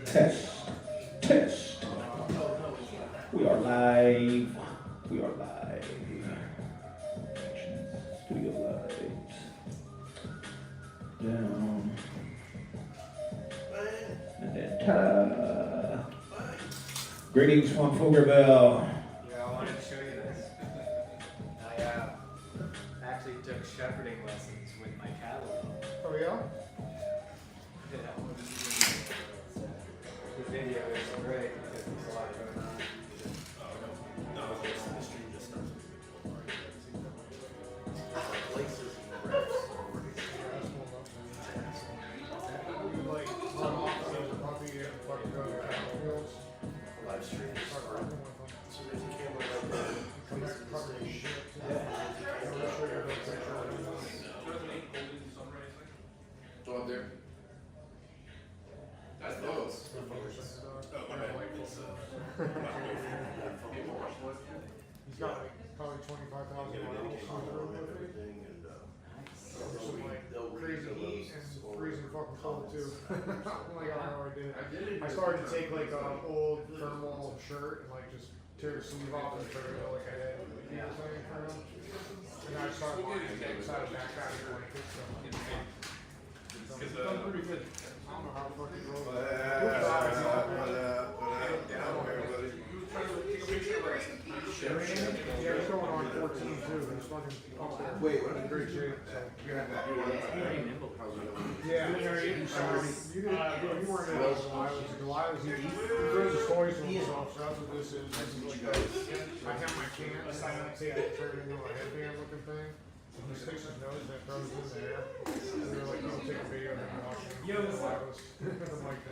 Test. Test. We are live. We are live. Studio lights. Down. And then ta-da. Greetings from Pflugerville. Yeah, I wanted to show you this. I actually took shepherding lessons with my cattle. Oh yeah? The video is great because there's a lot going on. Places in the reps. Like, run off of the puppy and fucking go to the cattle fields. Live stream. Start working with them. So there's a camera right there. Come back covered in shit. too. I'm gonna show you a little picture of it. Go up there. That's those. He's got like probably 25,000 miles on the road with me. Some like crazy heat and freezing fucking cold too. I'm like, I don't know how I did it. I started to take like an old thermal shirt and like just tear the sleeve off and turn it into like a head thing for him. And I started walking inside the backpack and like it's done pretty good. I don't know how fucking roll Yeah, he's going on 14 too. He's fucking up there. Wait, in great shape. So, yeah. Yeah. You weren't in those Goliaths. He throws his toys to himself, so that's what this is. This is like I have my cans, I don't say I turn it into a headband looking thing. And he sticks his nose and it throws it in the air. And they're like, don't take a video of him watching. I'm like,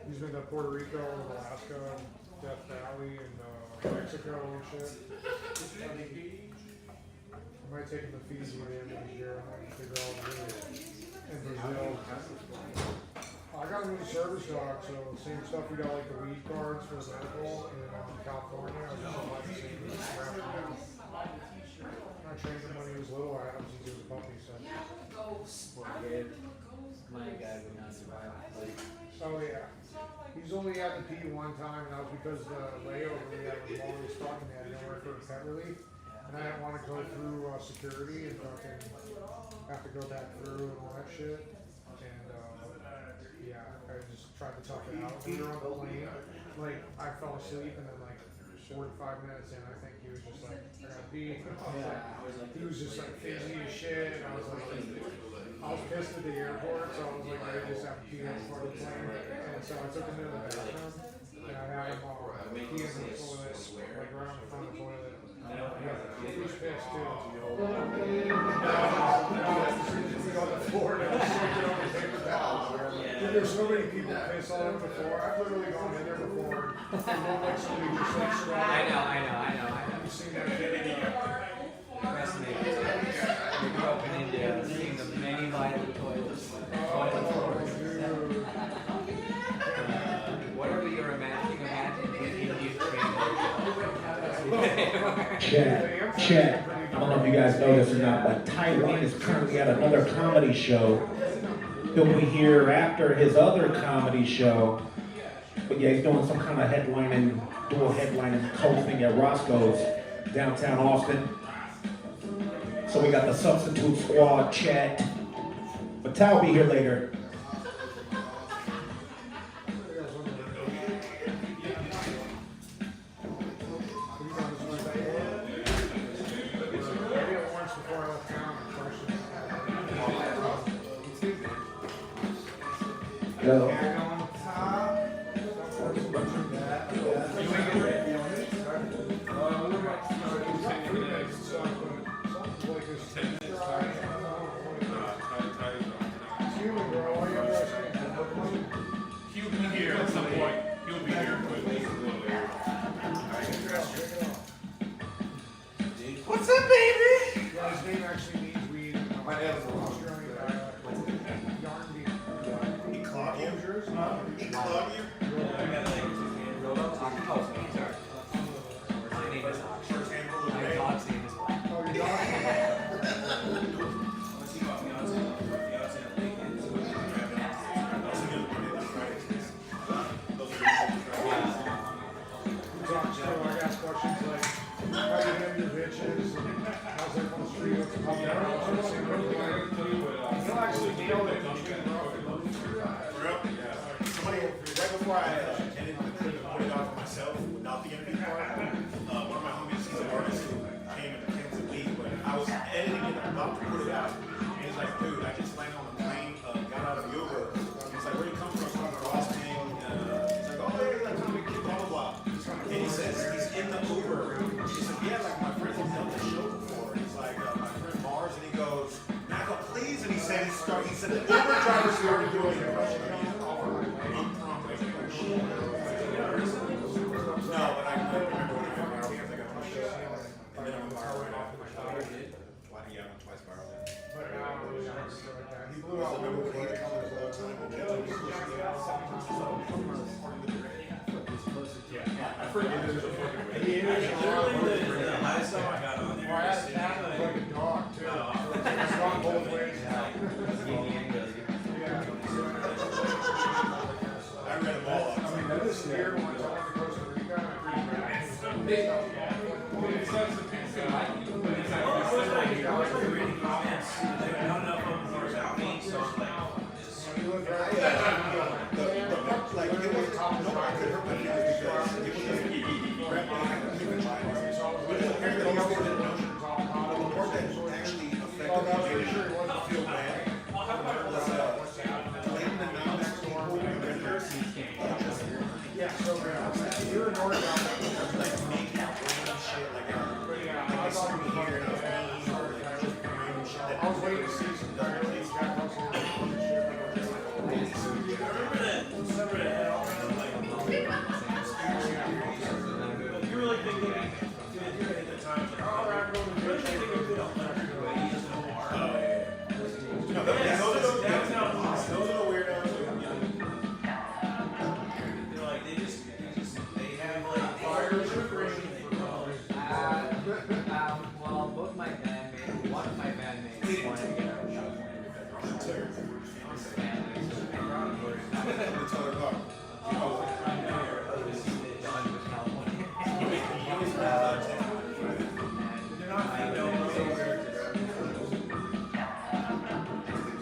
he's been to Puerto Rico, Alaska, Death Valley, and Mexico and shit. I might take him to Fiji at the end of the year. I might figure out what to do in Brazil. I got him with a service dog, so same stuff. We got like the weed cards for the medical in California. I was just like the same thing wrapped around. I trained him when he was little. I had him since he was a puppy. So. Poor kid. My guy would not survive. Oh yeah. He's only had to pee one time, and that was because the layover we had was long as fucking had nowhere for pet relief. And I didn't want to go through security and fucking have to go back through and all that shit. And yeah, I just tried to tough it out. We were on the plane, like I fell asleep, and then like 45 minutes in, I think he was just like, I gotta pee. He was just like fidgety as shit. And I was like, I was pissed at the airport, so I was like, I just have to pee on the fucking plane. And so I took him to the bathroom, and I had him pee in the toilet, like right on the front of the toilet. He was pissed too. We got the floor and I was shaking on the paper towels. There's so many people piss all over the floor. I've literally gone in there before and looked like somebody just like strong. I know. You've seen that video. Fascinating. We grew up in India, seeing the many vital toilets. Whatever you're imagining with Indian Chat. I don't know if you guys know this or not, but Taiwan is currently at another comedy show. He'll be here after his other comedy show. But yeah, he's doing some kind of dual headlining coasting at Roscoe's, downtown Austin. So we got the Substitute Squad chat. But Ty will be here later. Yo. He'll be here at some point. He'll be here. What's up, baby? Yeah, his name actually means weed. My name is Australian dialect. Yarn bean. He clogged you? He clogged you? Robo? Oh, sorry. My name is Ox. My dog's name is Black. Oh, your dog? bitches. And I was like on the street with a couple of girls. He'll actually nail it between rough and loose. Somebody, right before I ended the clip and put it out for myself without the interview part, one of my homies, he's an artist who came to leave, but I was editing it, about to put it out. And he's like, dude, I just landed on the plane, got out of the Uber. He's like, where do you come from? From Boston. He's like, oh, yeah, like, I'm a kid, blah, blah, blah. And he says, he's in the Uber. He said, yeah, like, my friends have done the show before. He's like, my friend Mars, and he goes, Nano, please. And he said, the Uber driver started doing an impression of me. No, but I remember when I got viral because I got pushed and then I went viral right after my show. Yeah, I went twice viral. But now I don't really know stuff like that. He blew out I remember when he came all the time. I forget this. The last time I got on there, I had a cat that was like a dog too. It's gone both ways. I read them all. I mean, that is scared once I went to Costa Rica and I pretty I was waiting to see some guys. You really think that at the time, like, oh, I'm going to really think of it on Those are the weirdos. They're like, they have like fires or green for colors. Well, both my bandmates, one of my bandmates wanted to get out of California.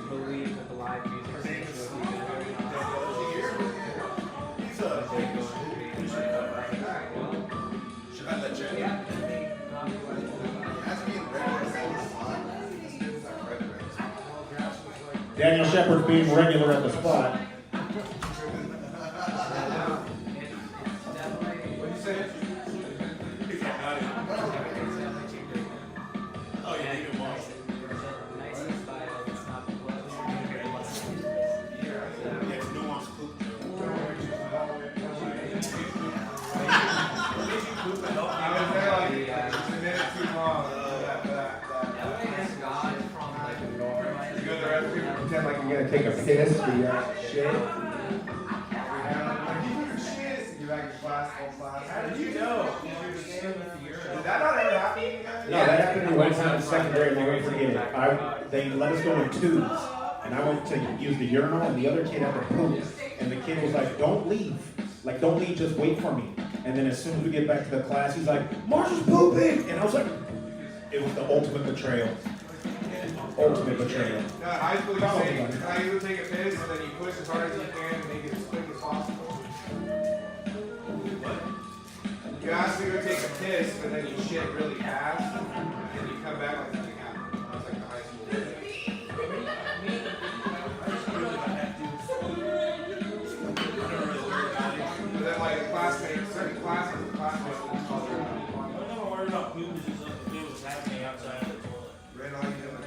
Believe that the live music scene will be Should I let you? yeah. Daniel Shepard's being regular at the spot. What'd you say? Oh, yeah, you can watch. Yeah, it's nuanced poop. Pretend like you're gonna take a piss, the shit. You like your class, whole class. How did you know? Did that not ever happen to you guys? No, that happened to me one time in second grade, and I won't forget it. They let us go in twos, and I went to use the urinal, and the other kid had to poop, and the kid was like, don't leave. Like, don't leave, just wait for me. And then as soon as we get back to the class, he's like, Marshall's pooping! And I was like, it was the ultimate betrayal. Ultimate betrayal. No, high school, you say, I usually take a piss, and then you push as hard as you can and make it as quick as possible. You ask to go take a piss, but then you shit really fast, and you come back like nothing happened. That's like the high school. But then like a classmate, certain classmates will call their I'm not worried about poop, it's just what was happening outside of the toilet. Randall, you know,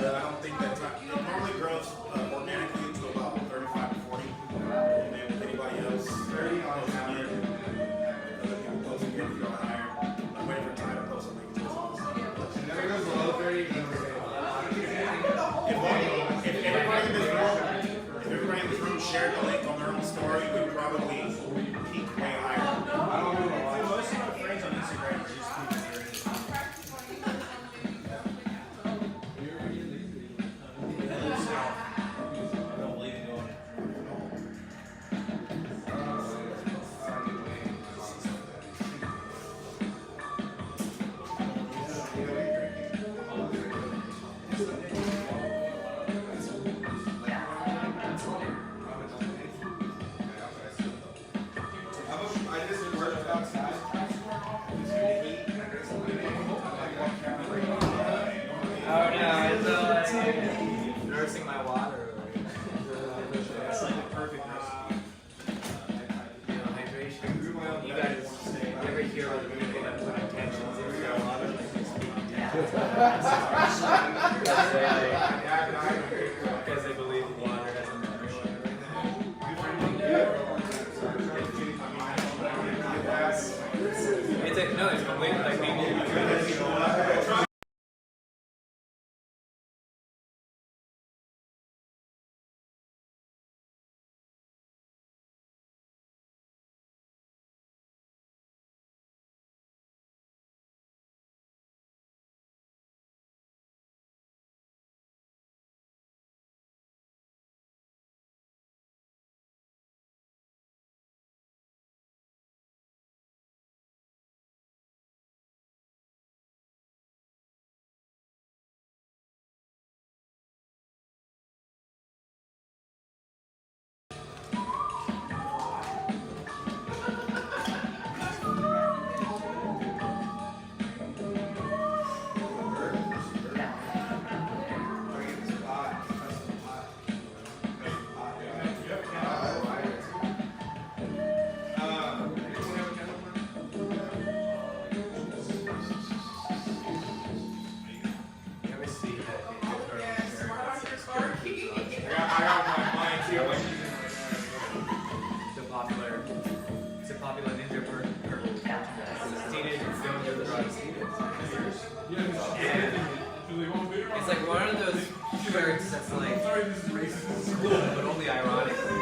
I don't think that's right. It normally grows organically to about 35 to 40. And then with anybody else, 30 on average. Other people post again if you want to hire. I'm waiting for Ty to post something. it never goes below 30, you never say. If everybody in this room shared the link on their own story, we'd probably peak way higher. I don't know why. Most of my friends on Instagram just keep it. insecure with the people that put intentions into their water. Because they believe water has a memory. No, it's completely like people. It's a popular ninja for teenagers going to the drugs. And it's like one of those shirts that's like cool, but only ironically.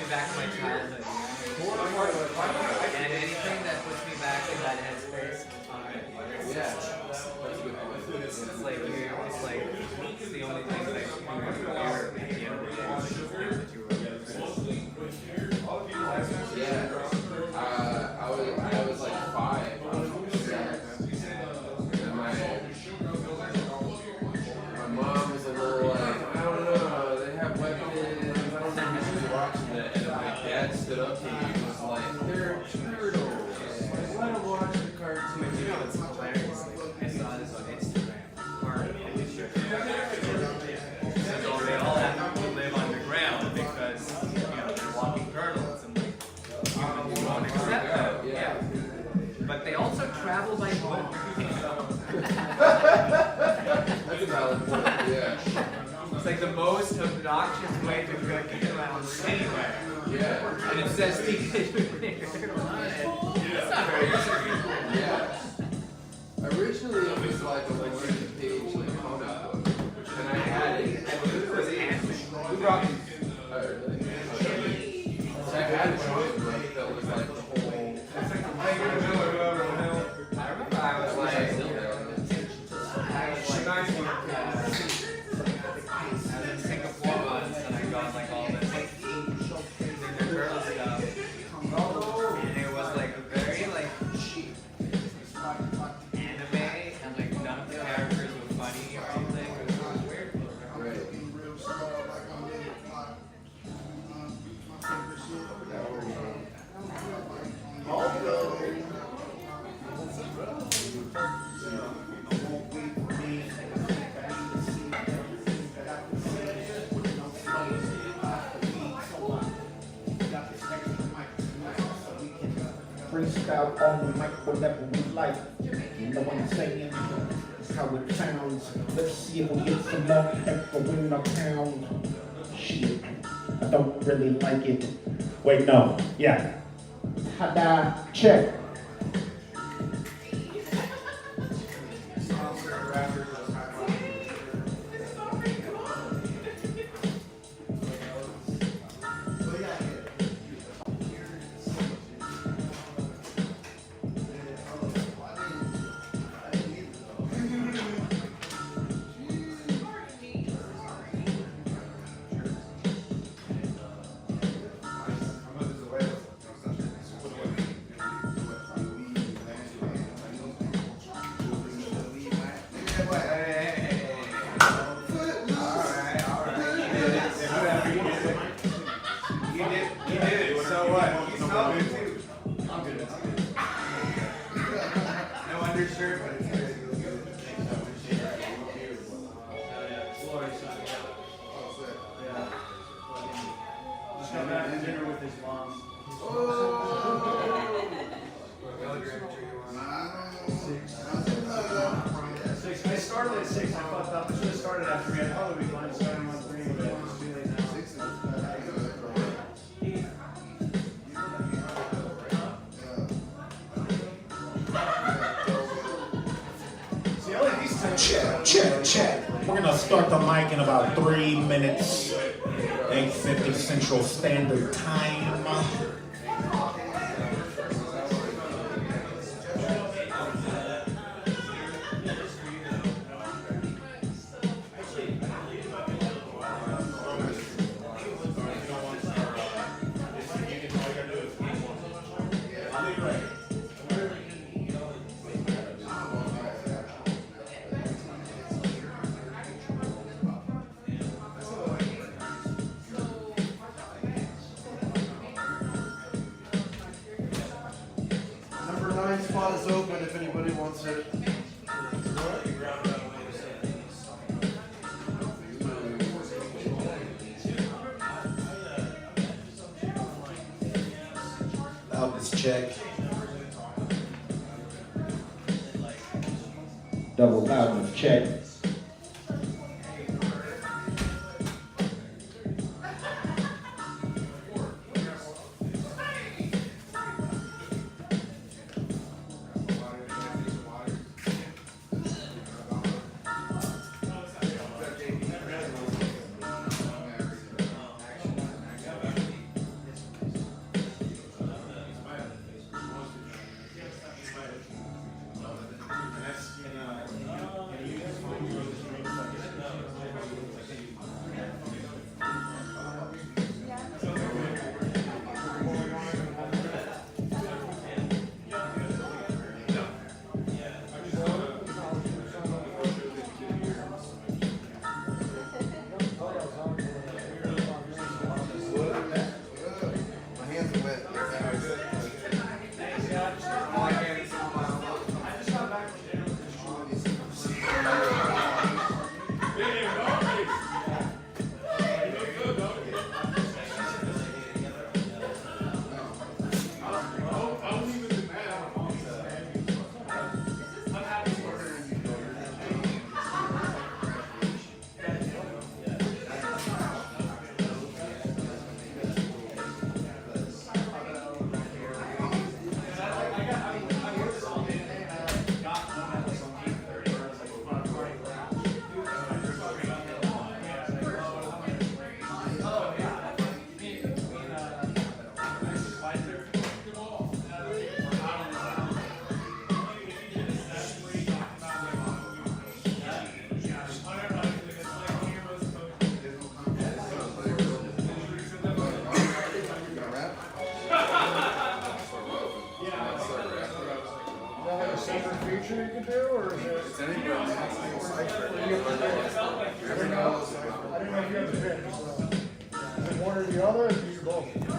Back to my childhood. And anything that puts me back in that headspace. It's like it's the only thing that I can I was like 5. And my mom was a little like, I don't know, they have weapons. Watching it, and my dad stood up to me and was like, "They're turtles. Let them watch the cartoon." You know, it's hilarious. I saw this on Instagram. So they all have to live underground because they're walking turtles and like humans won't accept that. Yeah. But they also travel by boat. That's a valid point. Yeah. It's like the most obnoxious way to get around anywhere. Yeah. And it says teenage mutant. It's not very serious. Yeah. Originally, it was like a 100-page like comic book, and I had it. I believe it was anime. Who brought me? Really? So I had a comic book that was like the whole. I remember I was like, Singapore once, and I got like all this Ninja Turtle stuff, and it was like very like anime, and like none of the characters were funny or anything. It was weird. Freestyle on the mic, whatever we like. You know what I'm saying? It's how it sounds. Let's see if we get some more echo in our town. Shit, I don't really like it. Wait, no. Yeah. Ta-da, check. You did it. So what? You smell good too. No undershirt, but it's good. Just got back from dinner with his mom. I started at 6. I fucked up. I should have started after we had Halloween lunch. Starting on 3, but it was too late now. See, I like these types. Check. We're gonna start the mic in about 3 minutes. 8:50 Central Standard Time. Number 9 spot is open if anybody wants it. Loudness check. Double loudness check. feature you can do, or is it? It's anybody. I didn't know if you had the pick. So. Is it one or the other, or do you both? No,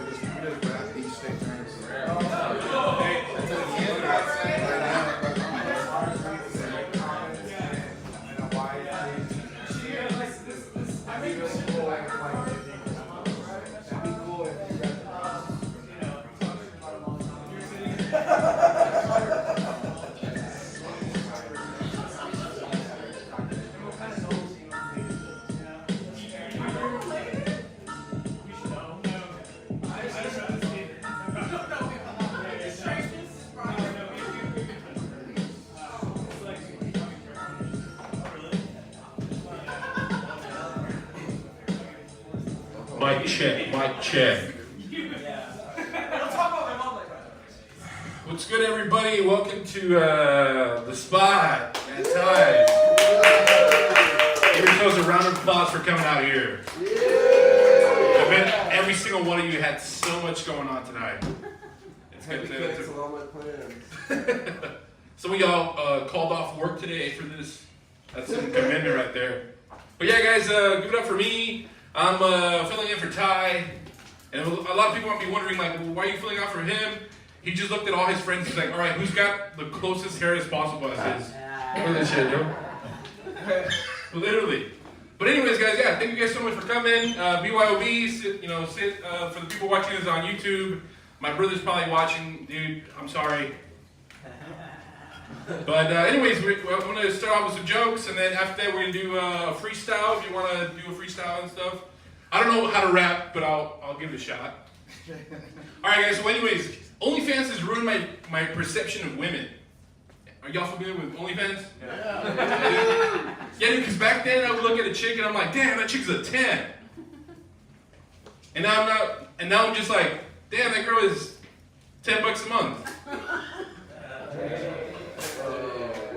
we just grab these stick turns. Mic check. What's good, everybody? Welcome to the spot. That time. Give yourselves a round of applause for coming out here. I bet every single one of you had so much going on tonight. It's good to cancel all my plans. Some of y'all called off work today for this. That's some commitment right there. But yeah, guys, give it up for me. I'm filling in for Ty. And a lot of people might be wondering, like, well, why are you filling out for him? He just looked at all his friends. He's like, all right, who's got the closest hair as possible as his? Look at this shit, yo. Literally. But anyways, guys, yeah, thank you guys so much for coming. BYOB, sit, for the people watching this on YouTube. My brother's probably watching. Dude, I'm sorry. But anyways, we're going to start off with some jokes, and then after that, we're going to do a freestyle, if you want to do a freestyle and stuff. I don't know how to rap, but I'll give it a shot. Alright, guys, so anyways, OnlyFans has ruined my perception of women. Are y'all familiar with OnlyFans? Yeah. Yeah, dude, because back then I would look at a chick and I'm like, damn, that chick's a 10. And now I'm just like, damn, that girl is $10 a month.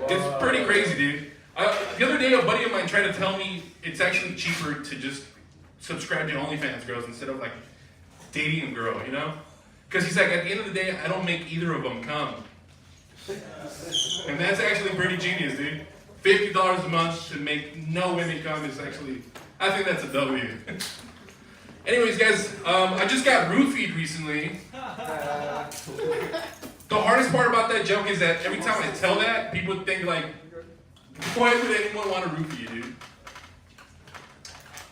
It's pretty crazy, dude. The other day, a buddy of mine tried to tell me it's actually cheaper to just subscribe to OnlyFans girls instead of like dating a girl, you know? Because he's like, at the end of the day, I don't make either of them come. And that's actually pretty genius, dude. $50 a month to make no women come is actually, I think that's a W. Anyways, guys, I just got roofied recently. The hardest part about that joke is that every time I tell that, people think like, why would anyone want to roofie you, dude?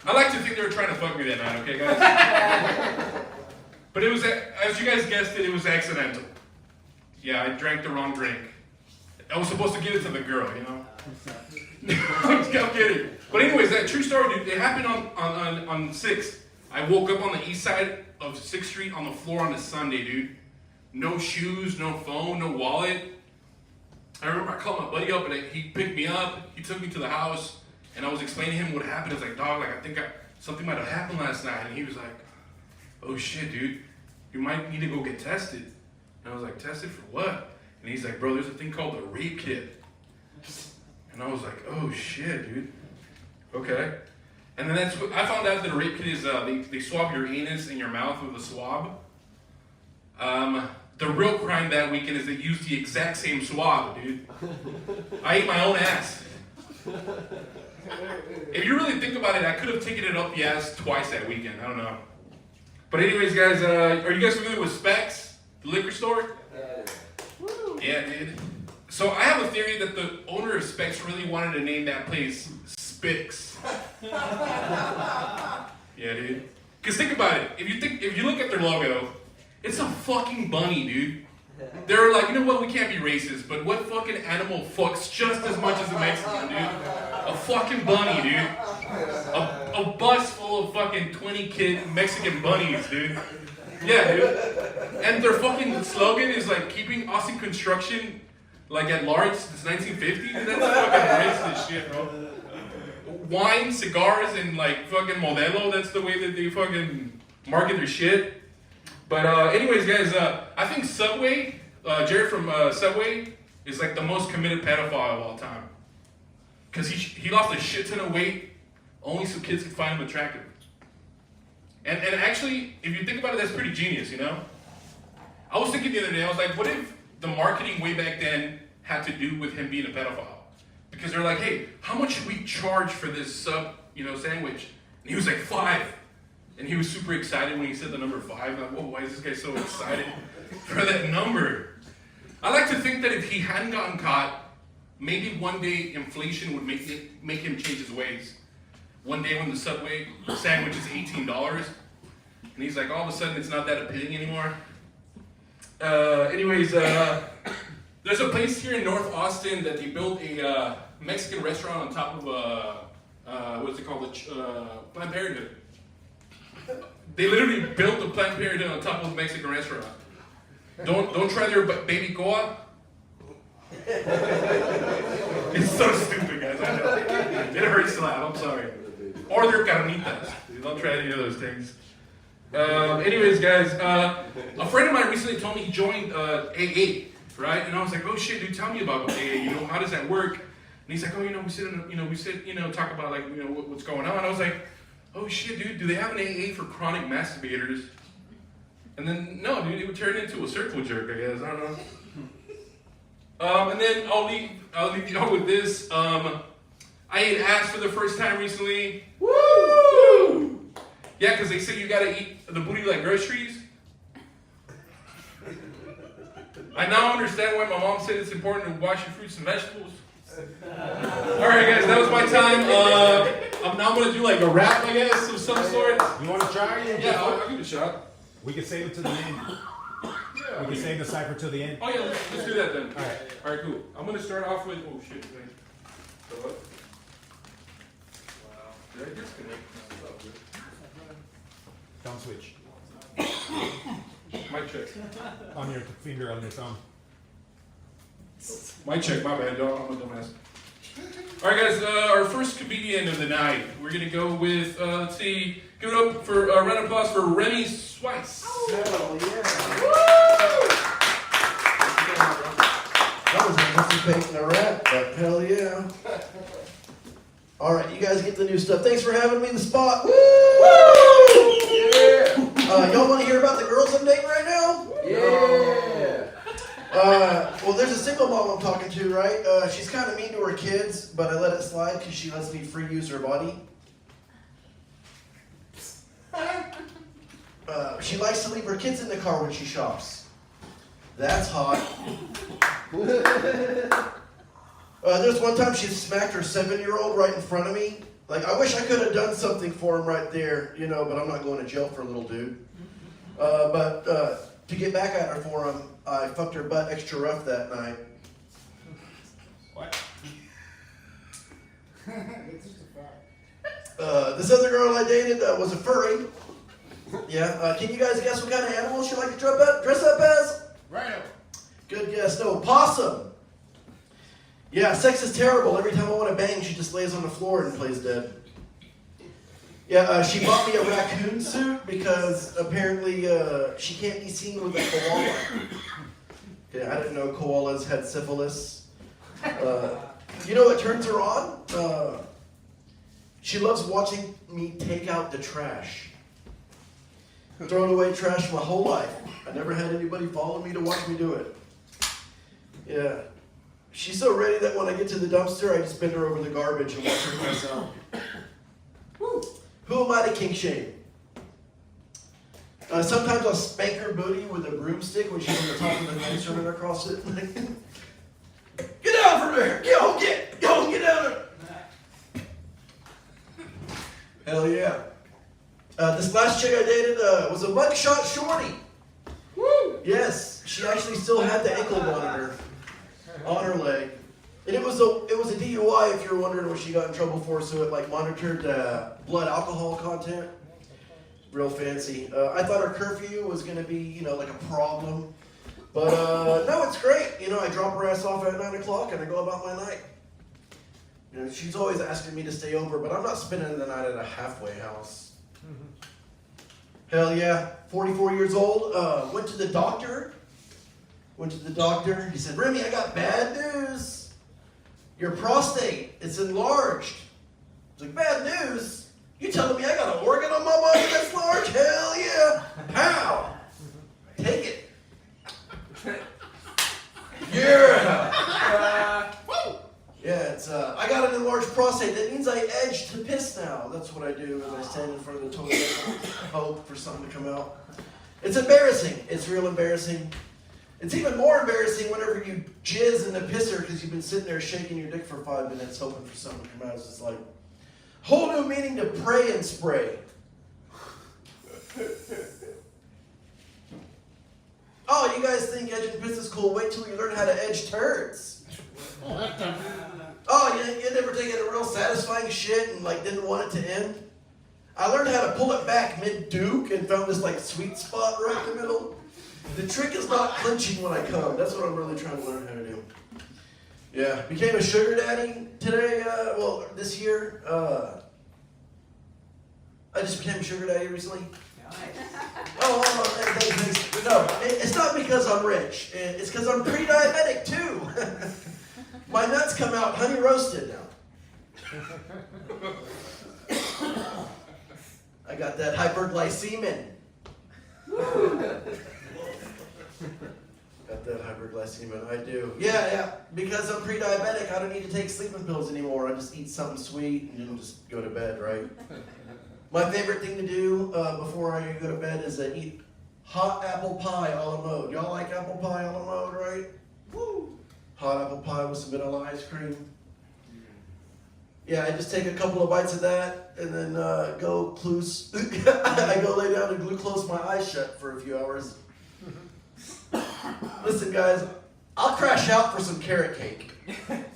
I like to think they were trying to fuck me that night, okay, guys? But it was, as you guys guessed it was accidental. Yeah, I drank the wrong drink. I was supposed to give it to the girl, you know? I'm kidding. But anyways, that true story, dude, it happened on 6th. I woke up on the east side of 6th Street on the floor on a Sunday, dude. No shoes, no phone, no wallet. I remember I called my buddy up and he picked me up. He took me to the house and I was explaining to him what happened. I was like, dog, like I think something might have happened last night. And he was like, oh shit, dude, you might need to go get tested. And I was like, tested for what? And he's like, bro, there's a thing called the rape kit. And I was like, oh shit, dude. Okay. And then that's what I found out that a rape kit is they swab your anus and your mouth with a swab. The real crime that weekend is they used the exact same swab, dude. I ate my own ass. If you really think about it, I could have taken it up the ass twice that weekend. I don't know. But anyways, guys, are you guys familiar with Specs, the liquor store? Yeah, dude. So I have a theory that the owner of Specs really wanted to name that place Spix. Yeah, dude. Because think about it. If you look at their logo, it's a fucking bunny, dude. They're like, you know what? We can't be racist, but what fucking animal fucks just as much as a Mexican, dude? A fucking bunny, dude. A bus full of fucking 20 kid Mexican bunnies, dude. Yeah, dude. And their fucking slogan is like keeping Austin construction like at large since 1950. Dude, that's fucking racist shit, bro. Wine, cigars, and like fucking Modelo. That's the way that they fucking market their shit. But anyways, guys, I think Subway, Jared from Subway, is like the most committed pedophile of all time. Because he lost a shit ton of weight only so kids could find him attractive. And actually, if you think about it, that's pretty genius, you know? I was thinking the other day, I was like, what if the marketing way back then had to do with him being a pedophile? Because they're like, hey, how much should we charge for this sandwich? And he was like, $5. And he was super excited when he said the number 5. I'm like, whoa, why is this guy so excited for that number? I like to think that if he hadn't gotten caught, maybe one day inflation would make him change his ways. One day when the Subway sandwich is $18, and he's like, all of a sudden it's not that appealing anymore. Anyways, there's a place here in North Austin that they built a Mexican restaurant on top of what's it called? Planned Parenthood. They literally built the Planned Parenthood on top of a Mexican restaurant. Don't try their baby coa. It's so stupid, guys. I know. It hurts to laugh. I'm sorry. Or their carnitas. Don't try any of those things. Anyways, guys, a friend of mine recently told me he joined AA, right? And I was like, oh shit, dude, tell me about AA. You know, how does that work? And he's like, oh, we sit, talk about like, what's going on. I was like, oh shit, dude, do they have an AA for chronic masturbators? And then, no, dude, it would turn into a circle jerk, I guess. I don't know. And then I'll leave y'all with this. I ate ass for the first time recently. Woo! Yeah, because they say you gotta eat the booty like groceries. I now understand why my mom said it's important to wash your fruits and vegetables. Alright guys, that was my time. I'm now gonna do like a rap, I guess, of some sort. You want to try? Yeah, I'll give it a shot. We can save it to the end. We can save the cipher till the end. Oh yeah, let's do that then. Alright. Alright, cool. I'm gonna start off with, oh shit, man. So what? Wow. Did I disconnect? Thumb switch. Mic check. On your finger, on your thumb. Mic check, my bad, y'all. I'm a dumbass. Alright guys, our first comedian of the night. We're gonna go with, let's see, give it up for a round of applause for Remy Swice. Hell yeah. That was anticipating a rap, but hell yeah. Alright, you guys get the new stuff. Thanks for having me in the spot. Woo! Yeah. Y'all want to hear about the girls I'm dating right now? Yeah. Well, there's a single mom I'm talking to, right? She's kind of mean to her kids, but I let it slide because she lets me free use her body. She likes to leave her kids in the car when she shops. That's hot. There's one time she smacked her 7-year-old right in front of me. Like, I wish I could have done something for him right there, you know, but I'm not going to jail for a little dude. But to get back at her for him, I fucked her butt extra rough that night. What? It's just a fact. This other girl I dated was a furry. Yeah, can you guys guess what kind of animal she liked to dress up as? Rhino. Good guess. No, possum. Yeah, sex is terrible. Every time I want to bang, she just lays on the floor and plays dead. Yeah, she bought me a raccoon suit because apparently she can't be seen with a koala. Yeah, I didn't know koalas had syphilis. You know what turns her on? She loves watching me take out the trash. Thrown away trash my whole life. I never had anybody follow me to watch me do it. Yeah. She's so ready that when I get to the dumpster, I just bend her over the garbage and watch her pass out. Woo. Who am I to kink shame? Sometimes I'll spank her booty with a broomstick when she's on the top of the fence running across it. Get down from there! Get down there! Hell yeah. This last chick I dated was a mugshot shorty. Woo! Yes, she actually still had the ankle monitor on her leg. And it was a DUI if you're wondering what she got in trouble for, so it like monitored blood alcohol content. Real fancy. I thought her curfew was gonna be, you know, like a problem. But no, it's great. You know, I drop her ass off at 9 o'clock and I go about my night. You know, she's always asking me to stay over, but I'm not spending the night at a halfway house. Hell yeah. 44 years old. Went to the doctor. He said, Remy, I got bad news. Your prostate, it's enlarged. I was like, bad news? You telling me I got an organ on my body that's large? Hell yeah. How? Take it. Yeah. Yeah, it's I got an enlarged prostate. That means I edge to piss now. That's what I do as I stand in front of the toilet and hope for something to come out. It's embarrassing. It's real embarrassing. It's even more embarrassing whenever you jizz in the pisser because you've been sitting there shaking your dick for 5 minutes hoping for something to come out. It's just like, whole new meaning to pray and spray. Oh, you guys think edging piss is cool? Wait till you learn how to edge turds. Oh, you never taken a real satisfying shit and like didn't want it to end? I learned how to pull it back mid-duke and found this like sweet spot right in the middle. The trick is not clenching when I come. That's what I'm really trying to learn how to do. Yeah, became a sugar daddy today. This year. I just became a sugar daddy recently. Thanks. No, it's not because I'm rich. It's because I'm pre-diabetic too. My nuts come out honey roasted now. I got that hyperglycemia. Got that hyperglycemia. hyperglycemia. I do. Yeah. Because I'm pre-diabetic, I don't need to take sleeping pills anymore. I just eat something sweet and just go to bed, right? My favorite thing to do before I go to bed is eat hot apple pie a la mode. Y'all like apple pie a la mode, right? Woo! Hot apple pie with some vanilla ice cream. Yeah, I just take a couple of bites of that and then go close. I go lay down and close my eyes shut for a few hours. Listen, guys, I'll crash out for some carrot cake.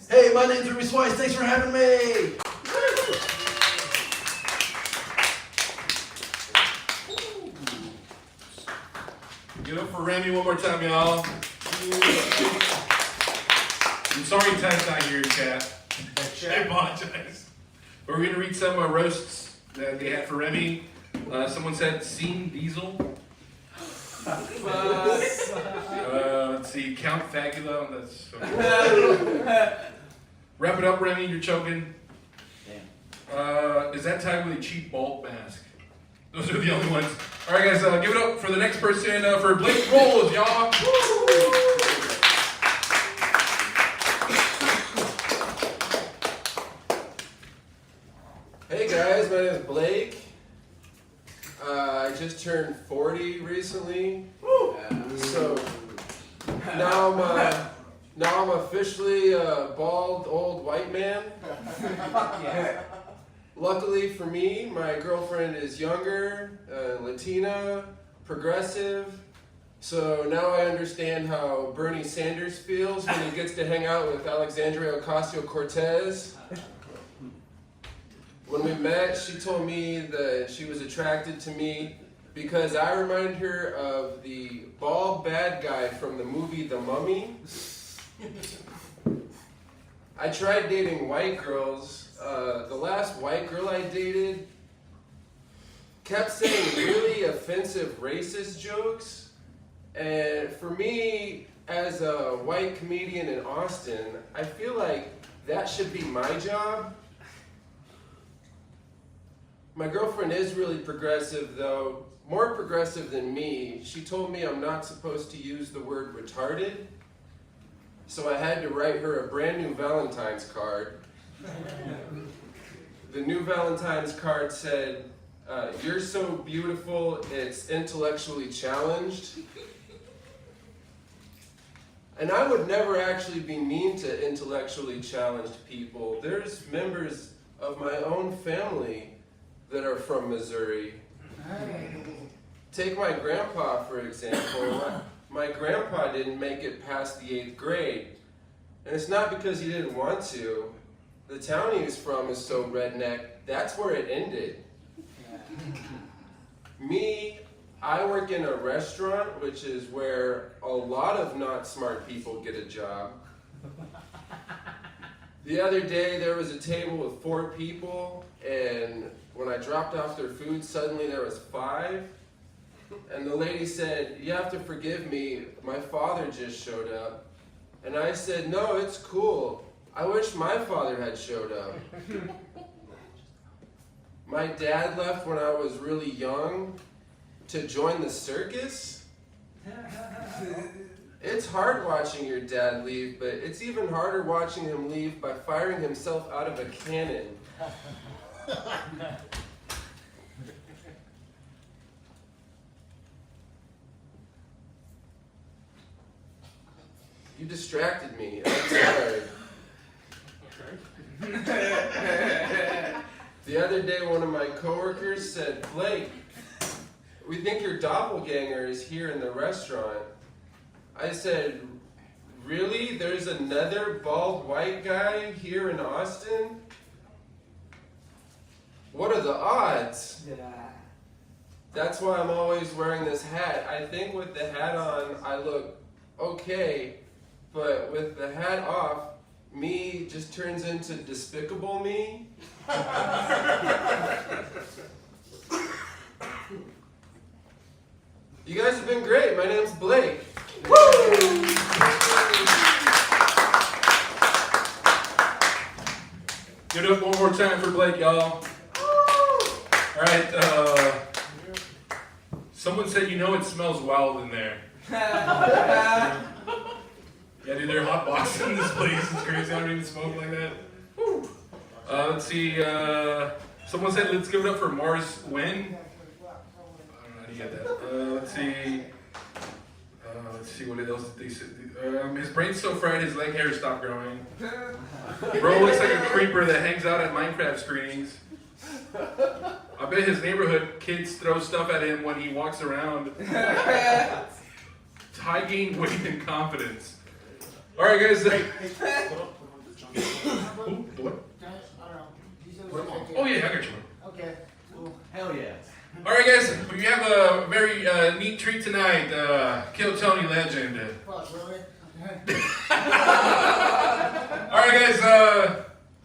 Hey, my name's Remy Swice. Thanks for having me. Give it up for Remy one more time, y'all. I'm sorry Ty's not here, chat. I apologize. But we're going to read some roasts that they had for Remy. Someone said, Seen Diesel. Let's see, Count Fagula. That's Wrap it up, Remy. You're choking. Is that tied with a cheap bald mask? Those are the only ones. All right, guys, give it up for the next person for Blake Rolls, y'all. Hey guys, my name is Blake. I just turned 40 recently. So now I'm officially a bald old white man. Luckily for me, my girlfriend is younger, Latina, progressive. So now I understand how Bernie Sanders feels when he gets to hang out with Alexandria Ocasio-Cortez. When we met, she told me that she was attracted to me because I remind her of the bald bad guy from the movie The Mummy. I tried dating white girls. The last white girl I dated kept saying really offensive racist jokes. And for me, as a white comedian in Austin, I feel like that should be my job. My girlfriend is really progressive, though, more progressive than me. She told me I'm not supposed to use the word retarded, so I had to write her a brand new Valentine's card. The new Valentine's card said, "You're so beautiful, it's intellectually challenged." And I would never actually be mean to intellectually challenged people. There's members of my own family that are from Missouri. Take my grandpa, for example. My grandpa didn't make it past the 8th grade. And it's not because he didn't want to. The town he was from is so redneck, that's where it ended. Me, I work in a restaurant, which is where a lot of not smart people get a job. The other day, there was a table with 4 people, and when I dropped off their food, suddenly there was 5. And the lady said, "You have to forgive me, my father just showed up." And I said, "No, it's cool. I wish my father had showed up." My dad left when I was really young to join the circus. It's hard watching your dad leave, but it's even harder watching him leave by firing himself out of a cannon. You distracted me. I'm sorry. The other day, one of my coworkers said, "Blake, we think your doppelganger is here in the restaurant." I said, "Really? There's another bald white guy here in Austin? What are the odds?" That's why I'm always wearing this hat. I think with the hat on, I look okay, but with the hat off, me just turns into Despicable Me. You guys have been great. My name's Blake. Woo! Give it up one more time for Blake, y'all. All right. Someone said, "You know it smells wild in there." Yeah, dude, they're hot boxing this place. It's crazy. I don't even smoke like that. Woo. Let's see. Someone said, let's give it up for Mars Wen. I don't know how do you get that. Let's see. Let's see what else they said. His brain's so fried, his leg hair stopped growing. Bro looks like a creeper that hangs out at Minecraft screenings. I bet his neighborhood kids throw stuff at him when he walks around. High gain weight and confidence. All right, guys. What? Oh yeah, I got you. Okay. Hell yeah. All right, guys. We have a very neat treat tonight. Kill Tony legend. Fuck, really? All right, guys.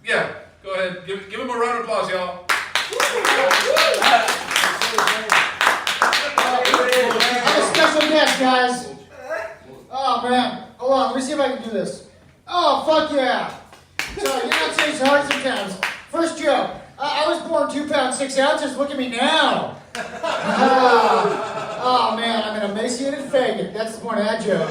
Yeah, go ahead. Give him a round of applause, y'all. I'm a special guest, guys. Oh, man. Hold on. Let me see if I can do this. Oh, fuck yeah. Sorry, you're not saying so hard sometimes. First joke. I was born 2 pounds 6 ounces. Look at me now. Oh, man. I'm an emaciated faggot. That's the point of that joke.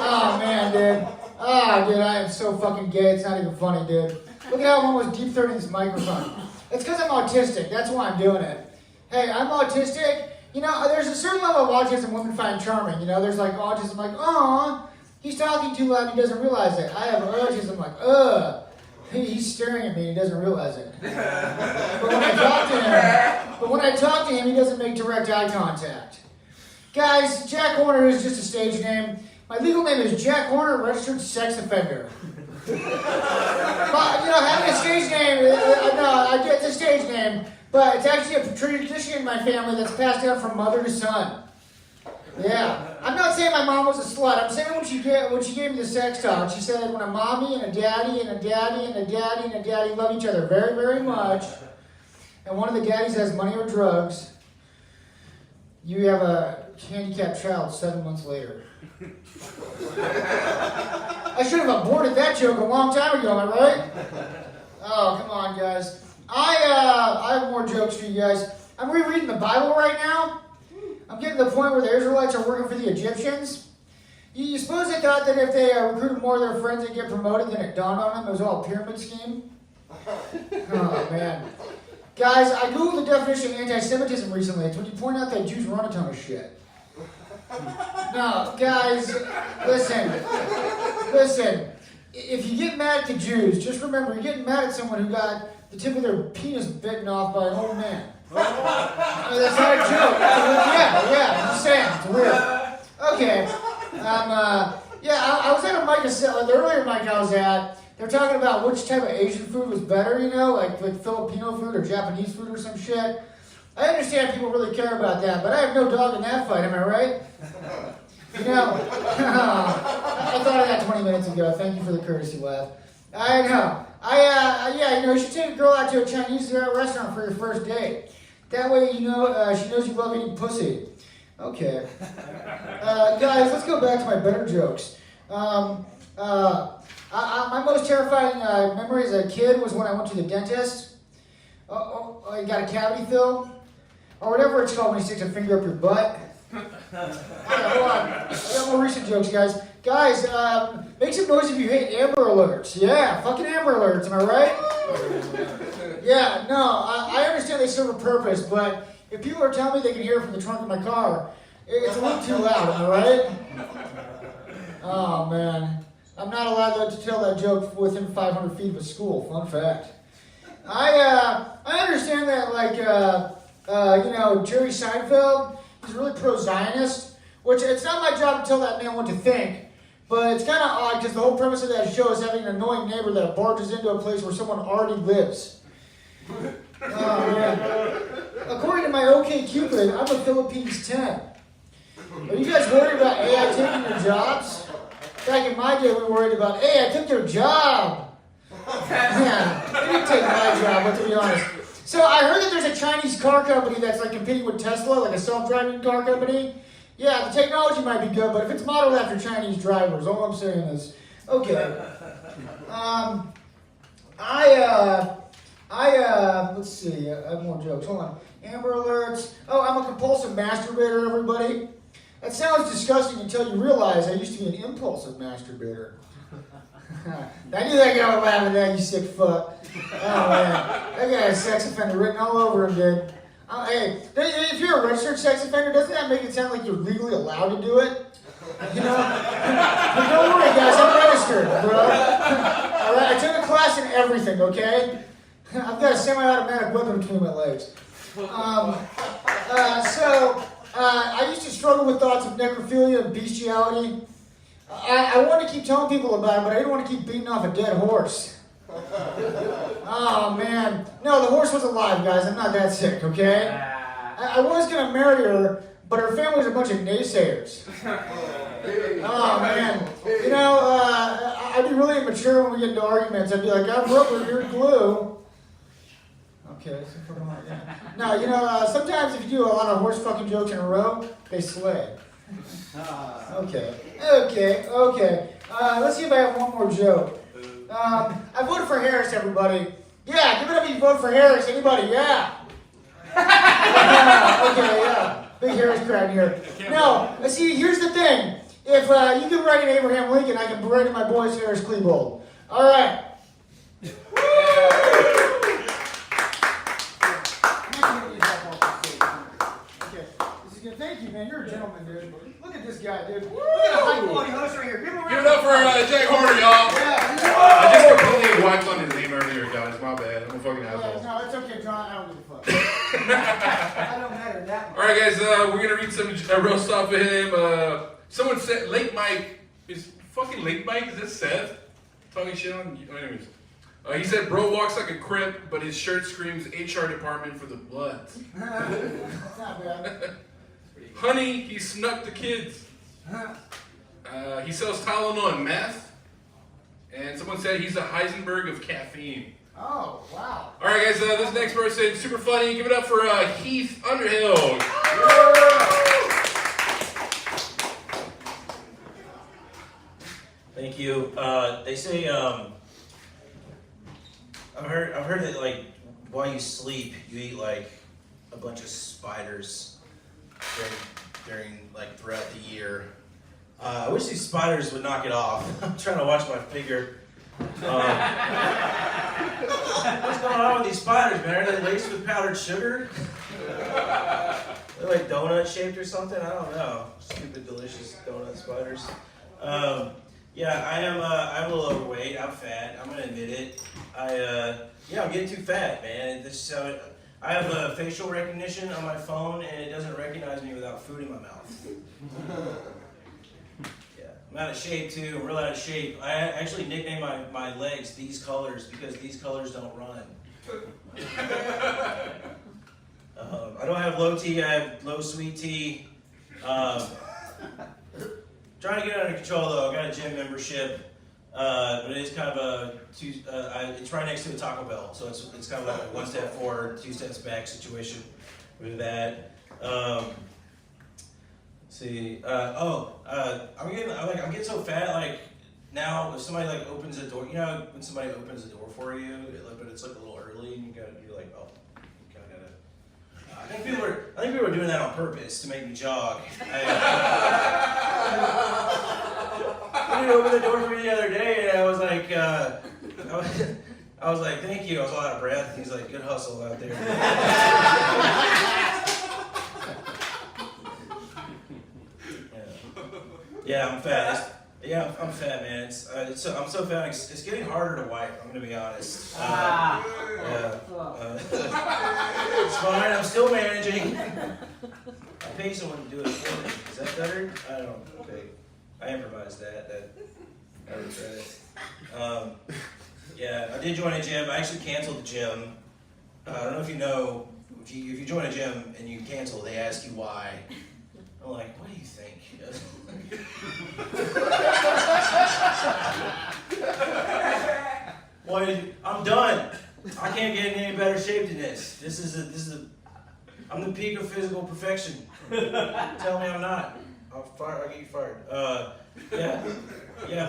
Oh, man, dude. Oh, dude, I am so fucking gay. It's not even funny, dude. Look at how I'm almost deep throating this microphone. It's because I'm autistic. That's why I'm doing it. Hey, I'm autistic. You know, there's a certain level of autism women find charming. You know, there's like autism like, aw, he's talking too loud and he doesn't realize it. I have autism like, he's staring at me and he doesn't realize it. But when I talk to him, he doesn't make direct eye contact. Guys, Jack Horner is just a stage name. My legal name is Jack Horner, registered sex offender. But, you know, having a stage name, it's a stage name, but it's actually a tradition in my family that's passed down from mother to son. Yeah. I'm not saying my mom was a slut. I'm saying when she gave me the sex talk, she said when a mommy and a daddy and a daddy and a daddy and a daddy love each other very, very much, and one of the daddies has money or drugs, you have a handicapped child 7 months later. I should have aborted that joke a long time ago, am I right? Oh, come on, guys. I have more jokes for you guys. I'm rereading the Bible right now. I'm getting to the point where the Israelites are working for the Egyptians. You suppose they thought that if they recruited more of their friends, they'd get promoted, then it dawned on them it was all a pyramid scheme? Oh, man. Guys, I Googled the definition of anti-Semitism recently. It's when you point out that Jews run a ton of shit. No, guys, listen. If you get mad at the Jews, just remember you're getting mad at someone who got the tip of their penis bitten off by an old man. I mean, that's not a joke. Yeah, I'm just saying, it's weird. Okay, I was at a mic, the earlier mic I was at, they were talking about which type of Asian food was better, you know, like Filipino food or Japanese food or some shit. I understand people really care about that, but I have no dog in that fight, am I right? You know, I thought of that 20 minutes ago. Thank you for the courtesy laugh. I know. You know, you should take a girl out to a Chinese restaurant for your first date. That way, you know, she knows you love eating pussy. Okay. Guys, let's go back to my better jokes. My most terrifying memory as a kid was when I went to the dentist. I got a cavity fill. Or whatever it's called when he sticks a finger up your butt. Hold on. I got more recent jokes, guys. Guys, make some noise if you hate Amber Alerts. Yeah, fucking Amber Alerts, am I right? Yeah, no, I understand they serve a purpose, but if people are telling me they can hear it from the trunk of my car, it's a little too loud, am I right? Oh, man. I'm not allowed to tell that joke within 500 feet of a school. Fun fact. I understand that, like, you know, Jerry Seinfeld, he's really pro-Zionist, which it's not my job to tell that man what to think, but it's kind of odd because the whole premise of that show is having an annoying neighbor that barges into a place where someone already lives. Oh, man. According to my OkCupid, I'm a Philippines 10. Are you guys worried about AI taking your jobs? Back in my day, we were worried about, hey, I took their job. Yeah, they didn't take my job, but to be honest. So I heard that there's a Chinese car company that's like competing with Tesla, like a self-driving car company. Yeah, the technology might be good, but if it's modeled after Chinese drivers, all I'm saying is, okay. Let's see, I have more jokes. Hold on. Amber Alerts. Oh, I'm a compulsive masturbator, everybody. That sounds disgusting until you realize I used to be an impulsive masturbator. I knew that guy would laugh at that, you sick fuck. Oh man, that guy has sex offender written all over him, dude. Hey, if you're a registered sex offender, doesn't that make it sound like you're legally allowed to do it? You know? But don't worry, guys, I'm registered, bro. All right, I took a class in everything, okay? I've got a semi-automatic weapon between my legs. I used to struggle with thoughts of necrophilia and bestiality. I wanted to keep telling people about it, but I didn't want to keep beating off a dead horse. Oh, man. No, the horse was alive, guys. I'm not that sick, okay? I was going to marry her, but her family's a bunch of naysayers. Oh, man. You know, I'd be really immature when we get into arguments. I'd be like, I'm rubber, you're glue. Okay, so put them on. Yeah. No, you know, sometimes if you do a lot of horse fucking jokes in a row, they slay. Okay. Let's see if I have one more joke. I voted for Harris, everybody. Yeah, give it up if you vote for Harris. Anybody? Yeah. Okay, yeah. Big Harris crowd here. No, see, here's the thing. If you can write an Abraham Lincoln, I can write in my boys Harris Klebold. All right. Thank you, man. You're a gentleman, dude. Look at this guy, dude. Look at the high quality host right here. Give him a round. Give it up for Jack Horner, y'all. Yeah. I just completely wiped on his name earlier, guys. My bad. I'm a fucking asshole. No, it's okay, John. I don't give a fuck. I don't matter that much. All right, guys. We're gonna read some roast off of him. Someone said Lake Mike is fucking Lake Mike. Is this Seth talking shit on? Anyways, he said, "Bro walks like a crip, but his shirt screams HR department for the blood." That's not bad. Honey, he snuck the kids. He sells Tylenol and meth. And someone said he's the Heisenberg of caffeine. Oh, wow. All right, guys, this next person, super funny. Give it up for Heath Underhill. Thank you. They say I've heard that like while you sleep, you eat like a bunch of spiders during like throughout the year. I wish these spiders would knock it off. I'm trying to watch my figure. What's going on with these spiders, man? Are they laced with powdered sugar? They're like donut shaped or something? I don't know. Stupid, delicious donut spiders. Yeah, I'm a little overweight. I'm fat. I'm gonna admit it. I'm getting too fat, man. I have facial recognition on my phone, and it doesn't recognize me without food in my mouth. Yeah, I'm out of shape too. I'm real out of shape. I actually nicknamed my legs these colors because these colors don't run. I don't have low T. I have low sweet tea. Trying to get it under control though. I got a gym membership. But it is kind of it's right next to a Taco Bell, so it's kind of like a 1 step forward, 2 steps back situation with that. I'm getting so fat, like now if somebody like opens a door, you know when somebody opens a door for you, but it's like a little early and you're like, oh, you kind of gotta. I think people are doing that on purpose to make me jog. He opened the door for me the other day, and I was like, thank you. I was all out of breath. He's like, good hustle out there. Yeah, I'm fat. I'm fat, man. I'm so fat. It's getting harder to wipe. I'm gonna be honest. It's fine. I'm still managing. I pay someone to do it for me. Is that better? I don't know. Okay. I improvised that. I regret it. I did join a gym. I actually canceled the gym. I don't know if you know, if you join a gym and you cancel, they ask you why. I'm like, what do you think? I'm done. I can't get in any better shape than this. I'm the peak of physical perfection. Tell me I'm not. I'll get you fired.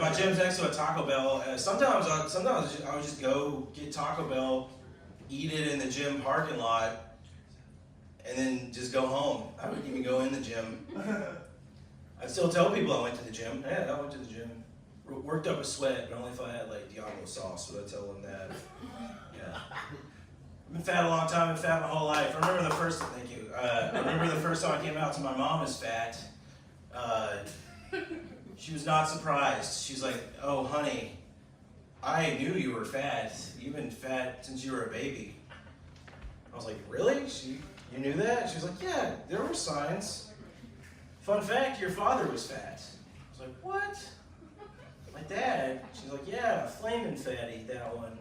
My gym's next to a Taco Bell. Sometimes I would just go get Taco Bell, eat it in the gym parking lot, and then just go home. I wouldn't even go in the gym. I still tell people I went to the gym. Yeah, I went to the gym. Worked up a sweat, but only if I had like Diablo sauce would I tell them that. Yeah. I've been fat a long time, been fat my whole life. I remember the first time I came out to my mom as fat. She was not surprised. She's like, "Oh, honey, I knew you were fat. You've been fat since you were a baby." I was like, "Really? You knew that?" She was like, "Yeah, there were signs. Fun fact, your father was fat." I was like, "What? My dad?" She's like, "Yeah, flaming fatty, that one.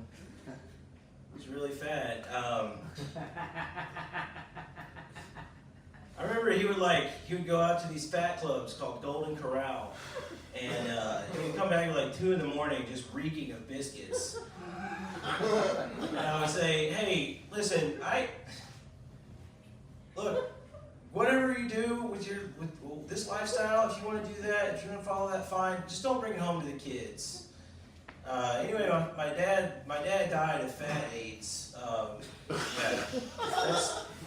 He's really fat." I remember he would go out to these fat clubs called Golden Corral, and he would come back at like 2 a.m. just reeking of biscuits. And I would say, "Hey, listen, look, whatever you do with this lifestyle, if you want to do that, if you want to follow that, fine. Just don't bring it home to the kids." Anyway, my dad died of fat AIDS. Yeah,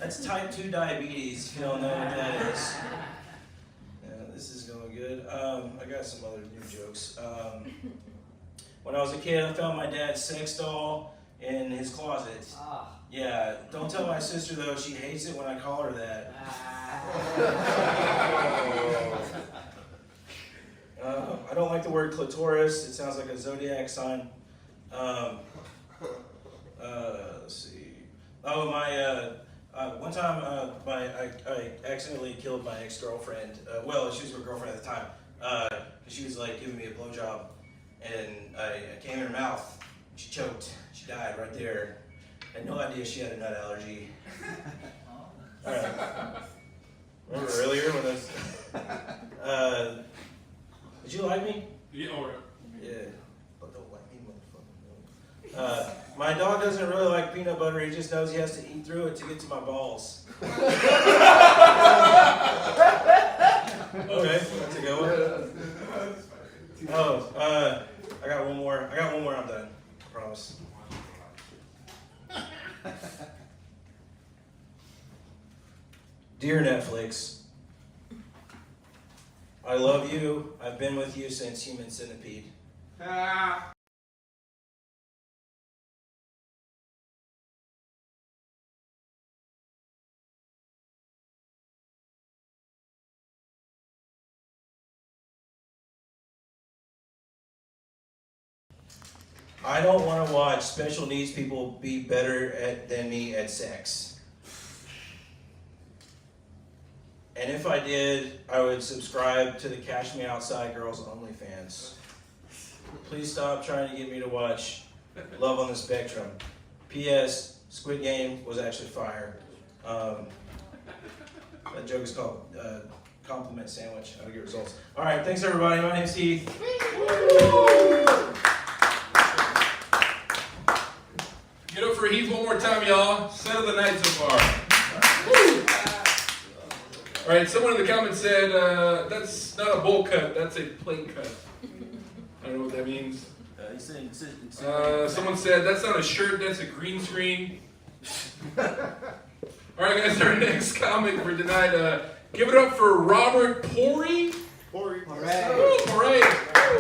that's type 2 diabetes. If you don't know what that is. Yeah, this is going good. I got some other new jokes. When I was a kid, I found my dad's sex doll in his closet. Yeah, don't tell my sister though, she hates it when I call her that. I don't like the word clitoris, it sounds like a zodiac sign. Let's see. Oh, one time I accidentally killed my ex-girlfriend. Well, she was my girlfriend at the time. She was like giving me a blowjob, and I came in her mouth. She choked. She died right there. I had no idea she had a nut allergy. All right. Remember earlier when I was... did you like me? Yeah, all right. Yeah. But don't like me, motherfucker. My dog doesn't really like peanut butter. He just knows he has to eat through it to get to my balls. Okay, that's a good one. Oh, I got one more. I'm done. I promise. Dear Netflix, I love you. I've been with you since Human Centipede. I don't want to watch special needs people be better than me at sex. And if I did, I would subscribe to the Cash Me Outside Girls OnlyFans. Please stop trying to get me to watch Love on the Spectrum. P.S. Squid Game was actually fire. That joke is called Compliment Sandwich. How to get results. All right, thanks everybody. My name's Heath. Get up for Heath one more time, y'all. Set of the night so far. All right, someone in the comments said, that's not a bowl cut, that's a plate cut. I don't know what that means. Someone said, that's not a shirt, that's a green screen. All right, guys, our next comic for tonight, give it up for Robert Pory. Pory. All Yes, right. sir. All right.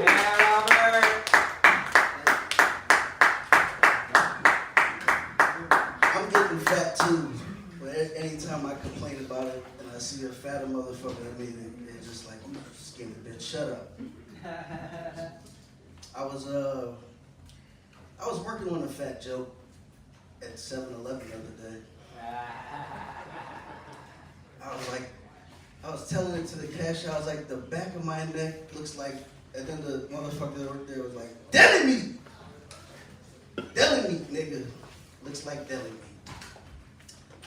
Yeah, Robert. I'm getting fat too. But anytime I complain about it and I see a fatter motherfucker than me, they're just like, "You skinny bitch, shut up." I was working on a fat joke at 7-Eleven the other day. I was telling it to the cashier, I was like, the back of my neck looks like, and then the motherfucker that worked there was like, deli meat! Deli meat, nigga. Looks like deli meat.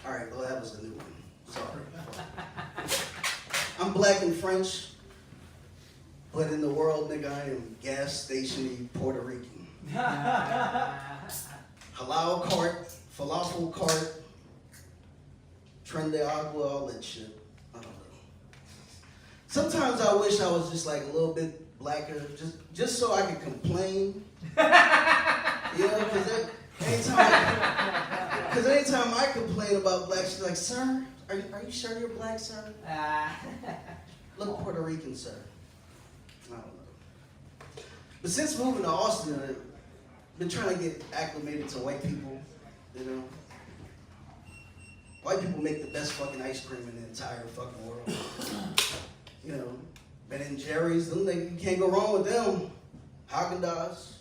All right, well, that was a new one. Sorry. I'm black and French, but in the world, nigga, I am gas station-y Puerto Rican. Halal cart, falafel cart, tren de agua, all that shit. I don't know. Sometimes I wish I was just like a little bit blacker, just so I could complain. You know, because anytime I complain about black, she's like, "Sir, are you sure you're black, sir?" Look Puerto Rican, sir. I don't know. But since moving to Austin, I've been trying to get acclimated to white people, you know. White people make the best fucking ice cream in the entire fucking world. You know, Ben & Jerry's, them, you can't go wrong with them. Haagen-Dazs.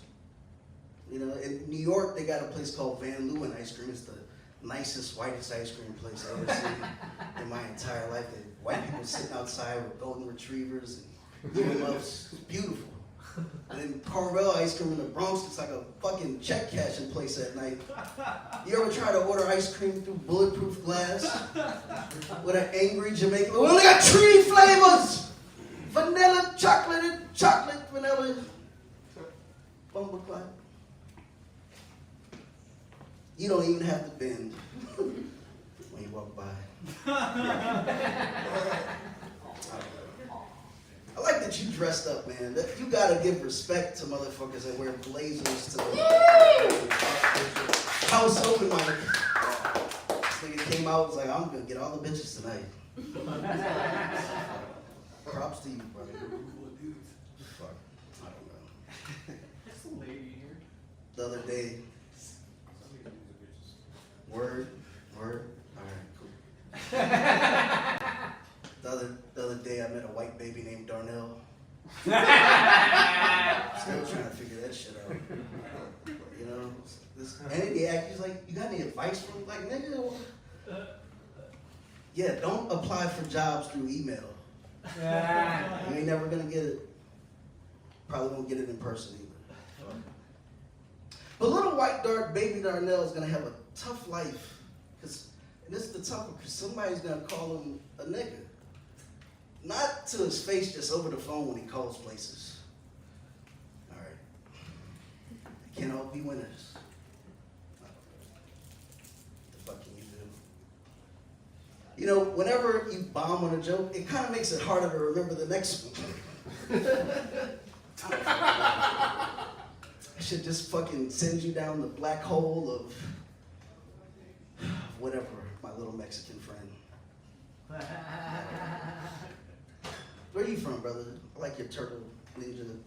You know, in New York, they got a place called Van Leeuwen Ice Cream. It's the nicest, whitest ice cream place I've ever seen in my entire life. The white people sitting outside with golden retrievers and earmuffs. It's beautiful. And then Carvel Ice Cream in the Bronx, it's like a fucking check cashing place at night. You ever try to order ice cream through bulletproof glass with an angry Jamaican? We only got 3 flavors: vanilla, chocolate, and chocolate vanilla. Bumbleclap. You don't even have to bend when you walk by. I like that you dressed up, man. You gotta give respect to motherfuckers that wear blazers to the house open mic. This nigga came out and was like, I'm gonna get all the bitches tonight. Props to you, brother. Fuck. I don't know. There's a lady here. The other day. Word. Alright, cool. The other day I met a white baby named Darnell. Still trying to figure that shit out. You know? And he's like, you got any advice from me? Like, nigga, yeah, don't apply for jobs through email. You ain't never gonna get it. Probably won't get it in person either. But little white baby Darnell is gonna have a tough life. And this is the tough one, because somebody's gonna call him a nigga. Not to his face, just over the phone when he calls places. All right. They can't all be winners. What the fuck can you do? You know, whenever you bomb on a joke, it kind of makes it harder to remember the next one. I should just fucking send you down the black hole of whatever, my little Mexican friend. Where are you from, brother? I like your turtle, nigga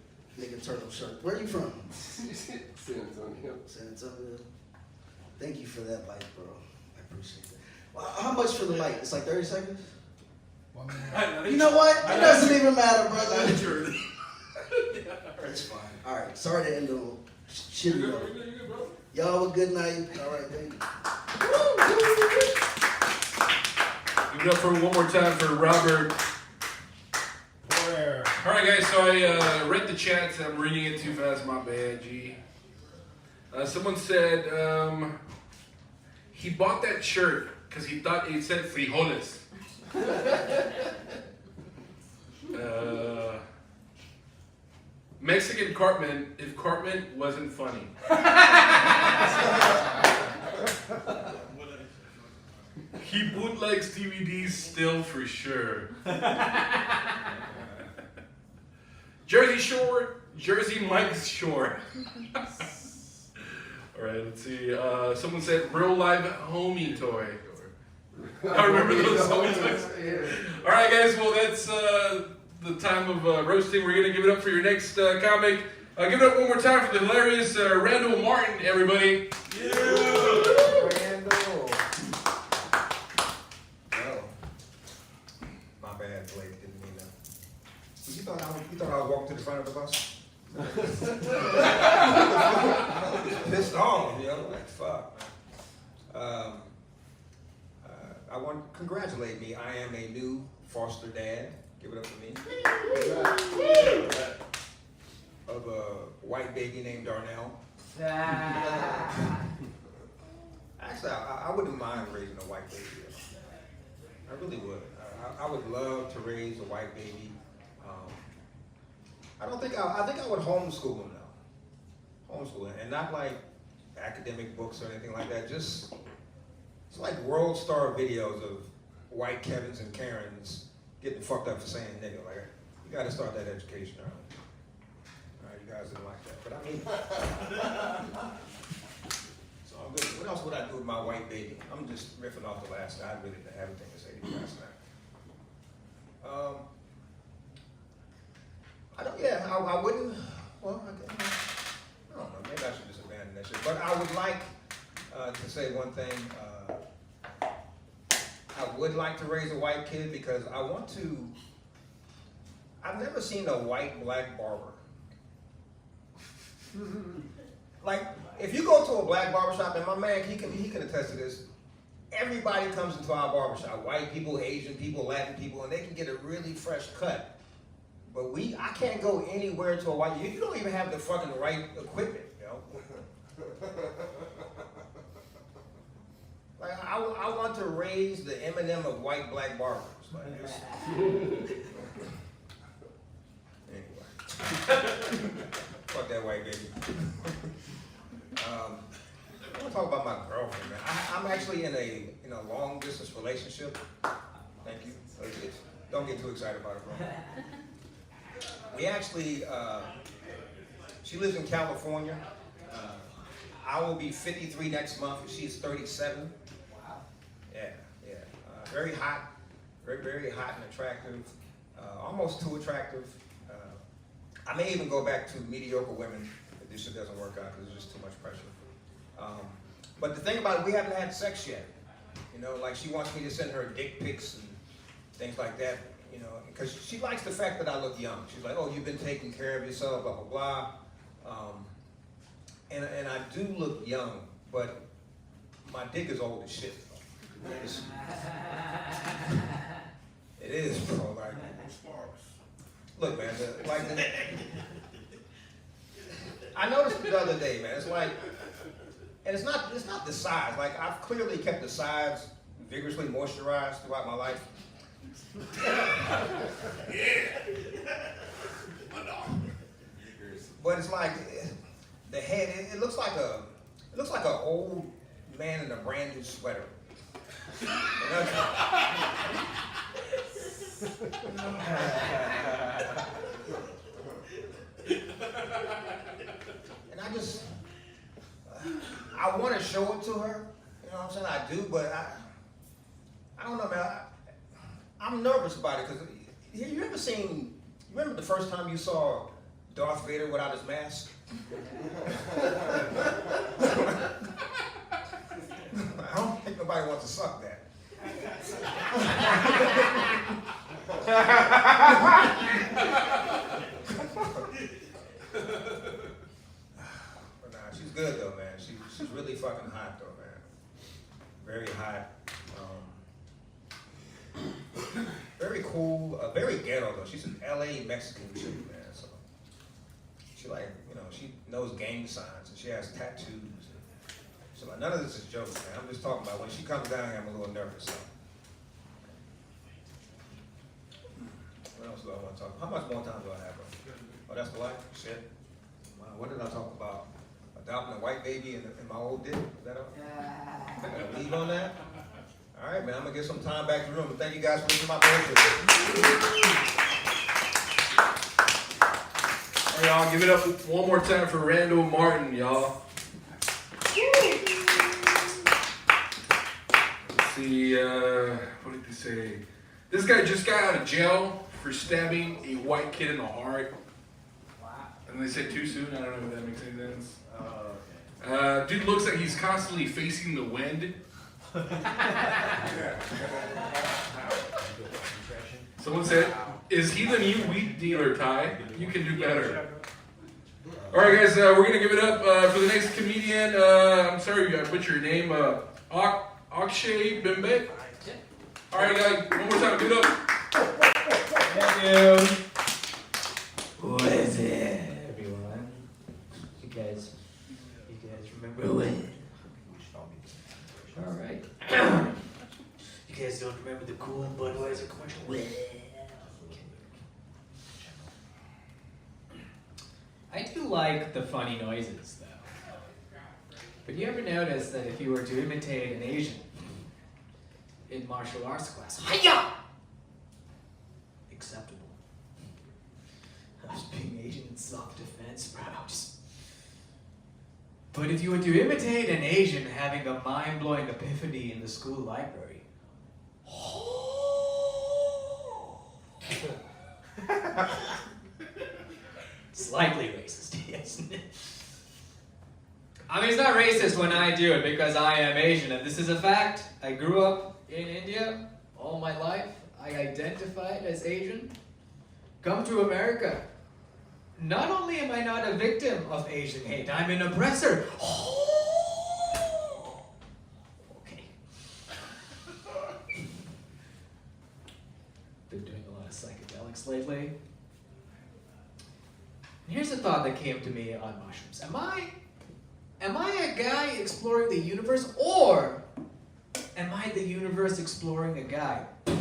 turtle shirt. Where are you from? San Antonio. San Antonio. Thank you for that light, bro. I appreciate that. Well, how much for the light? It's like 30 seconds? You know what? It doesn't even matter, brother. It's fine. All right. Sorry to end on shitty note. Y'all have a good night. All right, thank you. Give it up for one more time for Robert. All right, guys, so I read the chat. I'm reading it too fast. My bad, G. Someone said he bought that shirt because he thought it said frijoles. Mexican Cartman, if Cartman wasn't funny. He bootlegs DVDs still for sure. Jersey Shore, Jersey Mike's Shore. All right, let's see. Someone said real live homie toy. I remember those homie toys. All right, guys. Well, that's the time of roasting. We're gonna give it up for your next comic. Give it up one more time for the hilarious Randall Martin, everybody. Randall. Oh, my bad, Blake. Didn't mean that. You thought I would walk to the front of the bus? Pissed off, you know, like fuck. I want to congratulate me. I am a new foster dad. Give it up for me. Of a white baby named Darnell. Actually, I wouldn't mind raising a white baby. I really would. I would love to raise a white baby. I think I would homeschool him though. Homeschool him, and not like academic books or anything like that. Just it's like world star videos of white Kevins and Karens getting fucked up for saying nigga. Like you got to start that education early. All right, you guys didn't like that, but I mean, it's all good. What else would I do with my white baby? I'm just riffing off the last guy. I really didn't have anything to say to you guys now. I wouldn't. Well, I don't know. Maybe I should just abandon that shit. But I would like to say one thing. I would like to raise a white kid because I want to. I've never seen a white black barber. Like, if you go to a black barbershop, and my man, he can attest to this. Everybody comes into our barbershop. White people, Asian people, Latin people, and they can get a really fresh cut. But I can't go anywhere to a white. You don't even have the fucking right equipment, you know. Like I want to raise the Eminem of white black barbers. Like this. Anyway, fuck that white baby. I want to talk about my girlfriend, man. I'm actually in a long distance relationship. Thank you. Don't get too excited about it, bro. We actually, she lives in California. I will be 53 next month. She's 37. Wow. Yeah. Very hot, very hot and attractive. Almost too attractive. I may even go back to mediocre women if this shit doesn't work out because there's just too much pressure. But the thing about it, we haven't had sex yet. You know, like she wants me to send her dick pics and things like that. You know, because she likes the fact that I look young. She's like, oh, you've been taking care of yourself, blah, blah, blah. And I do look young, but my dick is old as shit. It is, bro. Like, look, man, I noticed it the other day, man. It's like, and it's not the size. Like, I've clearly kept the sides vigorously moisturized throughout my life. But it's like the head. It looks like an old man in a brand new sweater. And I want to show it to her. You know what I'm saying? I do, but I don't know, man. I'm nervous about it because you remember the first time you saw Darth Vader without his mask? I don't think nobody wants to suck that. But nah, she's good though, man. She's really fucking hot though, man. Very hot. Very cool, very ghetto though. She's an LA Mexican chick, man. So she she knows gang signs and she has tattoos. So none of this is jokes, man. I'm just talking about when she comes down here, I'm a little nervous. So. What else do I want to talk about? How much more time do I have? Oh, that's the life? Shit. What did I talk about? Adopting a white baby and my old dick? Is that all? I gotta leave on that? All right, man, I'm going to get some time back to the room. But thank you guys for listening to my bullshit. All right, y'all, give it up one more time for Randall Martin, y'all. Let's see, what did he say? This guy just got out of jail for stabbing a white kid in the heart. Wow. And they said too soon. I don't know if that makes any sense. Dude looks like he's constantly facing the wind. Someone said, is he the new weed dealer, Ty? You can do better. Alright guys, we're going to give it up for the next comedian. I'm sorry I butchered your name. Akshay Bimbe. Alright guys, one more time, give it up. Thank you. What is it, everyone? You guys remember when? All right. You guys don't remember the cool Budweiser commercial? I do like the funny noises, though. But you ever notice that if you were to imitate an Asian in martial arts class, hiya! Acceptable. I was being Asian in self-defense, bro. But if you were to imitate an Asian having a mind-blowing epiphany in the school library, slightly racist, isn't it? I mean, it's not racist when I do it because I am Asian, and this is a fact. I grew up in India all my life. I identified as Asian. Come to America. Not only am I not a victim of Asian hate, I'm an oppressor. Oh! Okay. Been doing a lot of psychedelics lately. And here's a thought that came to me on mushrooms. Am I a guy exploring the universe, or am I the universe exploring a guy? You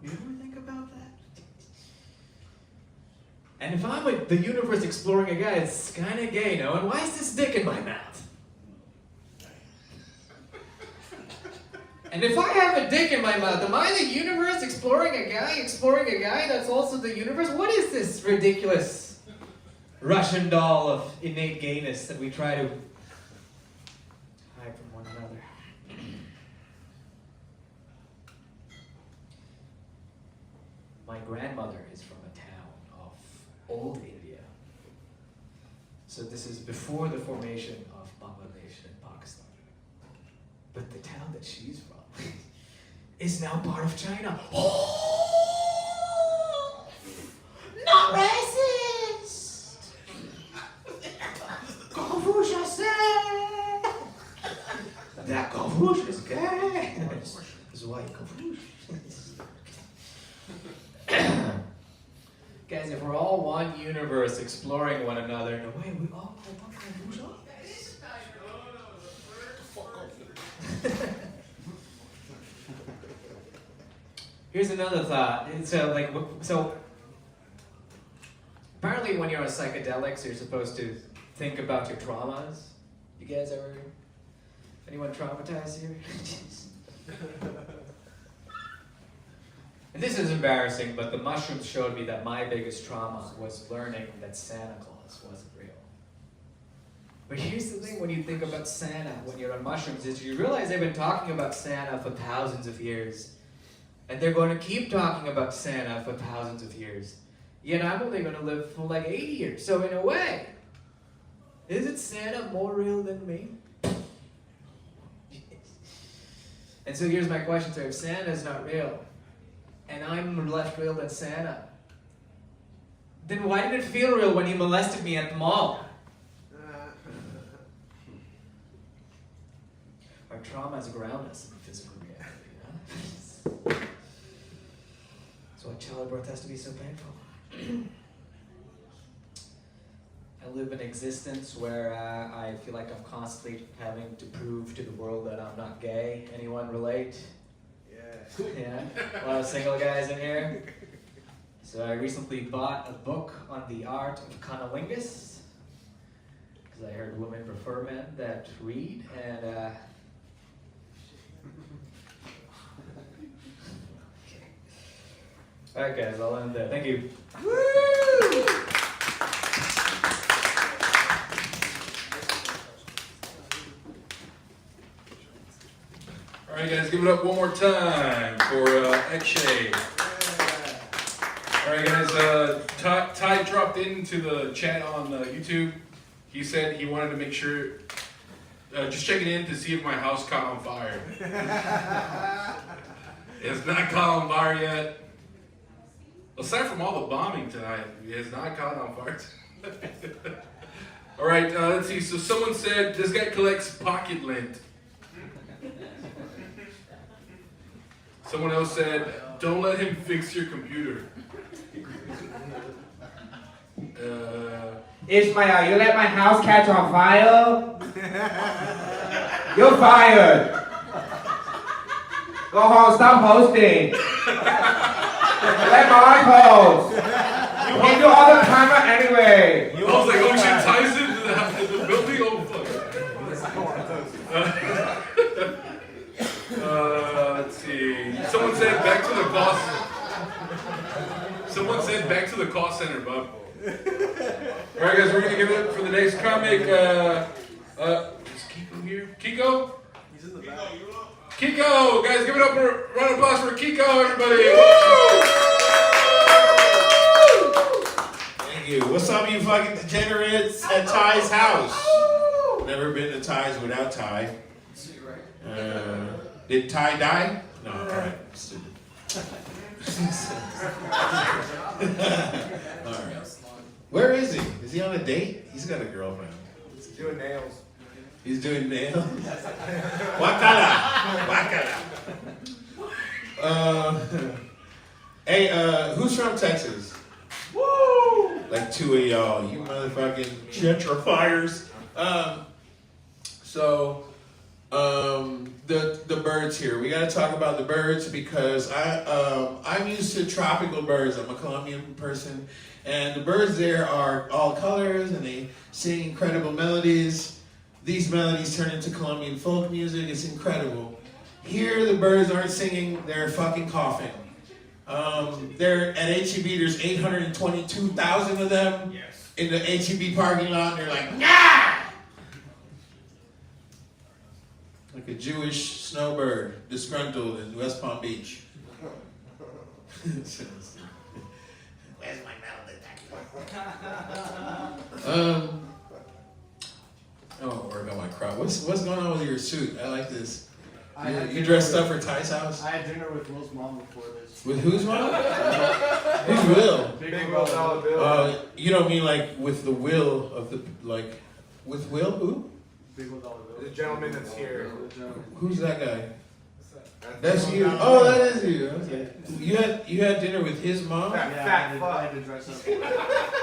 ever think about that? And if I'm the universe exploring a guy, it's kind of gay, no? And why is this dick in my mouth? And if I have a dick in my mouth, am I the universe exploring a guy that's also the universe? What is this ridiculous Russian doll of innate gayness that we try to hide from one another? My grandmother is from a town of old India. So this is before the formation of Bangladesh and Pakistan. But the town that she's from is now part of China. Oh! Not racist! Confucius said that Confucius is gay. This is why Confucius. Guys, if we're all one universe exploring one another, in a way we all are one Confucius. Here's another thought. So apparently when you're on psychedelics, you're supposed to think about your traumas. You guys ever, anyone traumatized here? And this is embarrassing, but the mushrooms showed me that my biggest trauma was learning that Santa Claus wasn't real. But here's the thing when you think about Santa, when you're on mushrooms, is you realize they've been talking about Santa for thousands of years. And they're going to keep talking about Santa for thousands of years. Yet I'm only going to live for like 80 years. So in a way, isn't Santa more real than me? And so here's my question, sir. If Santa's not real, and I'm less real than Santa, then why did it feel real when he molested me at the mall? Our traumas ground us in physical reality, you know? That's why childbirth has to be so painful. I live an existence where I feel like I'm constantly having to prove to the world that I'm not gay. Anyone relate? Yeah? A lot of single guys in here? So I recently bought a book on the art of cunnilingus, because I heard women prefer men that read, and alright guys, I'll end there. Thank you. Woo! Alright guys, give it up one more time for X-Shay. Alright guys, Ty dropped into the chat on YouTube. He said he wanted to make sure, just checking in to see if my house caught on fire. It has not caught on fire yet. Aside from all the bombing tonight, it has not caught on fire. Alright, let's see. So someone said this guy collects pocket lint. Someone else said, don't let him fix your computer. Ishmael, you let my house catch on fire? You're fired. Go home, stop hosting. Let my post. You do all the camera anyway. I was like, oh shit, Tyson in the building? Oh fuck. Let's see. Someone said back to the call. Someone said back to the call center, bub. Alright guys, we're gonna give it up for the next comic. Is Kiko here? Kiko? He's in the back. Kiko! Guys, give it up for a round of applause for Kiko, everybody! Thank you. you. What's up, you fucking degenerates at Ty's house? Never been to Ty's without Ty. Did Ty die? No, alright. Stupid. Alright. Where is he? Is he on a date? He's got a girlfriend. He's doing nails. He's doing nails? Wakala! Hey, who's from Texas? Woo! Like two of y'all, you motherfucking gentrifiers. The birds here. We gotta talk about the birds because I'm used to tropical birds. I'm a Colombian person, and the birds there are all colors and they sing incredible melodies. These melodies turn into Colombian folk music. It's incredible. Here, the birds aren't singing; they're fucking coughing. They're at HEB. There's 822,000 of them in the HEB parking lot. And they're like, nah! Like a Jewish snowbird, disgruntled in West Palm Beach. Where's my melon? Oh, work on my crop. What's going on with your suit? I like this. You dressed up for Ty's house? I had dinner with Will's mom before this. With whose mom? Who's Will? Big Will Dollar Bill. You don't mean like with the will of the, like, with Will who? Big Will Dollar Bill. The gentleman that's here. Who's that guy? That's you. Oh, that is you. Okay. You had dinner with his mom? That Yeah, fat I fuck. had to dress up.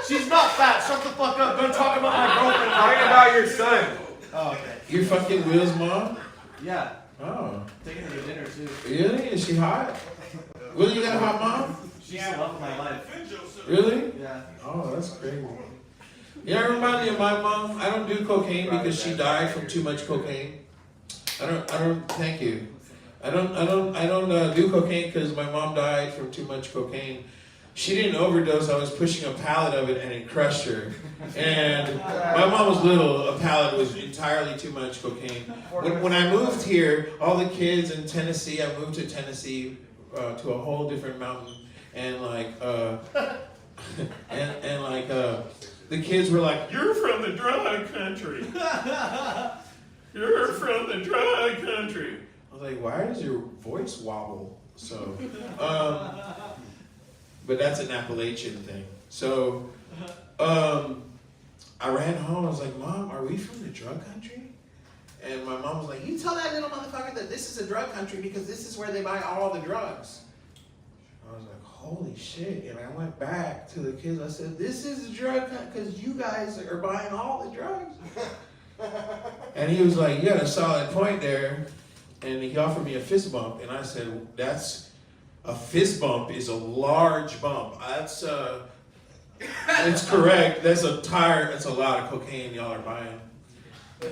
She's not fat. Shut the fuck up. Don't talk about my girlfriend. Talking about your son. Oh, okay. You're fucking Will's mom? Yeah. Oh. Taking her to dinner too. Really? Is she hot? Will, you got a hot mom? She's the love of my life. Really? Yeah. Oh, that's crazy. Yeah, remind me of my mom. I don't do cocaine because she died from too much cocaine. I don't, thank you. I don't do cocaine because my mom died from too much cocaine. She didn't overdose. I was pushing a pallet of it and it crushed her. And my mom was little. A pallet was entirely too much cocaine. When I moved here, all the kids in Tennessee, I moved to Tennessee to a whole different mountain. And the kids were like, "You're from the dry country. You're from the dry country." I was like, "Why does your voice wobble?" So, but that's an Appalachian thing. So, I ran home. I was like, "Mom, are we from the drug country?" And my mom was like, "You tell that little motherfucker that this is a drug country because this is where they buy all the drugs." I was like, "Holy shit." And I went back to the kids. I said, "This is a drug country because you guys are buying all the drugs." And he was like, "You got a solid point there." And he offered me a fist bump. And I said, "That's a fist bump is a large bump. That's it's correct. That's a lot of cocaine y'all are buying." A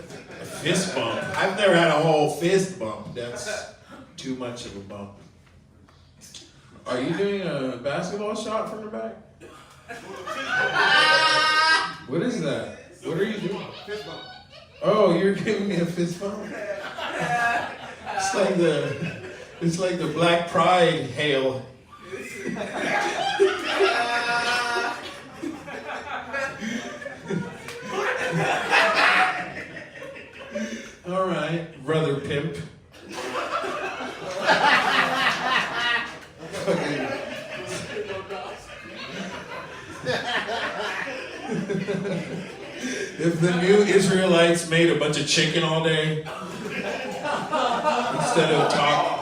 fist bump. I've never had a whole fist bump. That's too much of a bump. Are you doing a basketball shot from the back? What is that? What are you doing? Fist bump. Oh, you're giving me a fist bump? It's like the Black Pride hail. All right, brother Pimp. If the new Israelites made a bunch of chicken all day instead of talking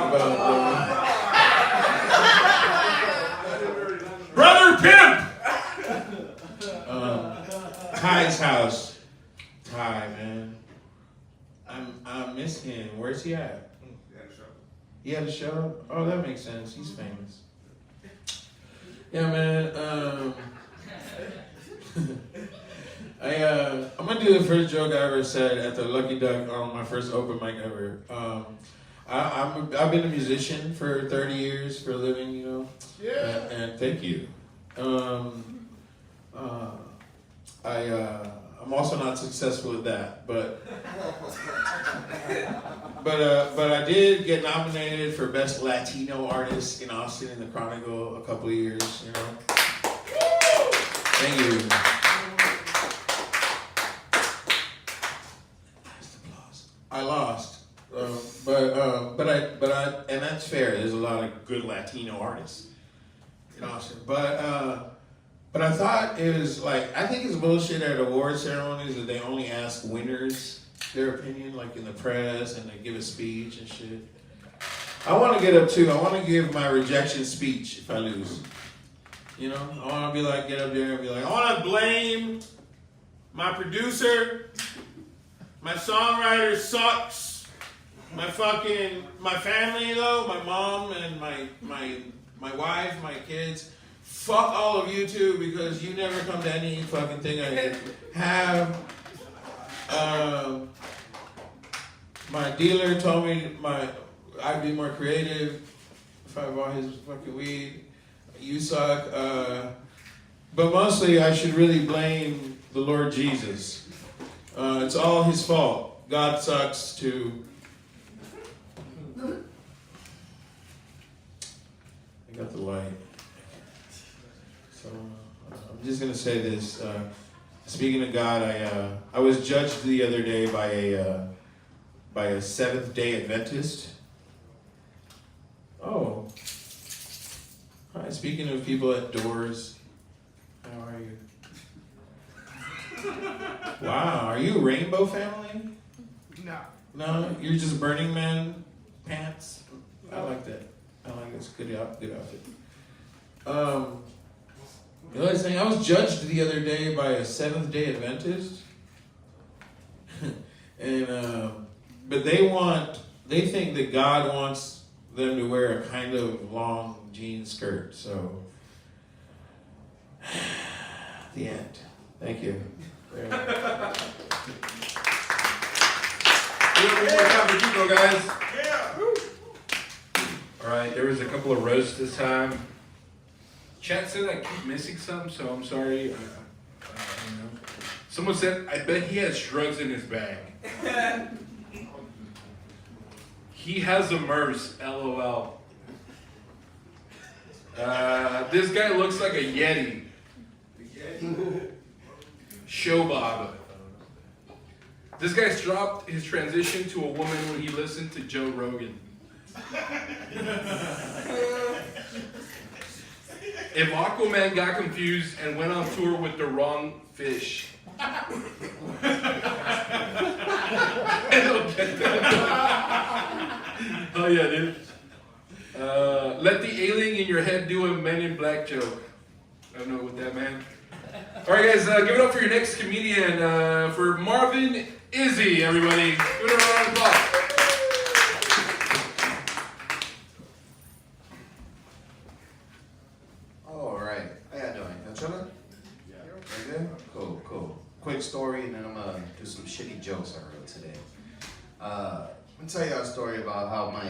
about Brother Pimp! Ty's house. Ty, man. I'm missing him. Where's he at? He had a show? Oh, that makes sense. He's famous. Yeah, man. I'm gonna do the first joke I ever said at the Lucky Duck on my first open mic ever. I've been a musician for 30 years for a living, you know. Yeah. And thank you. I'm also not successful at that, but I did get nominated for Best Latino Artist in Austin in the Chronicle a couple of years, you know. Thank you. I lost, but I, and that's fair. There's a lot of good Latino artists in Austin, but I thought it was like, I think it's bullshit at award ceremonies that they only ask winners their opinion, like in the press, and they give a speech and shit. I want to get up too. I want to give my rejection speech if I lose. You know, I want to be like, get up there and be like, I want to blame my producer. My songwriter sucks. My family though, my mom and my wife, my kids. Fuck all of you too, because you never come to any fucking thing I have. My dealer told me I'd be more creative if I bought his fucking weed. You suck. But mostly I should really blame the Lord Jesus. It's all his fault. God sucks too. I got the light. So I'm just gonna say this. Speaking of God, I was judged the other day by a Seventh-day Adventist. Oh. Hi. Speaking of people at doors, how are you? Wow, are you a rainbow family? No. No, you're just Burning Man pants. I like that. I like it. It's good outfit. The other thing, I was judged the other day by a Seventh-day Adventist, and but they think that God wants them to wear a kind of long jean skirt. So, the end. Thank you. Give it one more time for Kiko, guys. Yeah. All right, there was a couple of roasts this time. Chat said I keep missing some, so I'm sorry. I don't know. Someone said, I bet he has drugs in his bag. He has a MERS, LOL. This guy looks like a Yeti. Show Bob. This guy's dropped his transition to a woman when he listened to Joe Rogan. If Aquaman got confused and went on tour with the wrong fish. I don't get that. Oh yeah, dude. Let the alien in your head do a Men in Black joke. I don't know what that meant. All right, guys, give it up for your next comedian, for Marvin, Izzy, everybody. Give it a round of applause. All right, how y'all doing? Y'all chilling? Yeah. You good? Cool. Quick story, and then I'm gonna do some shitty jokes I wrote today. I'm gonna tell y'all a story about how my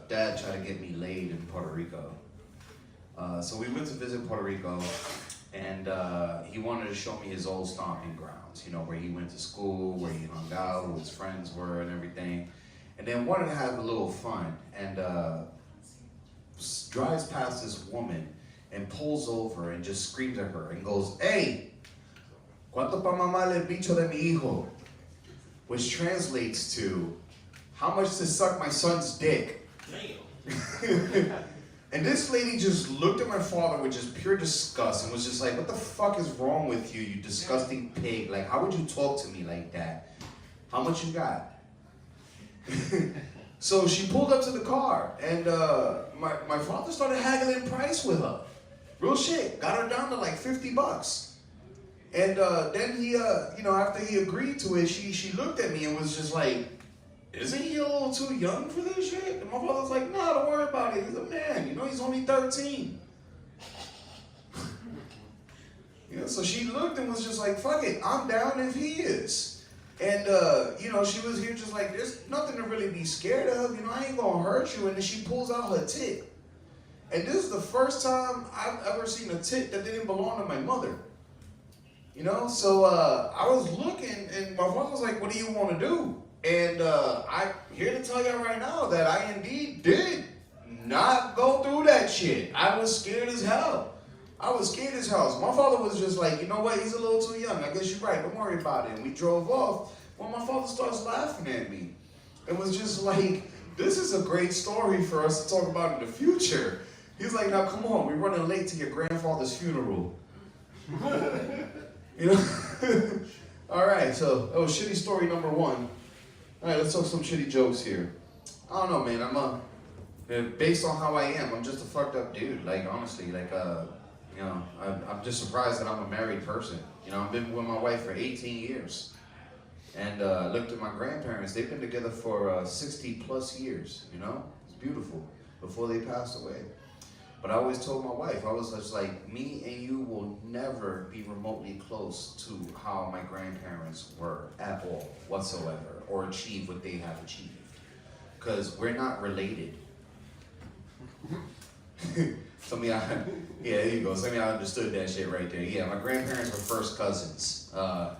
dad tried to get me laid in Puerto Rico. So we went to visit Puerto Rico, and he wanted to show me his old stomping grounds, you know, where he went to school, where he hung out, who his friends were, and everything. And then wanted to have a little fun, and drives past this woman and pulls over and just screams at her and goes, "Hey, ¿cuánto pa' mamá el bicho de mi hijo?" Which translates to, how much to suck my son's dick? Damn. And this lady just looked at my father with just pure disgust and was just like, what the fuck is wrong with you, you disgusting pig? Like, how would you talk to me like that? How much you got? So she pulled up to the car, and my father started haggling price with her. Real shit. Got her down to like $50. And then he, after he agreed to it, she looked at me and was just like, isn't he a little too young for this shit? And my father was like, no, don't worry about it. He's a man. You know, he's only 13. So she looked and was just like, fuck it. I'm down if he is. And, she was here just like, there's nothing to really be scared of. You know, I ain't going to hurt you. And then she pulls out her tit. And this is the first time I've ever seen a tit that didn't belong to my mother. You know, so I was looking, and my father was like, what do you want to do? And I'm here to tell you right now that I indeed did not go through that shit. I was scared as hell. I was scared as hell. My father was just like, you know what? He's a little too young. I guess you're right. Don't worry about it. And we drove off. Well, my father starts laughing at me. It was just like, this is a great story for us to talk about in the future. He's like, now come on, we're running late to your grandfather's funeral. You know? All right, so that was shitty story number 1. All right, let's talk some shitty jokes here. I don't know, man. Based on how I am, I'm just a fucked up dude. Like, honestly, like, you know, I'm just surprised that I'm a married person. You know, I've been with my wife for 18 years. And looked at my grandparents. They've been together for 60 plus years, you know? It's beautiful, before they passed away. But I always told my wife, I was just like, me and you will never be remotely close to how my grandparents were at all, whatsoever, or achieve what they have achieved. Because we're not related. Some of y'all, yeah, there you go. Some of y'all understood that shit right there. Yeah, my grandparents were first cousins.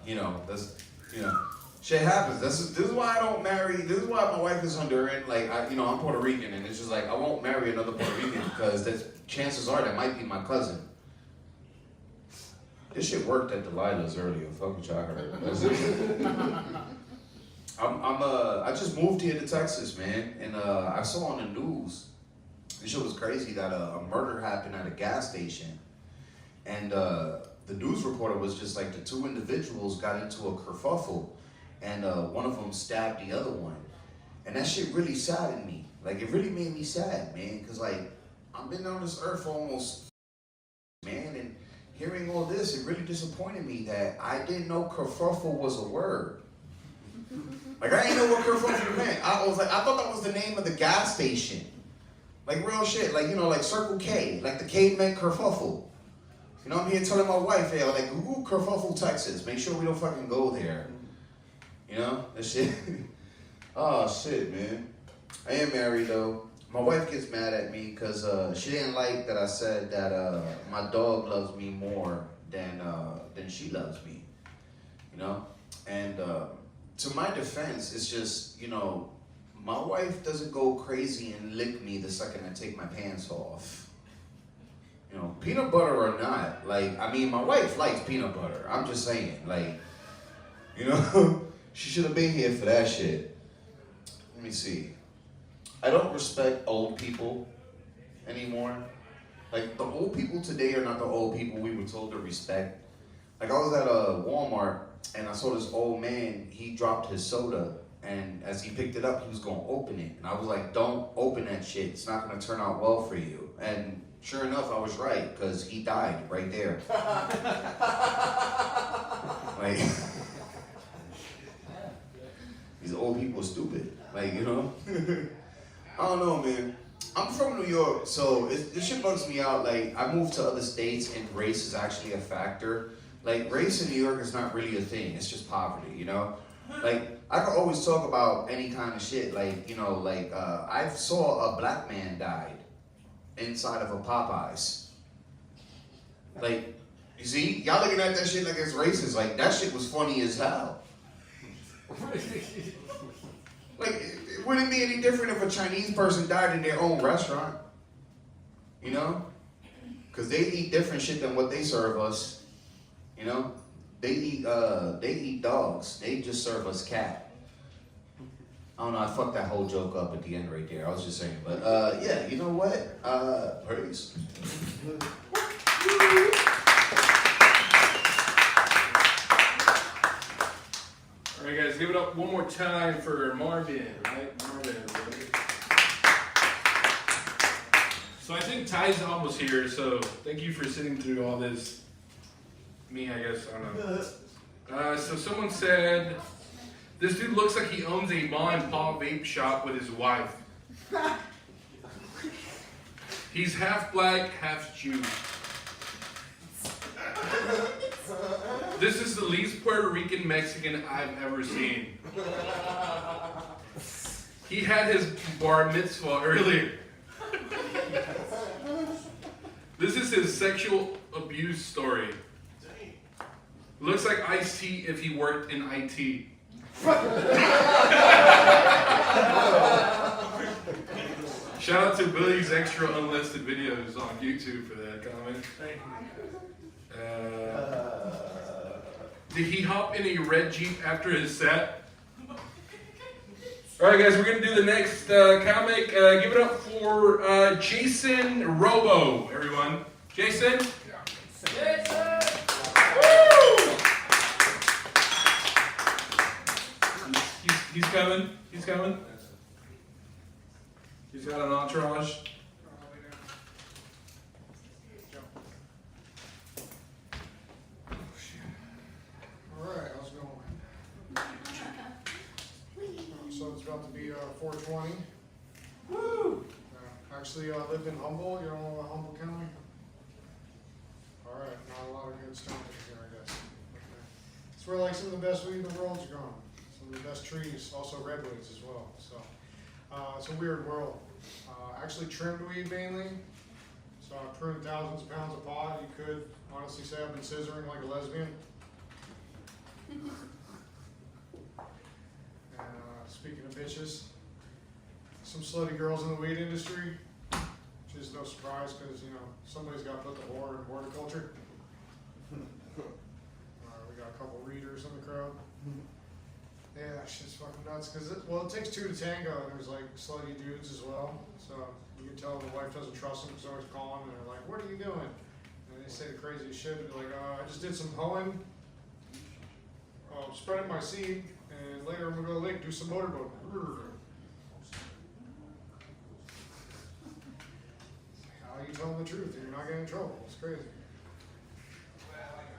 You know, that's, you know, shit happens. This is why I don't marry. This is why my wife is Honduran. Like, you know, I'm Puerto Rican, and it's just like I won't marry another Puerto Rican because chances are that might be my cousin. This shit worked at Delilah's earlier. Fuck what y'all heard. I just moved here to Texas, man, and I saw on the news. This shit was crazy that a murder happened at a gas station, and the news reporter was just like the 2 individuals got into a kerfuffle, and one of them stabbed the other one, and that shit really saddened me. Like, it really made me sad, man, because like I've been on this earth for almost, man, and hearing all this, it really disappointed me that I didn't know kerfuffle was a word. Like, I didn't know what kerfuffle meant. I thought that was the name of the gas station. Like, real shit. Like, you know, like Circle K. Like, the K meant kerfuffle. You know, I'm here telling my wife, hey, like, Google kerfuffle, Texas. Make sure we don't fucking go there. You know? That shit. Oh, shit, man. I am married, though. My wife gets mad at me because she didn't like that I said that my dog loves me more than she loves me. You know? And to my defense, it's just, you know, my wife doesn't go crazy and lick me the second I take my pants off. You know, peanut butter or not, like, I mean, my wife likes peanut butter. I'm just saying, like, you know, she should have been here for that shit. Let me see. I don't respect old people anymore. Like, the old people today are not the old people we were told to respect. Like, I was at a Walmart, and I saw this old man, he dropped his soda, and as he picked it up, he was going to open it. And I was like, don't open that shit. It's not going to turn out well for you. And sure enough, I was right, because he died right there. Like, these old people are stupid. Like, you know? I don't know, man. I'm from New York, so this shit bugs me out. Like, I moved to other states, and race is actually a factor. Like, race in New York is not really a thing. It's just poverty, you know? Like, I can always talk about any kind of shit. Like, you know, like, I saw a black man died inside of a Popeyes. Like, you see? Y'all looking at that shit like it's racist. Like, that shit was funny as hell. Like, it wouldn't be any different if a Chinese person died in their own restaurant. You know? Because they eat different shit than what they serve us. You know? They eat dogs. They just serve us cat. I don't know, I fucked that whole joke up at the end right there. I was just saying. But, yeah, you know what? Praise. All right, guys, give it up one more time for Marvin, right? Marvin, everybody. So I think Ty's almost here, so thank you for sitting through all this. Me, I guess, I don't know. So someone said, this dude looks like he owns a Ma and Pa vape shop with his wife. He's half black, half Jew. This is the least Puerto Rican Mexican I've ever seen. He had his bar mitzvah earlier. This is his sexual abuse story. Looks like Ice-T if he worked in IT. Shout out to Billy's extra unlisted videos on YouTube for that comment. Thank you. Did he hop in a red Jeep after his set? All right, guys, we're going to do the next comic. Give it up for Jason Robo, everyone. Jason? Jason! Woo! He's coming. He's coming. He's got an entourage. Alright, how's it going? So it's about to be 420. Woo! Actually, I lived in Humble. You know Humble County? Alright, not a lot of good stuff here, I guess. Okay. It's where like some of the best weed in the world's grown. Some of the best trees, also redwoods as well. So it's a weird world. Actually trimmed weed mainly. So I pruned thousands of pounds of pot. You could honestly say I've been scissoring like a lesbian. And speaking of bitches, some slutty girls in the weed industry, which is no surprise because, you know, somebody's got to put the whore in horticulture. We got a couple readers in the crowd. Yeah, that shit's fucking nuts because, it takes two to tango, and there's like slutty dudes as well. So you can tell the wife doesn't trust them because they're always calling and they're like, "What are you doing?" And they say the craziest shit. They're like, "I just did some hoeing, spreading my seed, and later I'm gonna go to the lake, do some motorboat." How are you telling the truth? You're not getting in trouble. It's crazy.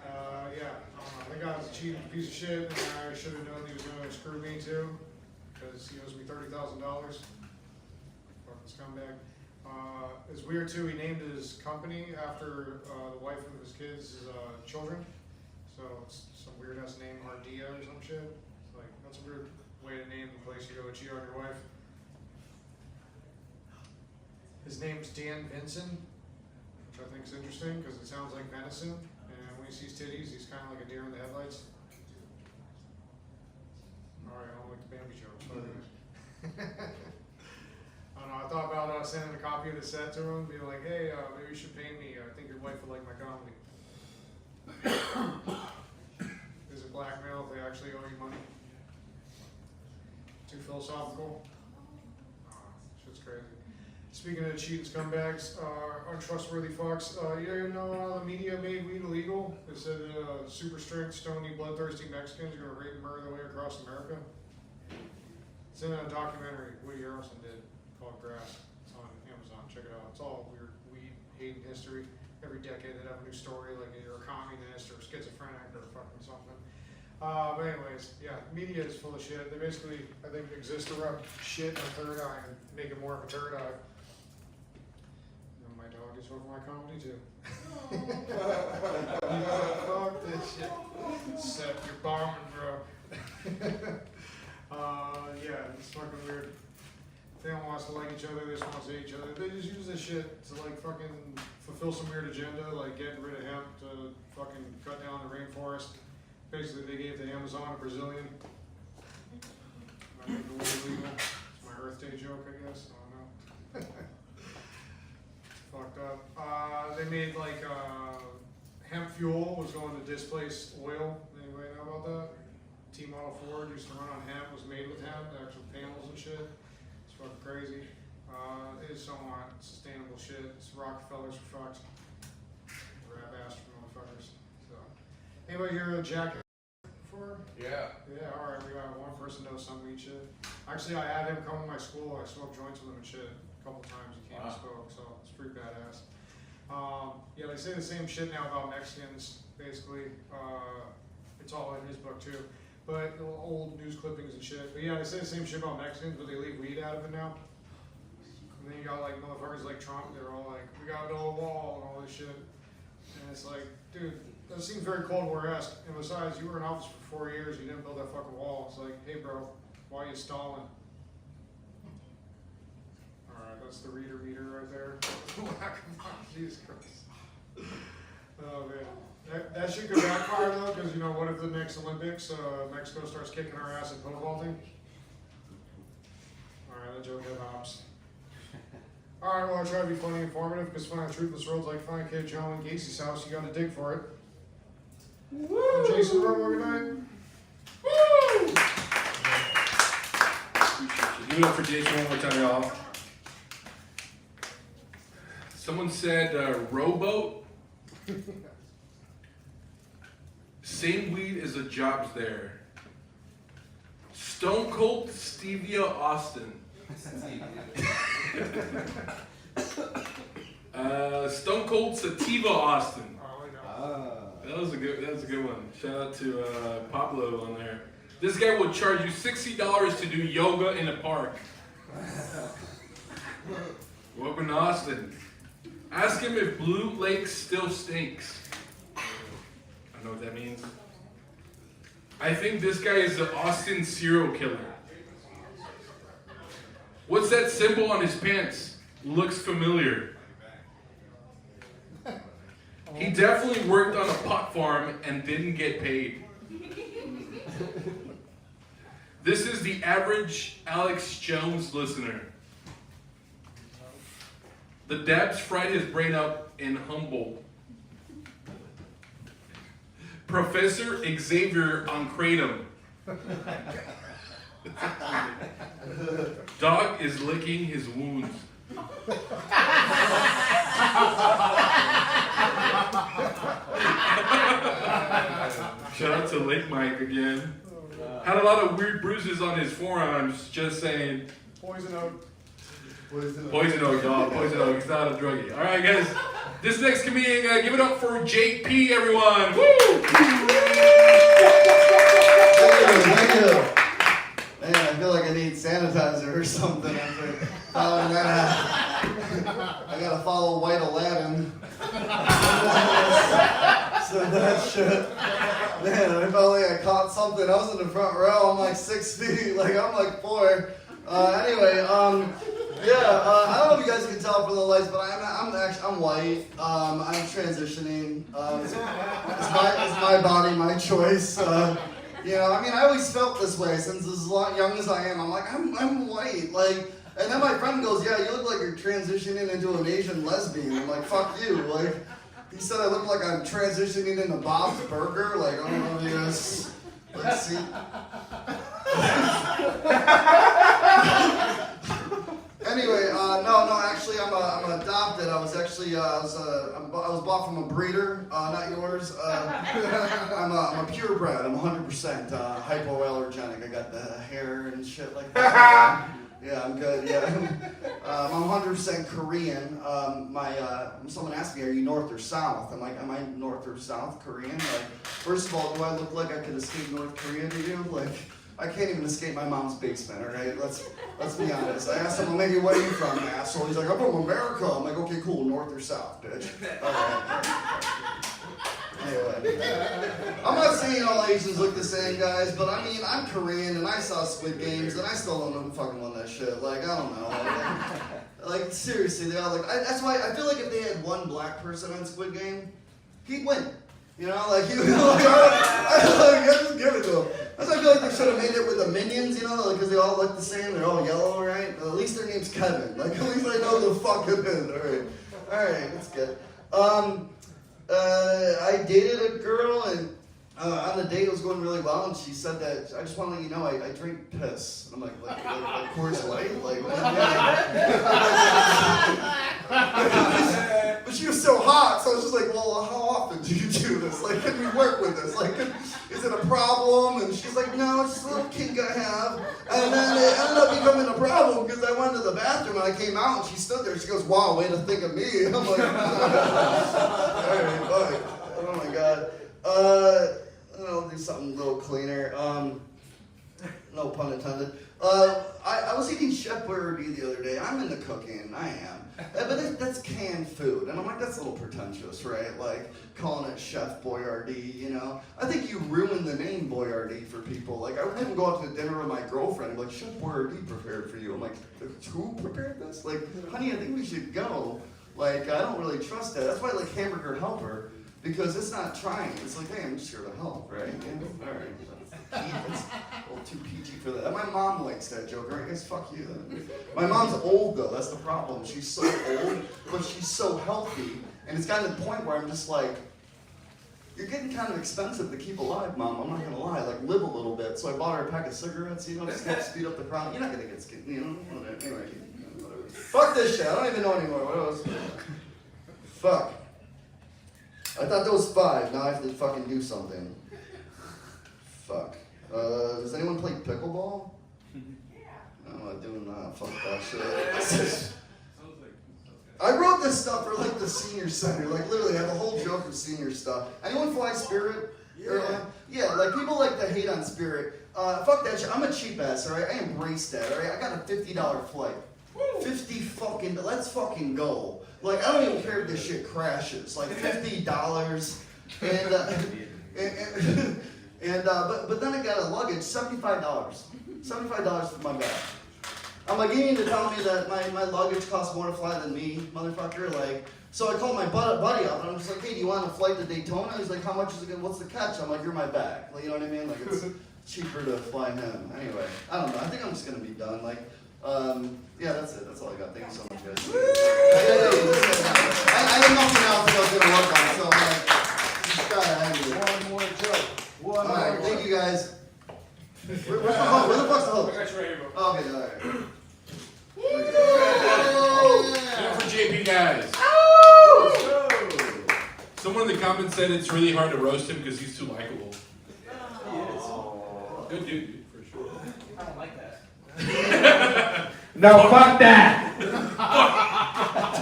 I think I was a cheating piece of shit, and I should have known he was going to screw me too, because he owes me $30,000. Fucking scumbag. It's weird too, he named his company after the wife of his kids' children. So it's some weird ass name, Ardia or some shit. It's like, that's a weird way to name the place you go cheat on your wife. His name's Dan Vinson, which I think is interesting because it sounds like venison. When he sees titties, he's kind of like a deer in the headlights. Alright, I don't like the Bambi jokes. I don't know, I thought about sending a copy of the set to him, being like, "Hey, maybe you should pay me. I think your wife would like my comedy." Is it blackmail if they actually owe you money? Too philosophical? Shit's crazy. Speaking of cheating scumbags, untrustworthy fucks, you know the media made weed illegal? They said super strict, stony, bloodthirsty Mexicans are going to rape and murder their way across America. It's in a documentary Woody Harrelson did called Grass. It's on Amazon. Check it out. It's all weird weed hating history. Every decade they have a new story, like you're a communist or schizophrenic or fucking something. But anyways, yeah, media is full of shit. They basically, I think, exist to rub shit in a third eye and make it more of a third eye. My dog is over my comedy too. Fuck this shit. Except you're bombing, bro. Yeah, it's fucking weird. They don't want us to like each other, they just want us to hate each other. They just use this shit to like fucking fulfill some weird agenda, like getting rid of hemp to fucking cut down the rainforest. Basically, they gave the Amazon a Brazilian. I think the word illegal. It's my Earth Day joke, I guess. I don't know. Fucked up. They made like hemp fuel was going to displace oil. Anybody know about that? T-Model Ford used to run on hemp, was made with hemp, the actual panels and shit. It's fucking crazy. It is somewhat sustainable shit. It's Rockefellers for fucks. Rap ass for motherfuckers. So, anybody hear of Jack before? Yeah. Yeah, alright, we got one person knows some weed shit. Actually, I had him come to my school. I smoked joints with him and shit a couple times. He came and spoke, so it's pretty badass. Yeah, they say the same shit now about Mexicans, basically. It's all in his book too. But old news clippings and shit. But yeah, they say the same shit about Mexicans, but they leave weed out of it now. And then you got like motherfuckers like Trump, they're all like, "We gotta build a wall" and all this shit. And it's like, dude, that seems very Cold War-esque. And besides, you were in office for 4 years, you didn't build that fucking wall. It's like, hey bro, why are you stalling? Alright, that's the reader meter right there. Jesus Christ. Oh man. That shit could backfire though, because you know, what if the next Olympics, Mexico starts kicking our ass at pole vaulting? Alright, that joke had hops. Alright, well, I try to be funny and informative because finding truthless roads like finding Kid John and Casey's house, you gotta dig for it. I'm Jason Robo, good night. Woo! Give it up for Jason one more time, y'all. Someone said rowboat. Same weed as the jobs there. Stone Cold Stevia Austin. Stone Cold Sativa Austin. That was a good one. Shout out to Pablo on there. This guy will charge you $60 to do yoga in a park. Welcome to Austin. Ask him if Blue Lake still stinks. I don't know what that means. I think this guy is the Austin serial killer. What's that symbol on his pants? Looks familiar. He definitely worked on a pot farm and didn't get paid. This is the average Alex Jones listener. The Dabs fried his brain up in Humboldt. Professor Xavier on Kratom. Dog is licking his wounds. Shout out to Lake Mike again. Had a lot of weird bruises on his forearms, just saying. Poison oak. Poison oak, dog. Poison oak. He's not a druggie. All right, guys. This next comedian, give it up for JP, everyone. Woo! Thank you. Man, I feel like I need sanitizer or something after following that. I gotta follow White Aladdin. So that shit. Man, I felt like I caught something. I was in the front row. I'm like 6 feet. Like, I'm like 4. Anyway, I don't know if you guys can tell from the lights, but I'm white. I'm transitioning. It's my body, my choice. You know, I mean, I always felt this way since as young as I am. I'm like, I'm white. Like, and then my friend goes, yeah, you look like you're transitioning into an Asian lesbian. I'm like, fuck you. Like, he said I look like I'm transitioning into Bob's Burger. Like, I don't know if you guys, let's see. Anyway, no, actually, I'm adopted. I was actually, I was bought from a breeder, not yours. I'm a purebred. I'm 100% hypoallergenic. I got the hair and shit like that. Yeah, I'm good. Yeah, I'm 100% Korean. Someone asked me, "Are you North or South?" I'm like, "Am I North or South Korean?" Like, first of all, do I look like I could escape North Korea to you? Like, I can't even escape my mom's basement. All right, let's be honest. I asked him, "Well, maybe where are you from, asshole?" He's like, "I'm from America." I'm like, "Okay, cool. North or South, bitch?" All right. Anyway, I'm not saying all Asians look the same, guys, but I mean, I'm Korean and I saw Squid Games and I still don't know who fucking won that shit. Like, I don't know. Like seriously, they all look. That's why I feel like if they had one black person on Squid Game, he'd win. You know, like he would. I just give it to him. That's why I feel like they should have made it with the Minions. You know, because they all look the same. They're all yellow, right? At least their name's Kevin. Like at least I know who the fuck it is. All right, that's good. I dated a girl, and on the date it was going really well, and she said that, "I just want to let you know, I drink piss." And I'm like Coors Light? Like, but she was so hot, so I was just like, "Well, how often do you do this? Like, can we work with this? Like, is it a problem?" And she's like, "No, it's just a little kink I have." And then it ended up becoming a problem because I went to the bathroom and I came out and she stood there. She goes, "Wow, way to think of me." I'm like, all right, bye. Oh my god. I'll do something a little cleaner. No pun intended. I was eating Chef Boyardee the other day. I'm into cooking. I am. But that's canned food. And I'm like, that's a little pretentious, right? Like, calling it Chef Boyardee, you know? I think you ruined the name Boyardee for people. Like, I wouldn't go out to dinner with my girlfriend and be like, Chef Boyardee prepared for you. I'm like, who prepared this? Like, honey, I think we should go. Like, I don't really trust that. That's why I like Hamburger Helper. Because it's not trying. It's like, hey, I'm just here to help, right? Yeah? All right. Heath, it's a little too PG for that. My mom likes that joke, right? I guess fuck you then. My mom's old though, that's the problem. She's so old, but she's so healthy, and it's gotten to the point where I'm just like, you're getting kind of expensive to keep alive, Mom. I'm not gonna lie. Like, live a little bit. So I bought her a pack of cigarettes, you know, just to speed up the crowd. You're not gonna get skin, you know, whatever. Anyway, whatever. Fuck this shit. I don't even know anymore. What else? Fuck. I thought there was 5. Now I have to fucking do something. Fuck. Does anyone play pickleball? I'm not doing that. Fuck that shit. I wrote this stuff for like the senior center. Like literally, I have a whole joke of senior stuff. Anyone fly Spirit? Yeah, like people like to hate on Spirit. Fuck that shit. I'm a cheap ass, alright? I embrace that, alright? I got a $50 flight. 50 fucking, let's fucking go. Like, I don't even care if this shit crashes. Like, $50. But then I got a luggage, $75. $75 for my bag. I'm like, you need to tell me that my luggage costs more to fly than me, motherfucker. Like, so I called my buddy up, and I'm just like, hey, do you want a flight to Daytona? He's like, how much is it? What's the catch? I'm like, you're my bag. Like, you know what I mean? Like, it's cheaper to fly him. Anyway, I don't know. I think I'm just gonna be done. Like, yeah, that's it. That's all I got. Thank you so much, guys. I have nothing else that I was gonna work on, so I'm like, just gotta end it. One more joke. All right, thank you guys. Where's the host? Where the fuck's the host? I got you right here, bro. Okay, all right. Good for JP, guys. Someone in the comments said it's really hard to roast him because he's too likable. Good dude, for sure. I don't like that. No, fuck that.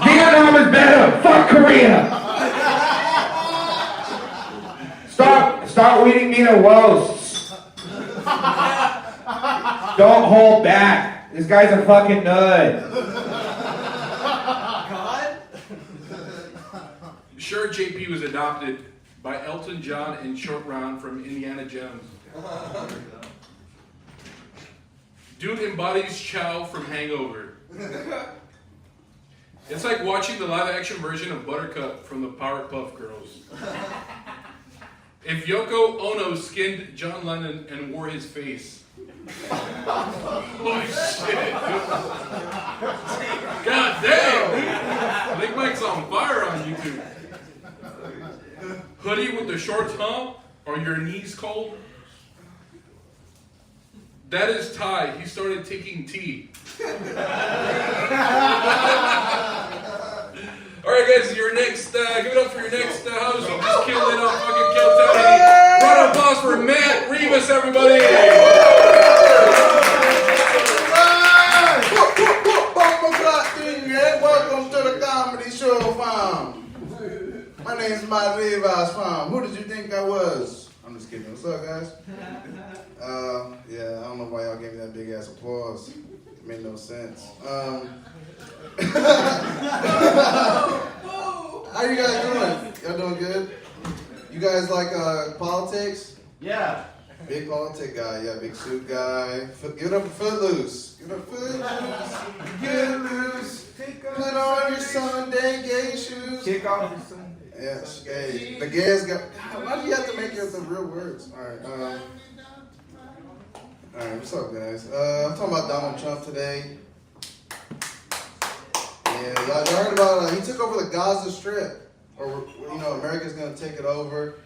Vietnam is better. Fuck Korea. Stop reading me the roasts. Don't hold back. This guy's a fucking nerd. God? Sure, JP was adopted by Elton John and Short Round from Indiana Jones. Dude embodies Chow from Hangover. It's like watching the live-action version of Buttercup from the Powerpuff Girls. If Yoko Ono skinned John Lennon and wore his face. Holy shit. God damn. I think Mike's on fire on YouTube. Hoodie with the shorts, huh? Are your knees cold? That is Ty. He started taking tea. Alright guys, your next, give it up for your next host. You just killed it on fucking Kill Tony. Round of applause for Matt Rivas, everybody. Welcome to the comedy show, fam. My name's Matt Rivas, fam. Who did you think I was? I'm just kidding. What's up, guys? Yeah, I don't know why y'all gave me that big ass applause. It made no sense. How you guys doing? Y'all doing good? You guys like politics? Yeah. Big politic guy, yeah, big suit guy. Give it up for Footloose. Give it up for Footloose. Get loose. Put on your Sunday gay shoes. Kick off your Sunday. Yes, gay. The gays got. Why do you have to make it the real words? Alright, what's up, guys? I'm talking about Donald Trump today. Yeah, y'all heard about he took over the Gaza Strip, or you know, America's gonna take it over.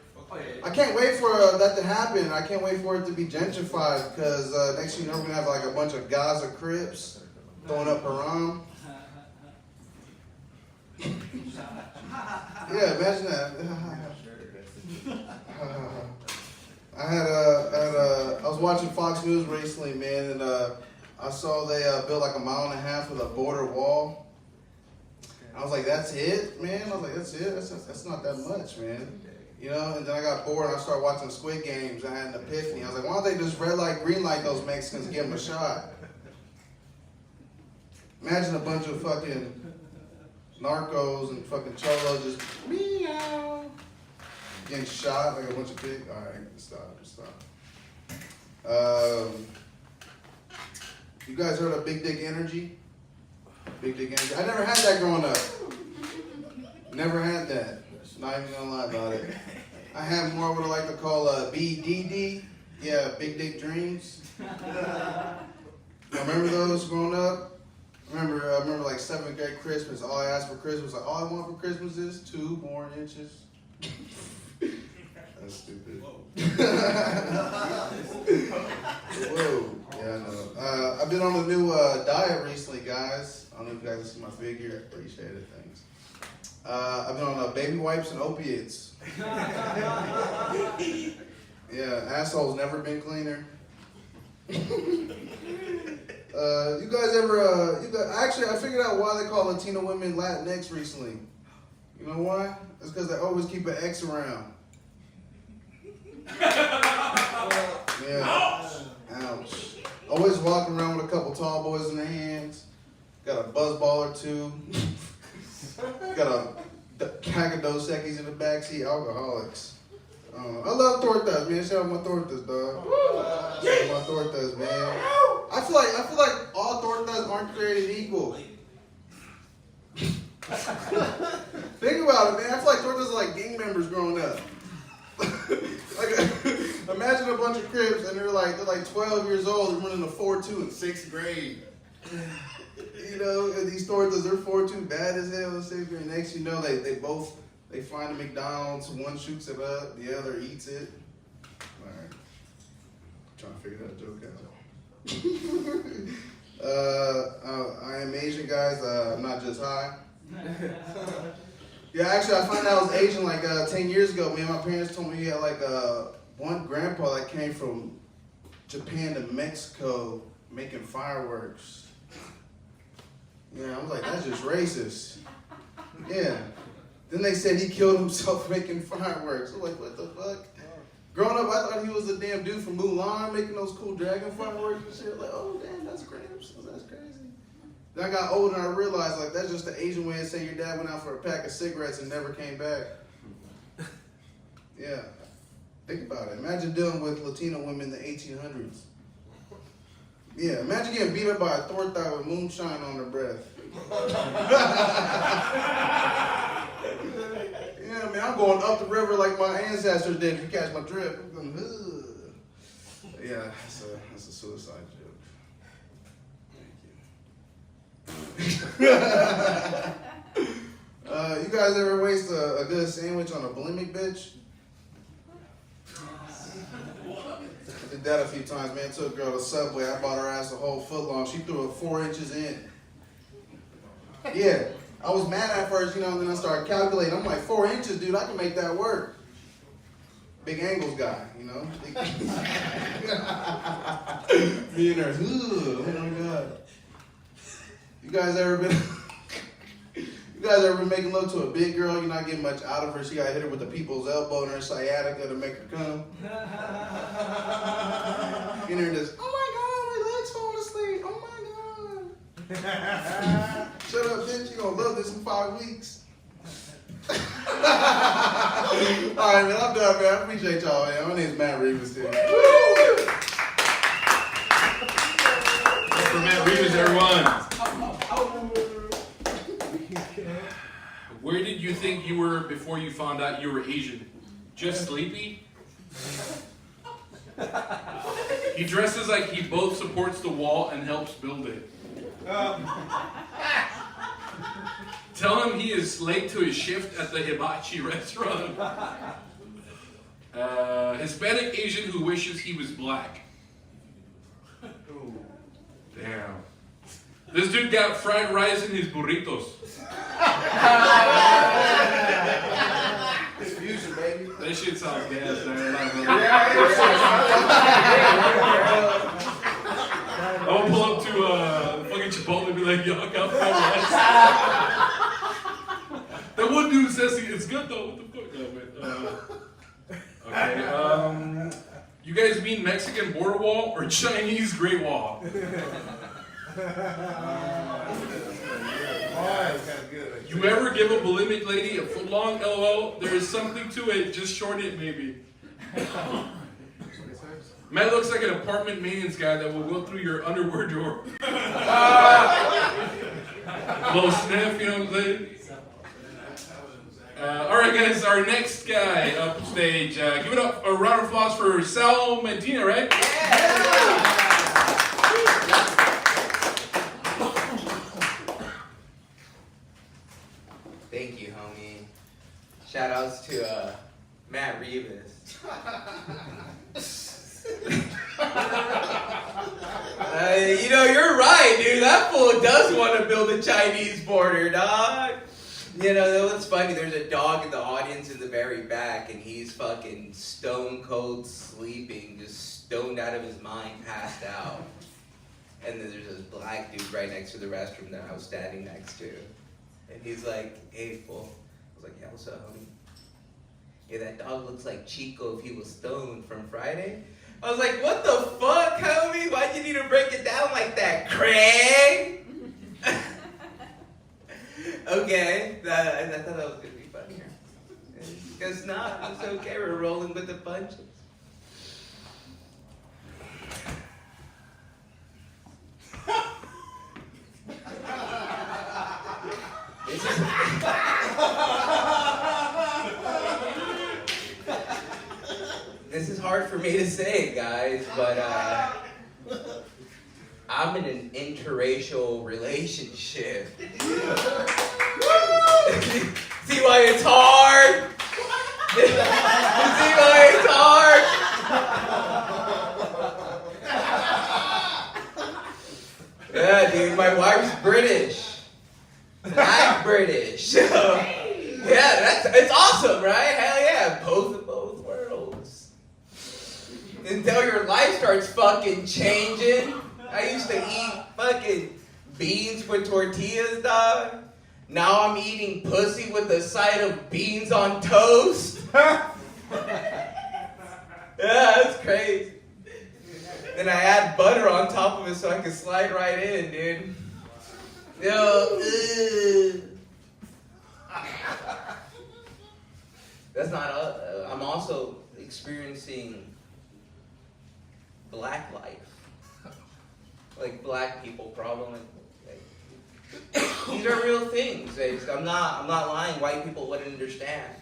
I can't wait for that to happen. I can't wait for it to be gentrified because next thing you know, we're gonna have like a bunch of Gaza Crips throwing up Haram. Yeah, imagine that. I was watching Fox News recently, man, and I saw they built like 1.5 miles with a border wall. I was like, that's it, man? I was like, that's it? That's not that much, man. You know, and then I got bored and I started watching Squid Games. I had an epiphany. I was like, why don't they just red light, green light those Mexicans and give them a shot? Imagine a bunch of fucking narcos and fucking cholos just meow getting shot like a bunch of pigs. All right, stop. You guys heard of Big Dick Energy? Big Dick Energy. I never had that growing up. Never had that. Not even gonna lie about it. I had more what I like to call a BDD. Yeah, Big Dick Dreams. Remember those growing up? I remember like 7th grade Christmas. All I asked for Christmas, like all I want for Christmas is 2 more inches. That's stupid. Whoa. Yeah, I know. I've been on a new diet recently, guys. I don't know if you guys see my figure. I appreciate it. Thanks. I've been on baby wipes and opiates. Yeah, asshole's never been cleaner. You guys ever? Actually, I figured out why they call Latino women Latinx recently. You know why? It's because they always keep an X around. Yeah. Ouch. Always walking around with a couple tall boys in their hands. Got a buzz ball or two. Got a pack of Dos Equis in the backseat. Alcoholics. I love tortas, man. Shout out my tortas, dog. Shout out my tortas, man. I feel like all tortas aren't created equal. Think about it, man. I feel like tortas are like gang members growing up. Like, imagine a bunch of Crips and they're like 12 years old and running a 4-2 in 6th grade. You know, and these tortas, they're 4-2 bad as hell in 6th grade. Next you know, they find a McDonald's, one shoots it up, the other eats it. Alright. Trying to figure that joke out. I am Asian, guys. I'm not just high. Yeah, actually, I found out I was Asian like 10 years ago. Man, my parents told me he had like one grandpa that came from Japan to Mexico making fireworks. Yeah, I was like, that's just racist. Yeah. Then they said he killed himself making fireworks. I was like, what the fuck? Growing up, I thought he was a damn dude from Mulan making those cool dragon fireworks and shit. Like, oh, damn, that's Gramps. That's crazy. Then I got older and I realized, like, that's just the Asian way of saying your dad went out for a pack of cigarettes and never came back. Yeah. Think about it. Imagine dealing with Latino women in the 1800s. Yeah, imagine getting beat up by a torta with moonshine on their breath. Yeah, man, I'm going up the river like my ancestors did, if you catch my drift. I'm going, ugh. Yeah, that's a suicide joke. You guys ever waste a good sandwich on a bulimic bitch? I did that a few times, man. Took a girl to Subway. I bought her ass a whole foot long. She threw it 4 inches in. Yeah. I was mad at first, you know, and then I started calculating. I'm like, 4 inches, dude, I can make that work. Big angles guy, you know? Me and her, oh my God. You guys ever been making love to a big girl? You're not getting much out of her. She got hit her with the people's elbow and her sciatica to make her come. And her just, oh my God, my leg's falling asleep. Oh my God. Shut up, bitch. You're going to love this in 5 weeks. All right, man. I'm done, man. I appreciate y'all, man. My name's Matt Rivas here. For Matt Rivas, everyone. Where did you think you were before you found out you were Asian? Just sleepy? He dresses like he both supports the wall and helps build it. Tell him he is late to his shift at the hibachi restaurant. Hispanic Asian who wishes he was black. Damn. This dude got fried rice in his burritos. It's fusion, baby. That shit sounds gas, man. I'll pull up to fucking Chipotle and be like, y'all got fried rice. That one dude says it's good though. What the fuck? Okay. You guys mean Mexican border wall or Chinese Great Wall? You ever give a bulimic lady a foot long LOL? There is something to it, just short it maybe. Matt looks like an apartment maintenance guy that will go through your underwear drawer. Little sniff, you know what I'm saying? Alright guys, our next guy up stage. Give it up a round of applause for Sal Medina, right? Thank you, homie. Shout outs to Matt Rivas. You know, you're right, dude. That fool does want to build a Chinese border, dog. You know, what's funny, there's a dog in the audience in the very back, and he's fucking stone cold sleeping, just stoned out of his mind, passed out. And then there's this black dude right next to the restroom that I was standing next to. And he's like, hey, fool. I was like, yeah, what's up, homie? Yeah, that dog looks like Chico if he was stoned from Friday. I was like, what the fuck, homie? Why'd you need to break it down like that, Craig? Okay, I thought that was going to be funnier. Guess not. It's okay. We're rolling with the punches. This is hard for me to say, guys, but I'm in an interracial relationship. See why it's hard? See why it's hard? Yeah, dude, my wife's British. I'm British. So, yeah, it's awesome, right? Hell yeah, both of both worlds. Until your life starts fucking changing. I used to eat fucking beans with tortillas, dog. Now I'm eating pussy with a side of beans on toast. Yeah, that's crazy. Then I add butter on top of it so I can slide right in, dude. Yo, that's not. I'm also experiencing black life. Like black people problem. These are real things. I'm not lying. White people wouldn't understand.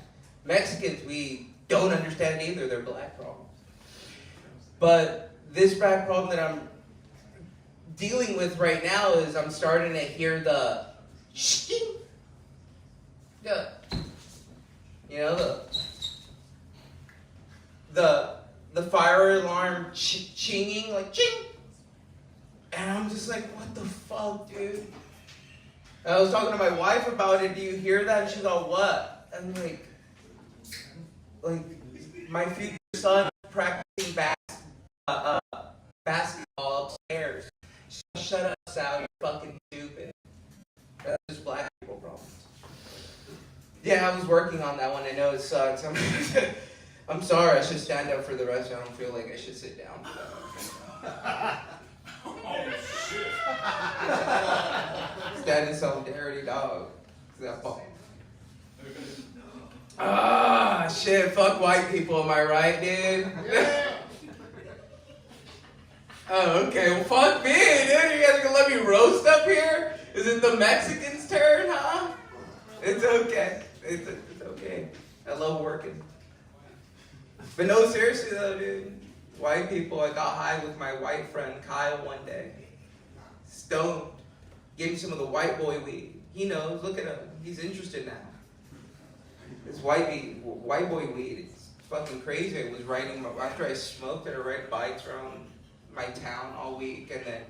Mexicans, we don't understand either. They're black problems. But this black problem that I'm dealing with right now is I'm starting to hear the shing. Yeah. You know, the fire alarm chinging, like ching. And I'm just like, what the fuck, dude? And I was talking to my wife about it. Do you hear that? And she's all, what? I'm like my future son practicing basketball upstairs. Shut up, Sal. You're fucking stupid. That's just black people problems. Yeah, I was working on that one. I know it sucks. I'm sorry. I should stand up for the rest. I don't feel like I should sit down for that. Oh, shit. Stand in solidarity, dog. That fuck. Ah, shit. Fuck white people. Am I right, dude? Yeah. Oh, okay. Well, fuck me, dude. You guys are gonna let me roast up here? Is it the Mexicans' turn, huh? It's okay. It's okay. I love working. But no, seriously though, dude. White people, I got high with my white friend Kyle one day. Stoned. Gave me some of the white boy weed. He knows. Look at him. He's interested now. This white boy weed. It's fucking crazy. I was riding after I smoked it. I ride bikes around my town all week, and then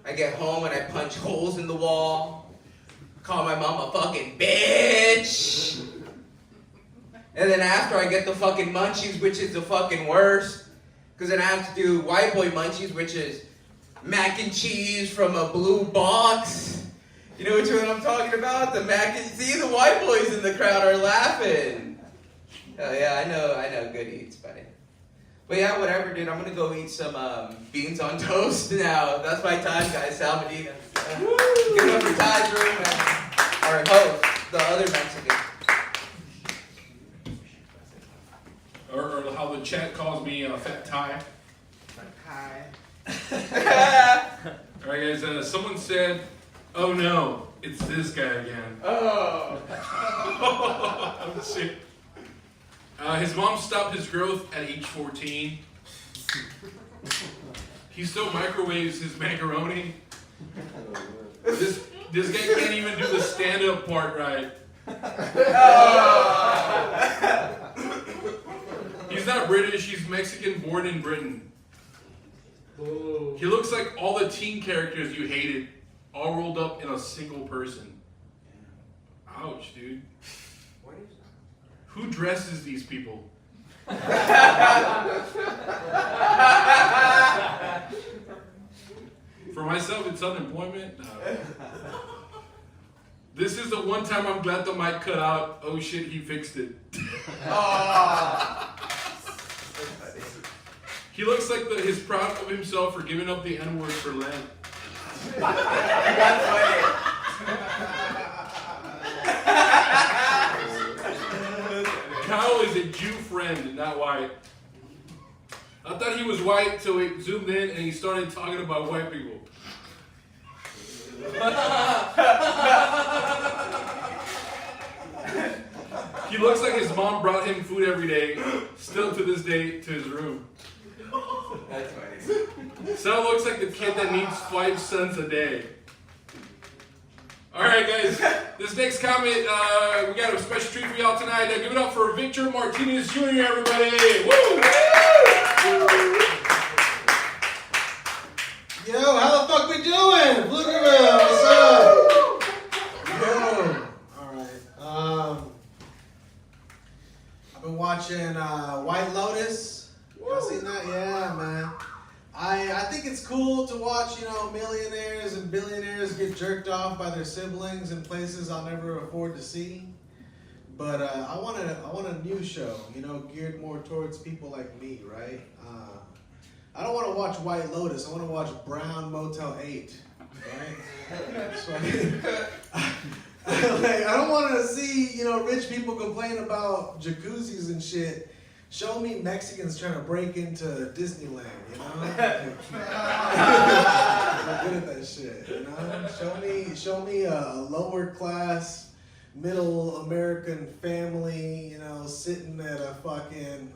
I get home and I punch holes in the wall. Call my mom a fucking bitch. And then after I get the fucking munchies, which is the fucking worst. Because then I have to do white boy munchies, which is mac and cheese from a blue box. You know which one I'm talking about? The mac and... See, the white boys in the crowd are laughing. Oh yeah, I know good eats, buddy. But yeah, whatever, dude. I'm going to go eat some beans on toast now. That's my time, guys. Sal Medina. Give it up for Ty's room, man. Our host, the other Mexican. Or how the chat calls me Fat Ty. Hi. Alright guys, someone said, oh no, It's this guy again. Oh. Oh, shit. His mom stopped his growth at age 14. He still microwaves his macaroni. This guy can't even do the stand-up part right. He's not British, he's Mexican, born in Britain. He looks like all the teen characters you hated, all rolled up in a single person. Ouch, dude. Who dresses these people? For myself, it's unemployment. No. This is the one time I'm glad the mic cut out. Oh shit, he fixed it. He looks like he's proud of himself for giving up the N-word for Lent. Kyle is a Jew friend, not white. I thought he was white till he zoomed in and he started talking about white people. He looks like his mom brought him food every day, still to this day, to his room. That's funny. Sal looks like the kid that needs 5 cents a day. Alright guys, this next comment, we got a special treat for y'all tonight. Give it up for Victor Martinez Jr., everybody. Woo! Yo, how the fuck we doing? Pflugerville, what's up? Yo, alright. I've been watching White Lotus. Y'all seen that? Yeah, man. I think it's cool to watch, millionaires and billionaires get jerked off by their siblings in places I'll never afford to see. But I want a new show, geared more towards people like me, right? I don't want to watch White Lotus. I want to watch Brown Motel 8, right? So, I don't want to see, rich people complain about jacuzzis and shit. Show me Mexicans trying to break into Disneyland, I'm good at that shit, Show me a lower class, middle American family, sitting at a fucking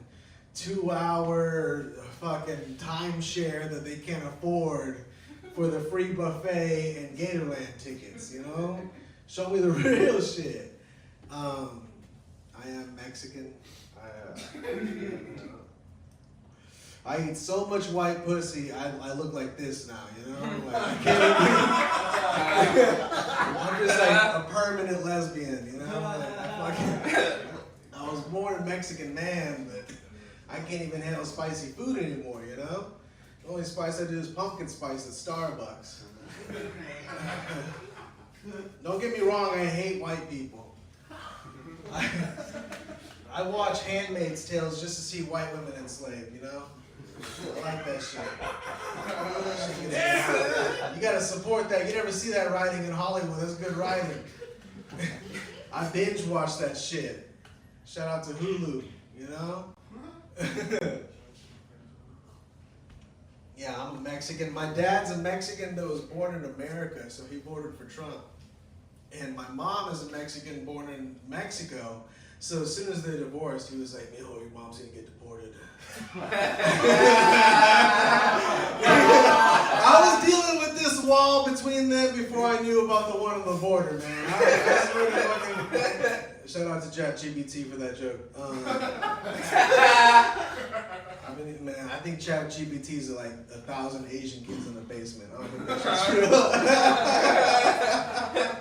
2-hour fucking timeshare that they can't afford for the free buffet and Gatorland tickets, Show me the real shit. I am Mexican. I eat so much white pussy, I look like this now, Like, I can't I'm just like a permanent lesbian, I was born a Mexican man, but I can't even handle spicy food anymore, The only spice I do is pumpkin spice at Starbucks. Don't get me wrong, I hate white people. I watch Handmaid's Tales just to see white women enslaved, I like that shit. You gotta support that. You never see that writing in Hollywood. That's good writing. I binge watch that shit. Shout out to Hulu, Yeah, I'm a Mexican. My dad's a Mexican that was born in America, so he voted for Trump. And my mom is a Mexican born in Mexico. So as soon as they divorced, he was like, "Mijo, your mom's gonna get deported." I was dealing with this wall between them before I knew about the one on the border, man. Shout out to ChatGPT for that joke. I think ChatGPT is like 1,000 Asian kids in the basement. I don't think that's true.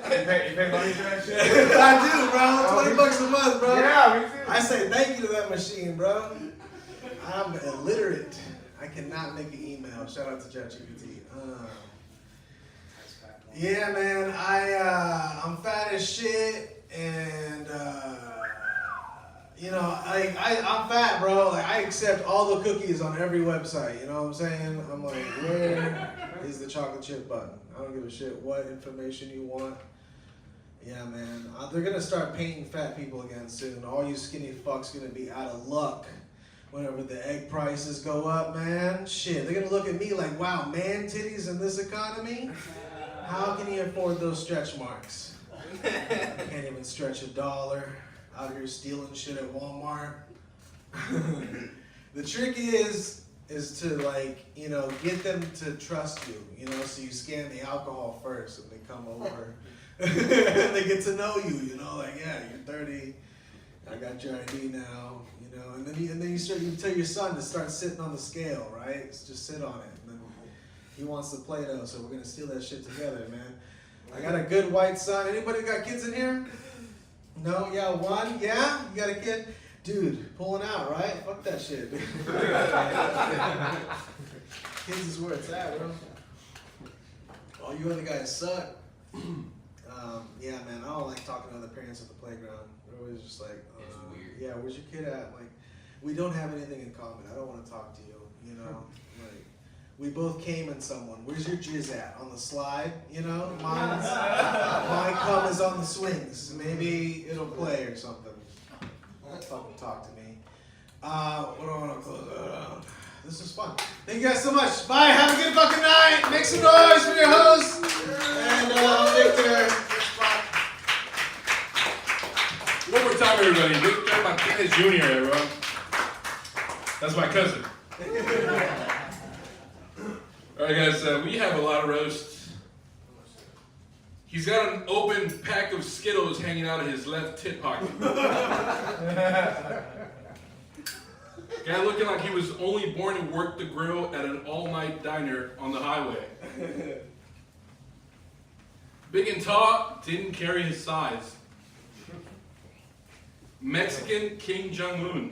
You pay money for that shit? I do, bro. $20 a month, bro. Yeah, me too. I say thank you to that machine, bro. I'm illiterate. I cannot make an email. Shout out to ChatGPT. Yeah, man. I'm fat as shit, and I'm fat, bro. Like, I accept all the cookies on every website. You know what I'm saying? I'm like, where is the chocolate chip button? I don't give a shit what information you want. Yeah, man. They're gonna start painting fat people again soon. All you skinny fucks gonna be out of luck whenever the egg prices go up, man. Shit, they're gonna look at me like, wow, man titties in this economy? How can you afford those stretch marks? Can't even stretch $1. Out here stealing shit at Walmart. The trick is to like, you know, get them to trust you, you know, so you scan the alcohol first and they come over and they get to know you, you know, like, yeah, you're 30, I got your ID now, you know, and then you tell your son to start sitting on the scale, right? Just sit on it. And then he wants the Play-Doh, so we're gonna steal that shit together, man. I got a good white son. Anybody got kids in here? No? Yeah, one? Yeah? You got a kid? Dude, pulling out, right? Fuck that shit. Kids is where it's at, bro. All you other guys suck. Yeah, man, I don't like talking to other parents at the playground. They're always just like, yeah, where's your kid at? Like, we don't have anything in common. I don't want to talk to you, you know? Like, we both came in someone. Where's your jizz at? On the slide, you know? My cum is on the swings. Maybe it'll play or something. Don't fucking talk to me. What do I want to close out? This was fun. Thank you guys so much. Bye. Have a good fucking night. Make some noise for your host. And Victor. One more time, everybody. Victor Martinez Jr., everyone. That's my cousin. All right, guys. We have a lot of roasts. He's got an open pack of Skittles hanging out of his left tit pocket. Guy looking like he was only born to work the grill at an all-night diner on the highway. Big and tall, didn't carry his size. Mexican King Jong-un.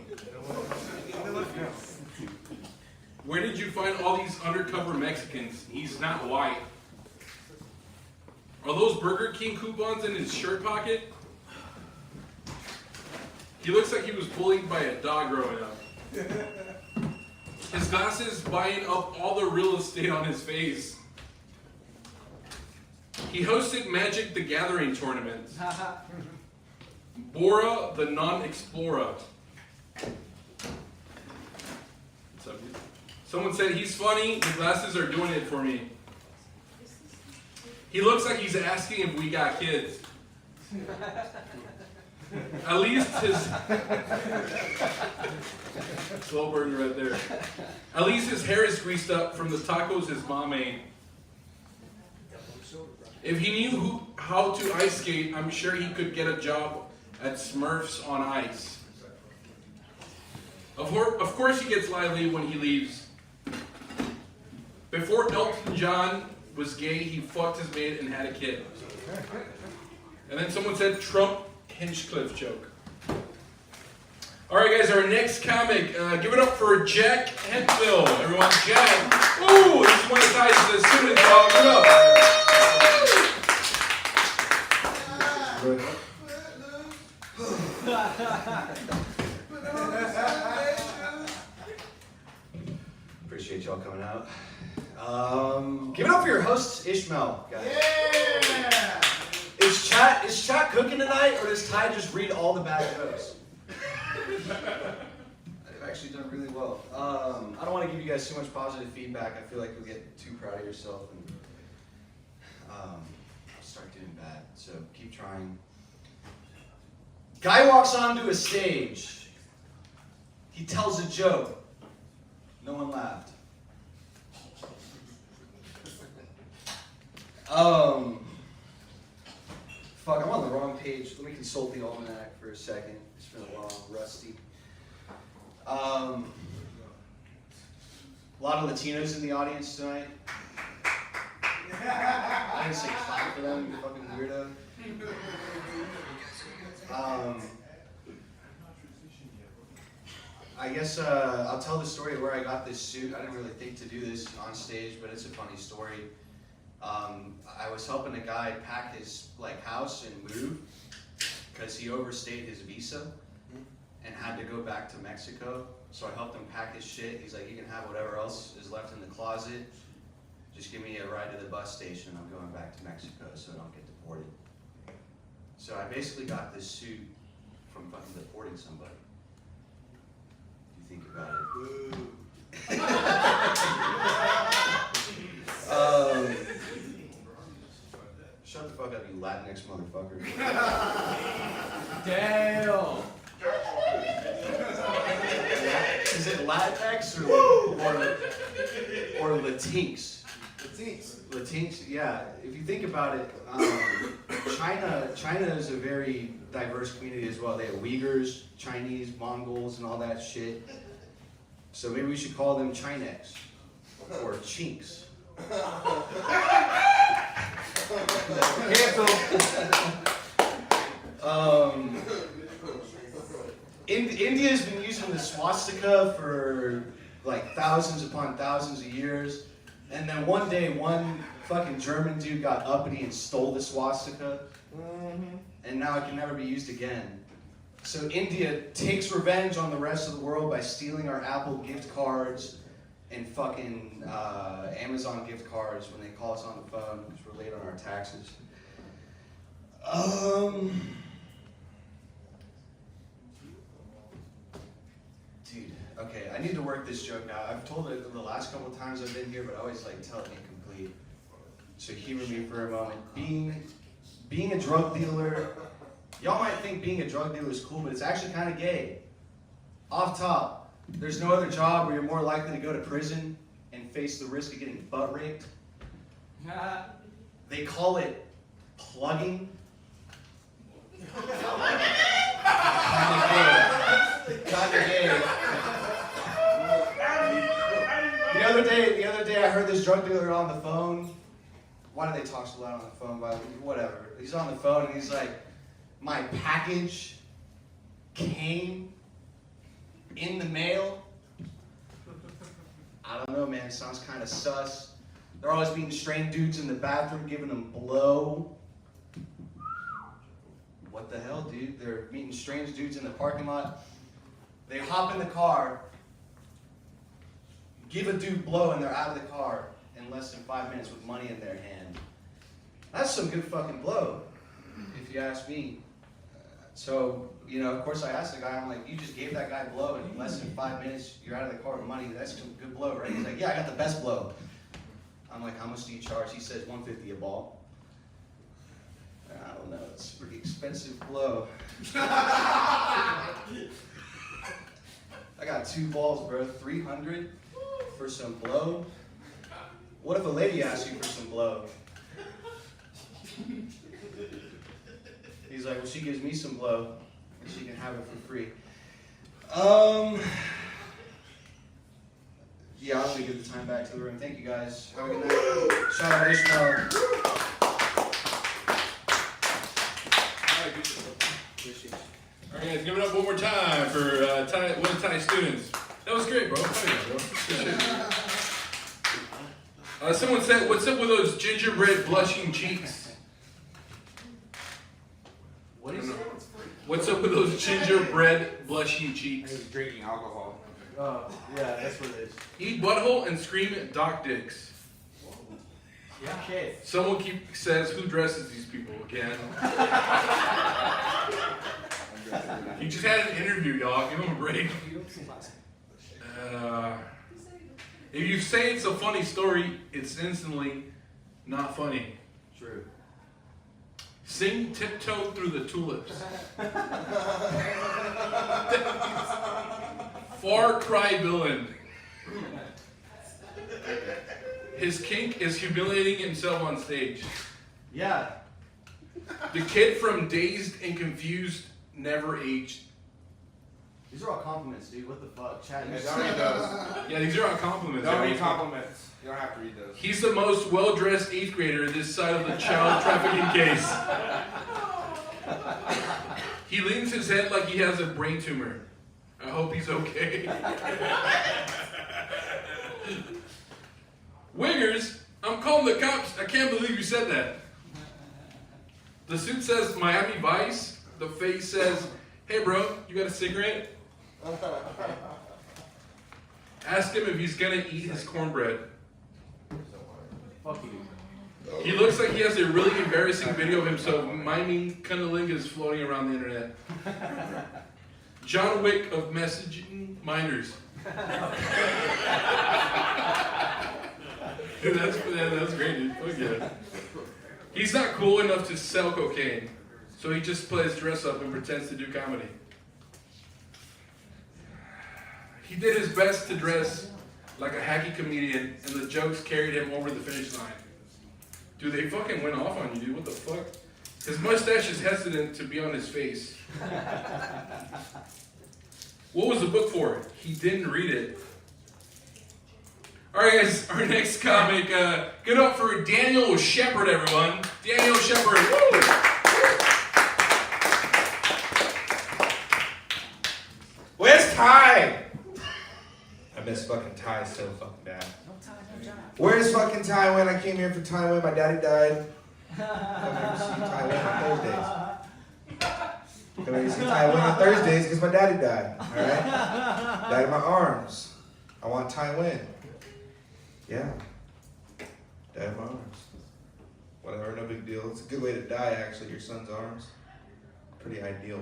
Where did you find all these undercover Mexicans? He's not white. Are those Burger King coupons in his shirt pocket? He looks like he was bullied by a dog growing up. His glasses buying up all the real estate on his face. He hosted Magic the Gathering tournament. Bora the Non-Explorer. What's up, dude? Someone said he's funny, the glasses are doing it for me. He looks like he's asking if we got kids. At least his slow burn right there. At least his hair is greased up from the tacos his mom made. If he knew how to ice skate, I'm sure he could get a job at Smurfs on Ice. Of course he gets lively when he leaves. Before Elton John was gay, he fucked his maid and had a kid. And then someone said Trump Hinchcliffe joke. All right, guys, our next comic. Give it up for Jack Hemville. Everyone, Jack. Ooh, he's one of the guys the student dog. Give it up. Appreciate y'all coming out. Give it up for your host, Ishmael, guys. Yeah! Is chat cooking tonight, or does Ty just read all the bad jokes? I've actually done really well. I don't want to give you guys too much positive feedback. I feel like you'll get too proud of yourself and start doing bad. So keep trying. Guy walks onto a stage. He tells a joke. No one laughed. Fuck, I'm on the wrong page. Let me consult the almanac for a second. It's been a while, rusty. A lot of Latinos in the audience tonight. I didn't say clap for them, you fucking weirdo. I guess I'll tell the story of where I got this suit. I didn't really think to do this on stage, but it's a funny story. I was helping a guy pack his house and move because he overstayed his visa and had to go back to Mexico. So I helped him pack his shit. He's like, you can have whatever else is left in the closet. Just give me a ride to the bus station. I'm going back to Mexico so I don't get deported. So I basically got this suit from fucking deporting somebody. If you think about it. Latinx or Latinx? Latinx, yeah. If you think about it, China is a very diverse community as well. They have Uyghurs, Chinese, Mongols, and all that shit. So maybe we should call them Chinex or Chinks. India's been using the swastika for like thousands upon thousands of years, and then one day one fucking German dude got uppity and stole the swastika, and now it can never be used again. So India takes revenge on the rest of the world by stealing our Apple gift cards and fucking Amazon gift cards when they call us on the phone because we're late on our taxes. Dude, okay, I need to work this joke out. I've told it the last couple of times I've been here, but I always like tell it incomplete. So humor me for a moment. Being a drug dealer, y'all might think being a drug dealer is cool, but it's actually kind of gay. Off top, there's no other job where you're more likely to go to prison and face the risk of getting butt raped. They call it plugging. Kinda gay. The other day I heard this drug dealer on the phone. Why do they talk so loud on the phone? Whatever. He's on the phone and he's like, my package came in the mail. I don't know, man. It sounds kind of sus. They're always meeting strange dudes in the bathroom, giving them blow. What the hell, dude? They're meeting strange dudes in the parking lot. They hop in the car, give a dude blow, and they're out of the car in less than 5 minutes with money in their hand. That's some good fucking blow, if you ask me. So, you know, of course I asked the guy, I'm like, you just gave that guy blow, and in less than 5 minutes, you're out of the car with money. That's some good blow, right? He's like, yeah, I got the best blow. I'm like, how much do you charge? He says, $150 a ball. I don't know, it's a pretty expensive blow. I got 2 balls, bro. $300 for some blow. What if a lady asks you for some blow? He's like, well, she gives me some blow, and she can have it for free. Yeah, I'm gonna give the time back to the room. Thank you guys. Have a good night. Shout out Ishmael. All right, guys, give it up one more time for one of Ty's students. That was great, bro. Someone said, what's up with those gingerbread blushing cheeks? What is it? What's up with those gingerbread blushing cheeks? He's drinking alcohol. Oh, yeah, that's what it is. Eat butthole and scream at doc dicks. Yeah. Okay. Someone says, who dresses these people again? He just had an interview, y'all. Give him a break. If you say it's a funny story, it's instantly not funny. True. Sing Tiptoe Through the Tulips. Far Cry villain. His kink is humiliating himself on stage. Yeah. The kid from Dazed and Confused never aged. These are all compliments, dude. What the fuck? Chat. Yeah, don't read those. Yeah, these are all compliments. Don't read compliments. You don't have to read those. He's the most well-dressed 8th grader this side of the child trafficking case. He leans his head like he has a brain tumor. I hope he's okay. Wiggers, I'm calling the cops. I can't believe you said that. The suit says Miami Vice. The face says, hey bro, you got a cigarette? Ask him if he's gonna eat his cornbread. Fuck you. He looks like he has a really embarrassing video of himself miming cunnilingus floating around the internet. John Wick of messaging minors. Dude, that's great, dude. Fuck yeah. He's not cool enough to sell cocaine, so he just plays dress up and pretends to do comedy. He did his best to dress like a hacky comedian, and the jokes carried him over the finish line. Dude, they fucking went off on you, dude. What the fuck? His mustache is hesitant to be on his face. What was the book for? He didn't read it. All right, guys, our next comic. Good up for Daniel Shepard, everyone. Daniel Shepard. Woo! Where's Ty? I miss fucking Ty so fucking bad. Where's fucking Ty when I came here for Ty when my daddy died? I've never seen Ty Win on Thursdays. I've never seen Ty Win on Thursdays because my daddy died. Alright? Died in my arms. I want Ty Win. Yeah. Died in my arms. Whatever, no big deal. It's a good way to die, actually, your son's arms. Pretty ideal.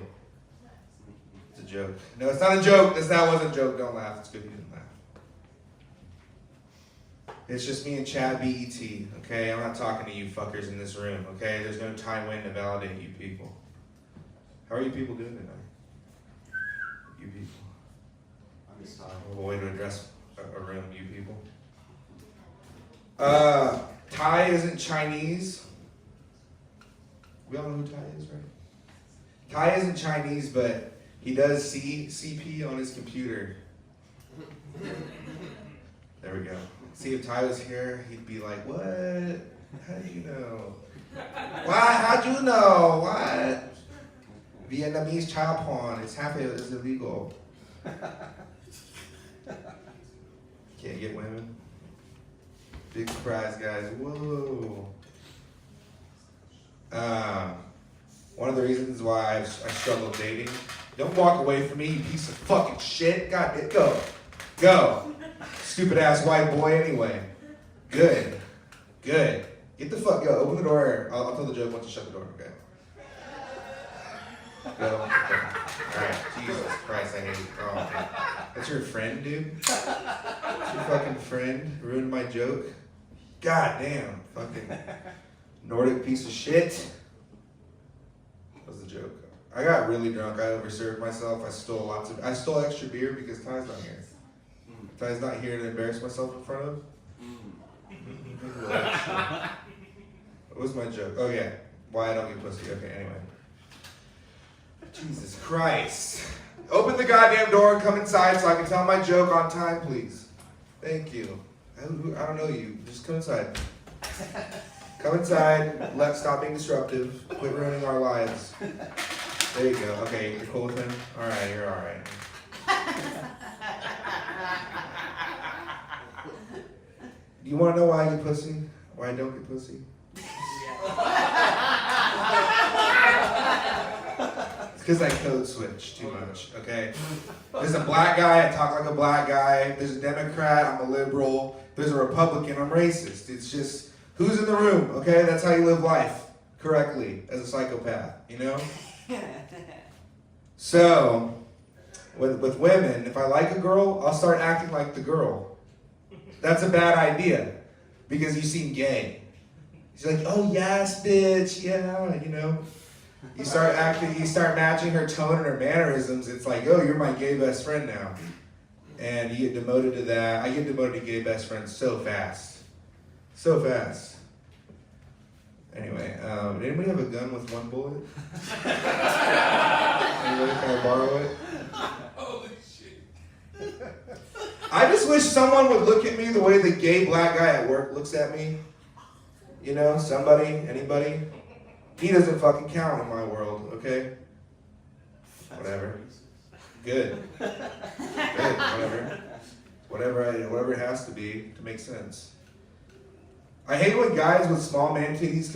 It's a joke. No, it's not a joke. That wasn't a joke. Don't laugh. It's good you didn't laugh. It's just me and Chad BET, okay? I'm not talking to you fuckers in this room, okay? There's no time win to validate you people. How are you people doing tonight? You people. I'm just talking. A way to address a room, you people. Ty isn't Chinese. We all know who Ty is, right? Ty isn't Chinese, but he does see CP on his computer. There we go. See, if Ty was here, he'd be like, what? How do you know? Why? How'd you know? What? Vietnamese child porn. It's illegal. Can't get women. Big surprise, guys. Whoa. One of the reasons why I struggle dating. Don't walk away from me, you piece of fucking shit. God, go. Go. Stupid ass white boy anyway. Good. Get the fuck, go. Open the door. I'll tell the joke once you shut the door, okay? Go. Alright, Jesus Christ, I hate you. Oh, okay. That's your friend, dude? That's your fucking friend? Ruined my joke? God damn. Fucking Nordic piece of shit. That was the joke. I got really drunk. I overserved myself. I stole extra beer because Ty's not here. Ty's not here to embarrass myself in front of. What was my joke? Oh yeah, why I don't get pussy. Okay, anyway. Jesus Christ. Open the goddamn door and come inside so I can tell my joke on time, please. Thank you. I don't know you. Just come inside. Come inside. Let's stop being disruptive. Quit ruining our lives. There you go. Okay, you're cool with him? Alright, you're alright. Do you want to know why I get pussy? Why I don't get pussy? It's because I code switch too much, okay? There's a black guy, I talk like a black guy. There's a Democrat, I'm a liberal. There's a Republican, I'm racist. It's just, who's in the room, okay? That's how you live life correctly as a psychopath, you know? So, with women, if I like a girl, I'll start acting like the girl. That's a bad idea because you seem gay. She's like, oh yes, bitch, yeah, you know. You start matching her tone and her mannerisms. It's like, oh, you're my gay best friend now. And you get demoted to that. I get demoted to gay best friend so fast. So fast. Anyway, did anybody have a gun with one bullet? Anybody, can I borrow it? Holy shit. I just wish someone would look at me the way the gay black guy at work looks at me. You know, somebody, anybody. He doesn't fucking count in my world, okay? Whatever. Good. Whatever. Whatever it has to be to make sense. I hate when guys with smaller man titties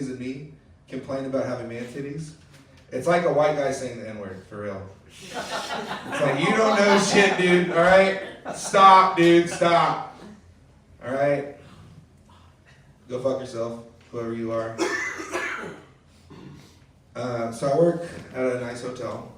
than me complain about having man titties. It's like a white guy saying the N-word, for real. It's like, you don't know shit, dude, alright? Stop, dude, stop. Alright? Go fuck yourself, whoever you are. So I work at a nice hotel.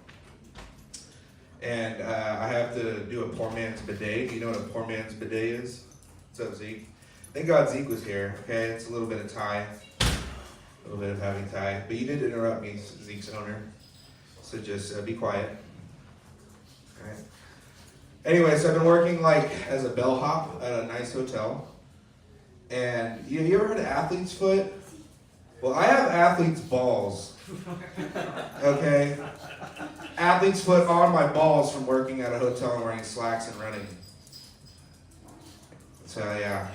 And I have to do a poor man's bidet. Do you know what a poor man's bidet is? What's up, Zeke? Thank God Zeke was here, okay? It's a little bit of Ty. A little bit of having Ty. But you did interrupt me, Zeke's owner. So just be quiet. Alright? Anyway, so I've been working like as a bellhop at a nice hotel. And you ever heard of athlete's foot? Well, I have athlete's balls. Okay? Athlete's foot on my balls from working at a hotel and wearing slacks and running. So yeah,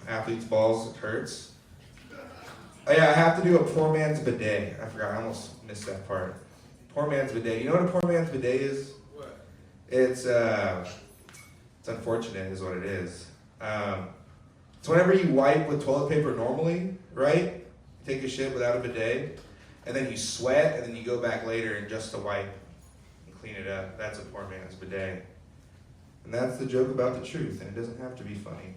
athlete's balls, it hurts. Oh yeah, I have to do a poor man's bidet. I forgot, I almost missed that part. Poor man's bidet. You know what a poor man's bidet is? What? It's unfortunate is what it is. It's whenever you wipe with toilet paper normally, right? You take a shit without a bidet, and then you sweat, and then you go back later and just to wipe and clean it up. That's a poor man's bidet. And that's the joke about the truth, and it doesn't have to be funny.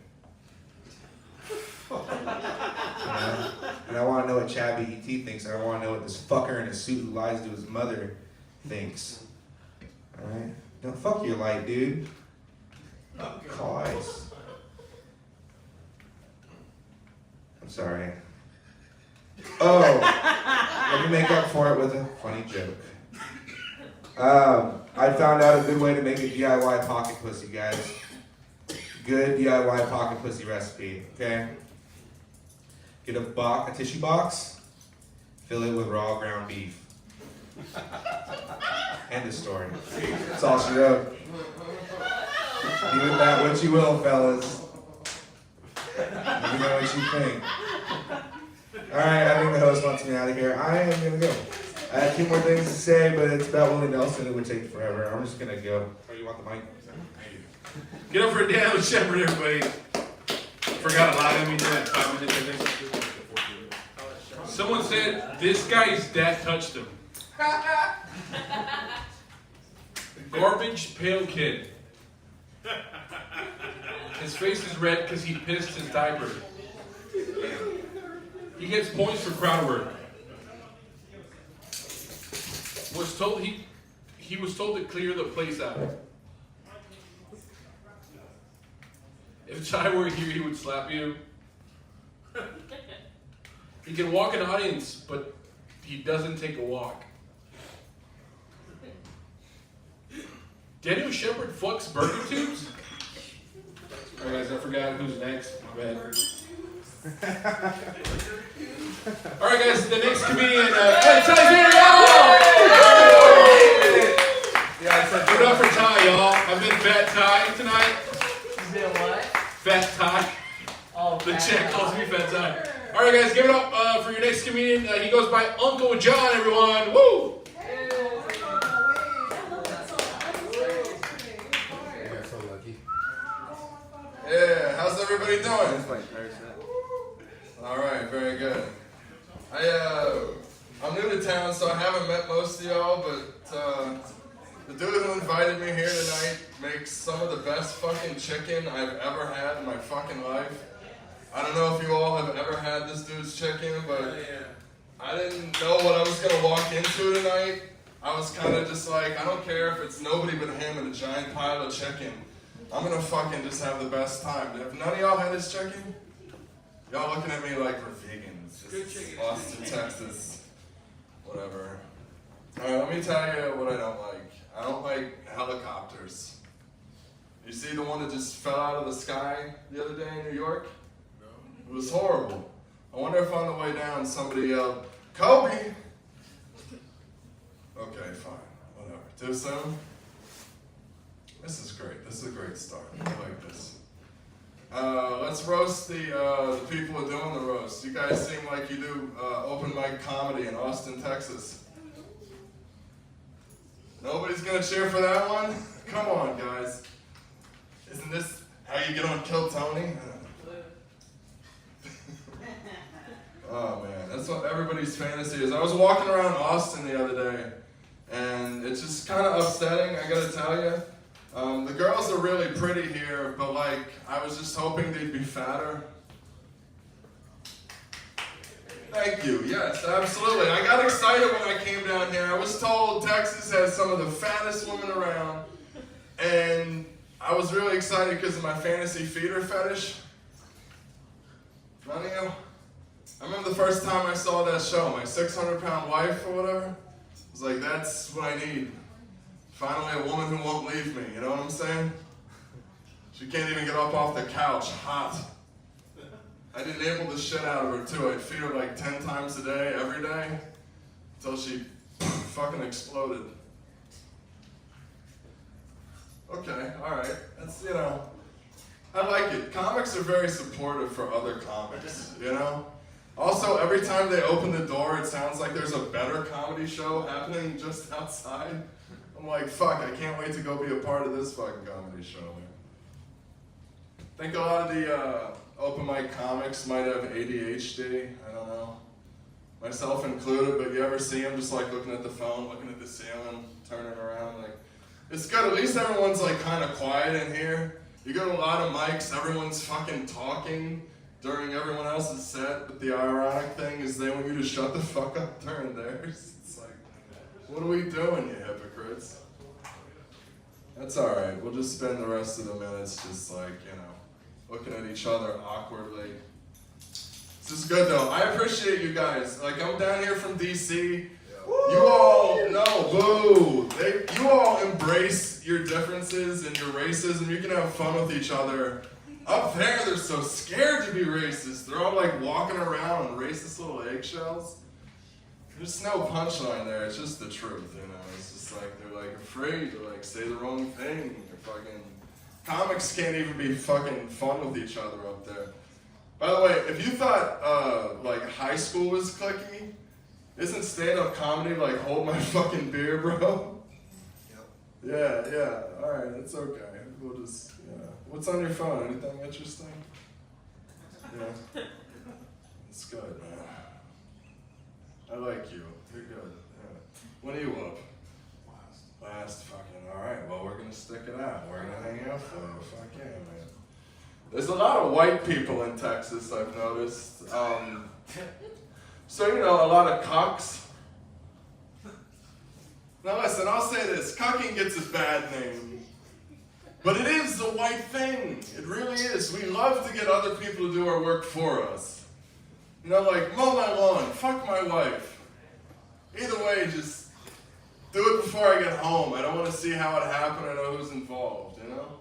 And I want to know what Chad BET thinks. I want to know what this fucker in a suit who lies to his mother thinks. Alright? Don't fuck your light, dude. Christ. I'm sorry. Oh, let me make up for it with a funny joke. I found out a good way to make a DIY pocket pussy, guys. Good DIY pocket pussy recipe, okay? Get a tissue box, fill it with raw ground beef. End of story. That's all she wrote. Do with that what you will, fellas. Let me know what you think. Alright, I think the host wants me out of here. I am gonna go. I have 2 more things to say, but it's about Willie Nelson. It would take forever. I'm just gonna go. Oh, you want the mic? Get over it down with Shepherd, everybody. Forgot a lot of me did 5 minutes, I think. Someone said this guy's dad touched him. Garbage pail kid. His face is red because he pissed his diaper. He gets points for crowd work. Was told he was told to clear the place out. If Chai were here, he would slap you. He can walk an audience, but he doesn't take a walk. Daniel Shepard fucks burger tubes? Alright guys, I forgot who's next. My bad. Alright guys, the next comedian, hey, Ty's here, y'all! Yeah, I said put up for Ty, y'all. I've been Fat Ty tonight. You been what? Fat Ty. Oh, the chick calls me Fat Ty. Alright guys, give it up for your next comedian. He goes by Uncle John, everyone. Woo! Yeah, how's everybody doing? Alright, very good. I'm new to town, so I haven't met most of y'all, but the dude who invited me here tonight makes some of the best fucking chicken I've ever had in my fucking life. I don't know if you all have ever had this dude's chicken, but I didn't know what I was gonna walk into tonight. I was kind of just like, I don't care if it's nobody but him and a giant pile of chicken. I'm gonna fucking just have the best time. Have none of y'all had his chicken? Y'all looking at me like we're vegans. Good chicken. Austin, Texas. Whatever. Alright, let me tell you what I don't like. I don't like helicopters. You see the one that just fell out of the sky the other day in New York? No. It was horrible. I wonder if on the way down somebody yelled, Kobe! Okay, fine. Whatever. Too soon? This is great. This is a great start. I like this. Let's roast the people who are doing the roast. You guys seem like you do open mic comedy in Austin, Texas. Nobody's gonna cheer for that one? Come on, guys. Isn't this how you get on Kill Tony? Oh man, that's what everybody's fantasy is. I was walking around Austin the other day, and it's just kind of upsetting, I gotta tell you. The girls are really pretty here, but like, I was just hoping they'd be fatter. Thank you, yes, absolutely. I got excited when I came down here. I was told Texas has some of the fattest women around, and I was really excited because of my fantasy feeder fetish. None of you? I remember the first time I saw that show, my 600-pound wife or whatever. I was like, that's what I need. Finally, a woman who won't leave me, you know what I'm saying? She can't even get up off the couch, hot. I'd enable the shit out of her too. I'd feed her like 10 times a day, every day, until she fucking exploded. Okay, alright. That's, you know, I like it. Comics are very supportive for other comics, you know? Also, every time they open the door, it sounds like there's a better comedy show happening just outside. I'm like, fuck, I can't wait to go be a part of this fucking comedy show, man. I think a lot of the open mic comics might have ADHD, I don't know. Myself included, but you ever see them just like looking at the phone, looking at the ceiling, turning around, like, it's good, at least everyone's like kind of quiet in here. You go to a lot of mics, everyone's fucking talking during everyone else's set, but the ironic thing is they want you to shut the fuck up during theirs. It's like, what are we doing, you hypocrites? That's alright, we'll just spend the rest of the minutes just like, you know, looking at each other awkwardly. This is good though, I appreciate you guys. Like, I'm down here from DC. You all, no, boo. You all embrace your differences and your racism. You can have fun with each other. Up there, they're so scared to be racist. They're all like walking around on racist little eggshells. There's no punchline there. It's just the truth, you know. It's just like they're like afraid to like say the wrong thing. They're fucking comics can't even be fucking fun with each other up there. By the way, if you thought like high school was cliquey, isn't stand-up comedy like hold my fucking beer, bro? Yep. Yeah. All right, it's okay. We'll just, yeah. What's on your phone? Anything interesting? Yeah. It's good, man. I like you. You're good. Yeah. When are you up? Last fucking. All right. Well, we're gonna stick it out. We're gonna hang out for you. Fuck yeah, man. There's a lot of white people in Texas, I've noticed. So, you know, a lot of cucks. Now listen, I'll say this, cucking gets a bad name. But it is the white thing. It really is. We love to get other people to do our work for us. You know, like, mow my lawn, fuck my wife. Either way, just do it before I get home. I don't want to see how it happened. I know who's involved, you know?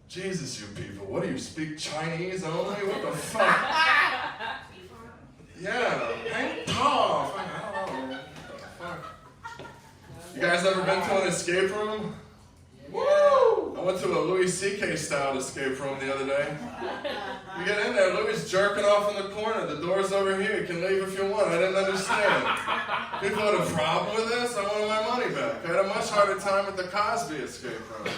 Jesus, you people, what do you speak Chinese only? What the fuck? Yeah, hang off. I don't know, man. What the fuck? You guys ever been to an escape room? Woo! I went to a Louis C.K. style escape room the other day. You get in there, Louis jerking off in the corner. The door's over here. You can leave if you want. I didn't understand. People had a problem with this. I wanted my money back. I had a much harder time at the Cosby escape room.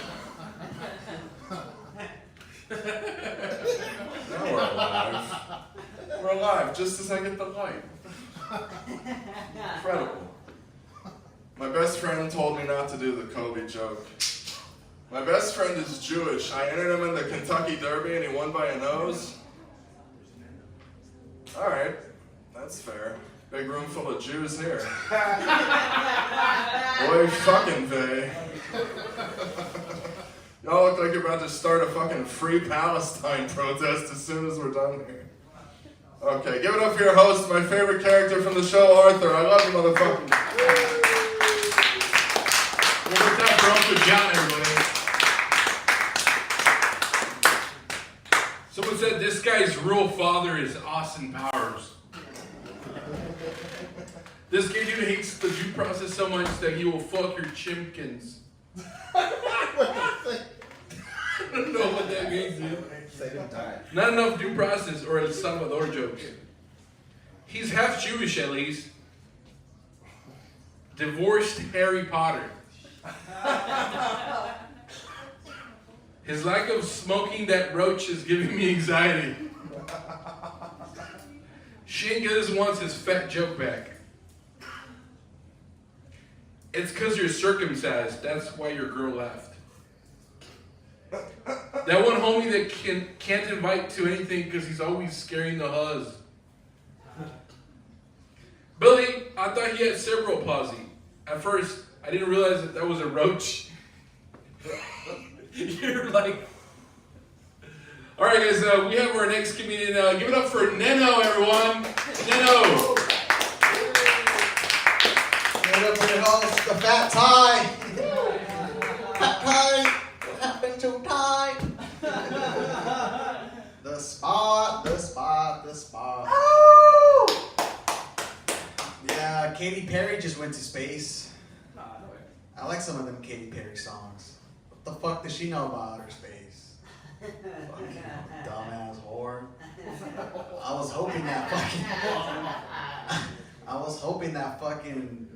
Now we're alive. We're alive just as I get the light. Incredible. My best friend told me not to do the Kobe joke. My best friend is Jewish. I entered him in the Kentucky Derby and he won by a nose. Alright, that's fair. Big room full of Jews here. Boy fucking vey. Y'all look like you're about to start a fucking Free Palestine protest as soon as we're done here. Okay, give it up for your host, my favorite character from the show, Arthur. I love you, motherfucker. Well, what's up for Uncle John, everybody? Someone said this guy's real father is Austin Powers. This gay dude hates the due process so much that he will fuck your chimkins. I don't know what that means, dude. Not enough due process, or El Salvador jokes. He's half Jewish, at least. Divorced Harry Potter. His lack of smoking that roach is giving me anxiety. Shane Gillis wants his fat joke back. It's because you're circumcised. That's why your girl left. That one homie that can't invite to anything because he's always scaring the huzz. Billy, I thought he had cerebral palsy. At first, I didn't realize that was a roach. You're like... Alright guys, we have our next comedian. Give it up for Nano, everyone. Nano. it up for your host, the Fat Tie. Fat Tie, what happened to Tie? The spot. Oh! Yeah, Katy Perry just went to space. I like some of them Katy Perry songs. What the fuck does she know about outer space? Fucking dumbass whore. I was hoping that fucking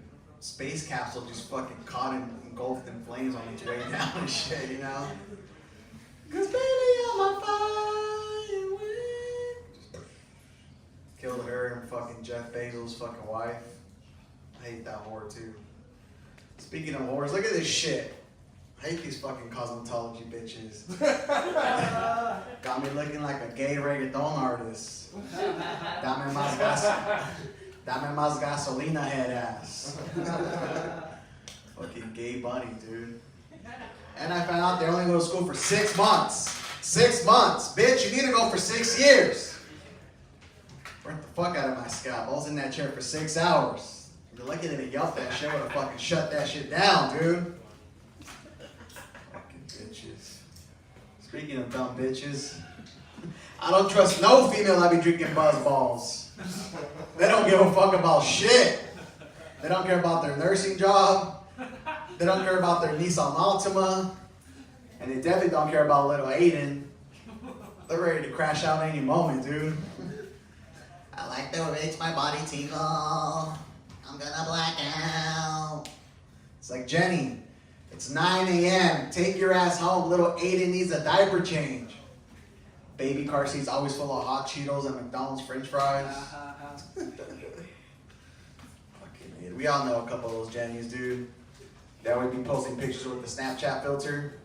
space capsule just fucking caught and engulfed in flames on its way down and shit, you know? Cause baby, I'm on fire. Killed her and fucking Jeff Bezos' fucking wife. I hate that whore too. Speaking of whores, look at this shit. I hate these fucking cosmetology bitches. Got me looking like a gay reggaeton artist. Dame más gasolina head ass. Fucking gay bunny, dude. And I found out they only go to school for 6 months. 6 months. Bitch, you need to go for 6 years. Burnt the fuck out of my scalp. I was in that chair for 6 hours. You're lucky they didn't yelp that shit. I would have fucking shut that shit down, dude. Fucking bitches. Speaking of dumb bitches, I don't trust no female I be drinking buzz balls. They don't give a fuck about shit. They don't care about their nursing job. They don't care about their Nissan Altima. And they definitely don't care about little Aiden. They're ready to crash out any moment, dude. I like the way it makes my body tingle. I'm gonna black out. It's like, Jenny, it's 9 a.m. Take your ass home. Little Aiden needs a diaper change. Baby car seats always full of hot Cheetos and McDonald's French fries. Fucking idiot. We all know a couple of those Jennies, dude. They always be posting pictures with the Snapchat filter.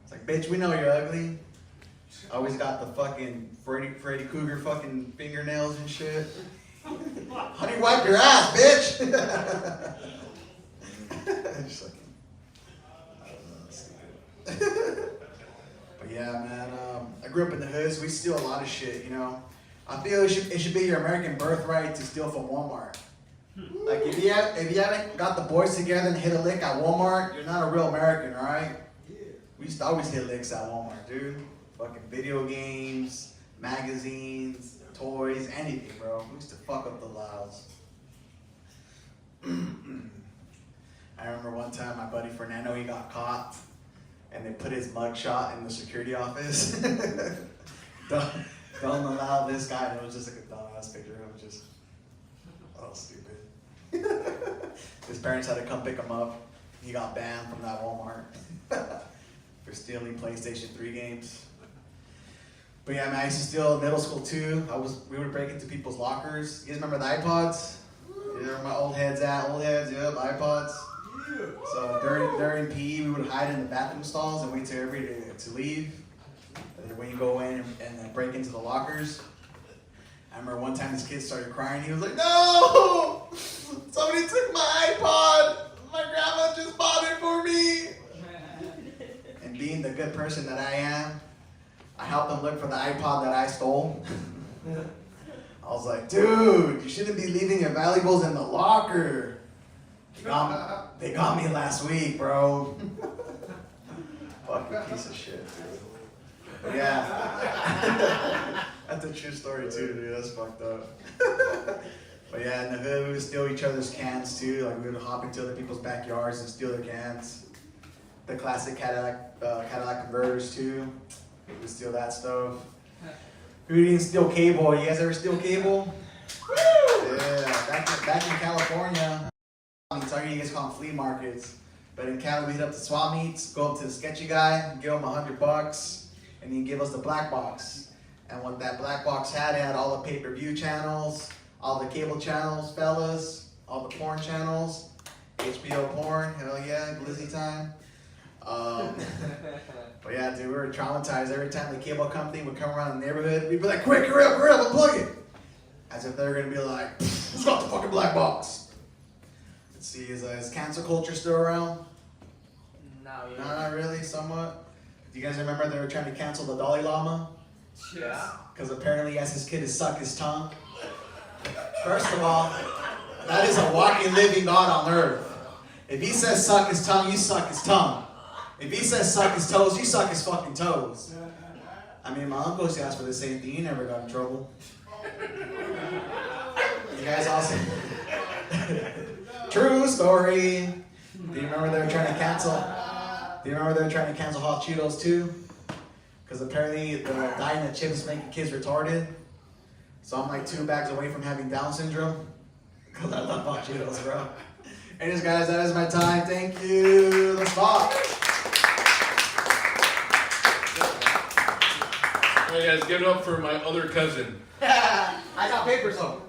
It's like, bitch, we know you're ugly. Always got the fucking Freddy Krueger fucking fingernails and shit. How do you wipe your ass, bitch? Just like, I don't know, stupid. But yeah, man, I grew up in the hood, so we steal a lot of shit, you know. I feel it should be your American birthright to steal from Walmart. Like, if you haven't got the boys together and hit a lick at Walmart, you're not a real American, alright? We used to always hit licks at Walmart, dude. Fucking video games, magazines, toys, anything, bro. We used to fuck up the laws. I remember one time my buddy Nano, he got caught, and they put his mugshot in the security office. don't allow this guy. And it was just like a dumbass picture. It was just, oh, stupid. His parents had to come pick him up. He got banned from that Walmart for stealing PlayStation 3 games. But yeah, man, I used to steal in middle school too. We would break into people's lockers. You guys remember the iPods? Yeah, where my old heads at? Old heads, yep, iPods. So during PE, we would hide in the bathroom stalls and wait till everybody to leave. And then when you go in and break into the lockers, I remember one time this kid started crying. He was like, "No! Somebody took my iPod! My grandma just bought it for me!" And being the good person that I am, I helped them look for the iPod that I stole. I was like, "Dude, you shouldn't be leaving your valuables in the locker." They got me last week, bro. Fucking piece of shit, dude. But yeah. That's a true story too, dude. That's fucked up. But yeah, in the hood, we would steal each other's cans too. Like, we would hop into other people's backyards and steal their cans. The classic Cadillac converters too. We would steal that stuff. Who didn't steal cable? You guys ever steal cable? Yeah, back in California. I'm sorry, you guys call them flea markets. But in Cali, we hit up the swap meets, go up to the sketchy guy, give him $100, and he'd give us the black box. And what that black box had, it had all the pay-per-view channels, all the cable channels, fellas, all the porn channels, HBO porn, hell yeah, glizzy time. But yeah, dude, we were traumatized. Every time the cable company would come around the neighborhood, we'd be like, "Quick, hurry up, unplug it!" As if they were gonna be like, "Who's got the fucking black box?" Let's see, is cancel culture still around? No, No, not really, somewhat. Do you guys remember they were trying to cancel the Dalai Lama? Yeah. Because apparently he asked his kid to suck his tongue. First of all, That is a walking, living God on earth. If he says suck his tongue, you suck his tongue. If he says suck his toes, you suck his fucking toes. I mean, my uncle used to ask for the same thing. He never got in trouble. You guys also... True story. Do you remember they were trying to cancel? Do you remember they were trying to cancel Hot Cheetos too? Because apparently the guy in the chips is making kids retarded. So I'm like 2 bags away from having Down syndrome. Because I love Hot Cheetos, bro. Anyways, guys, that is my time. Thank you. Let's rock. Alright guys, give it up for my other cousin. I got papers on.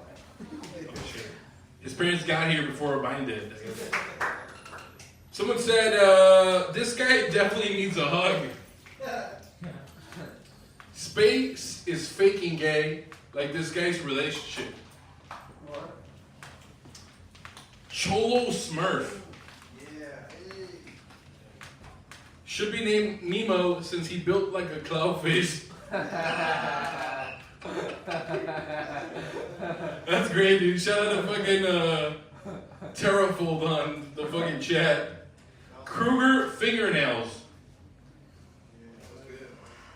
His parents got here before mine did. Someone said, this guy definitely needs a hug. Space is faking gay, like this guy's relationship. Cholo Smurf. Should be named Nemo since he built like a clownfish. That's great, dude. Shout out to fucking Terrafold on the fucking chat. Kruger fingernails.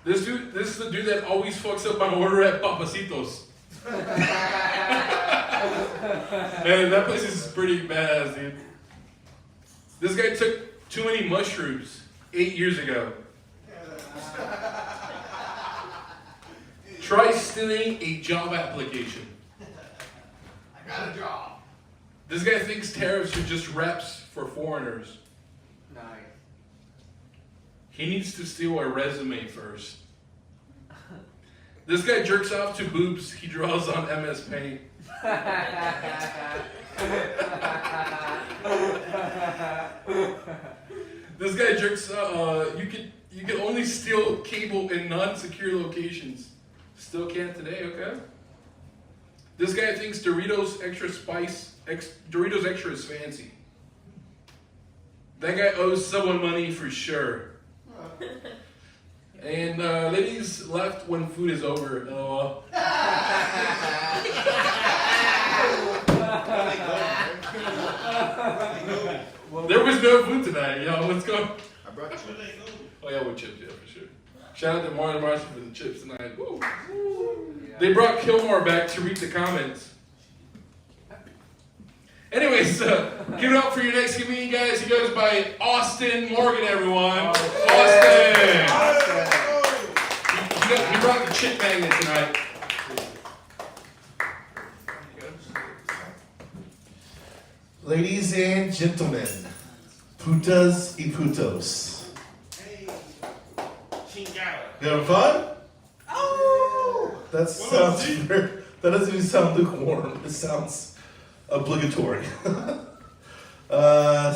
This is the dude that always fucks up my order at Papacitos. Man, that place is pretty badass, dude. This guy took too many mushrooms 8 years ago. Try stealing a job application. I got a job. This guy thinks tariffs are just reps for foreigners. Nice. He needs to steal a resume first. This guy jerks off to boobs he draws on MS Paint. This guy jerks. You can only steal cable in non-secure locations. Still can't today. Okay. This guy thinks Doritos extra is fancy. That guy owes someone money for sure. And ladies left when food is over. LOL. There was no food tonight, y'all. Let's go. I brought chips. Oh yeah, with chips, yeah, for sure. Shout out to Martin Marshall for the chips tonight. Woo. They brought Kilmore back to read the comments. Anyways, give it up for your next comedian, guys. He goes by Austin Morgan, everyone. Austin! He brought the chip magnet tonight. Ladies and gentlemen, putas y putos. You having fun? Oh! That sounds weird. That doesn't even sound lukewarm. It sounds obligatory. I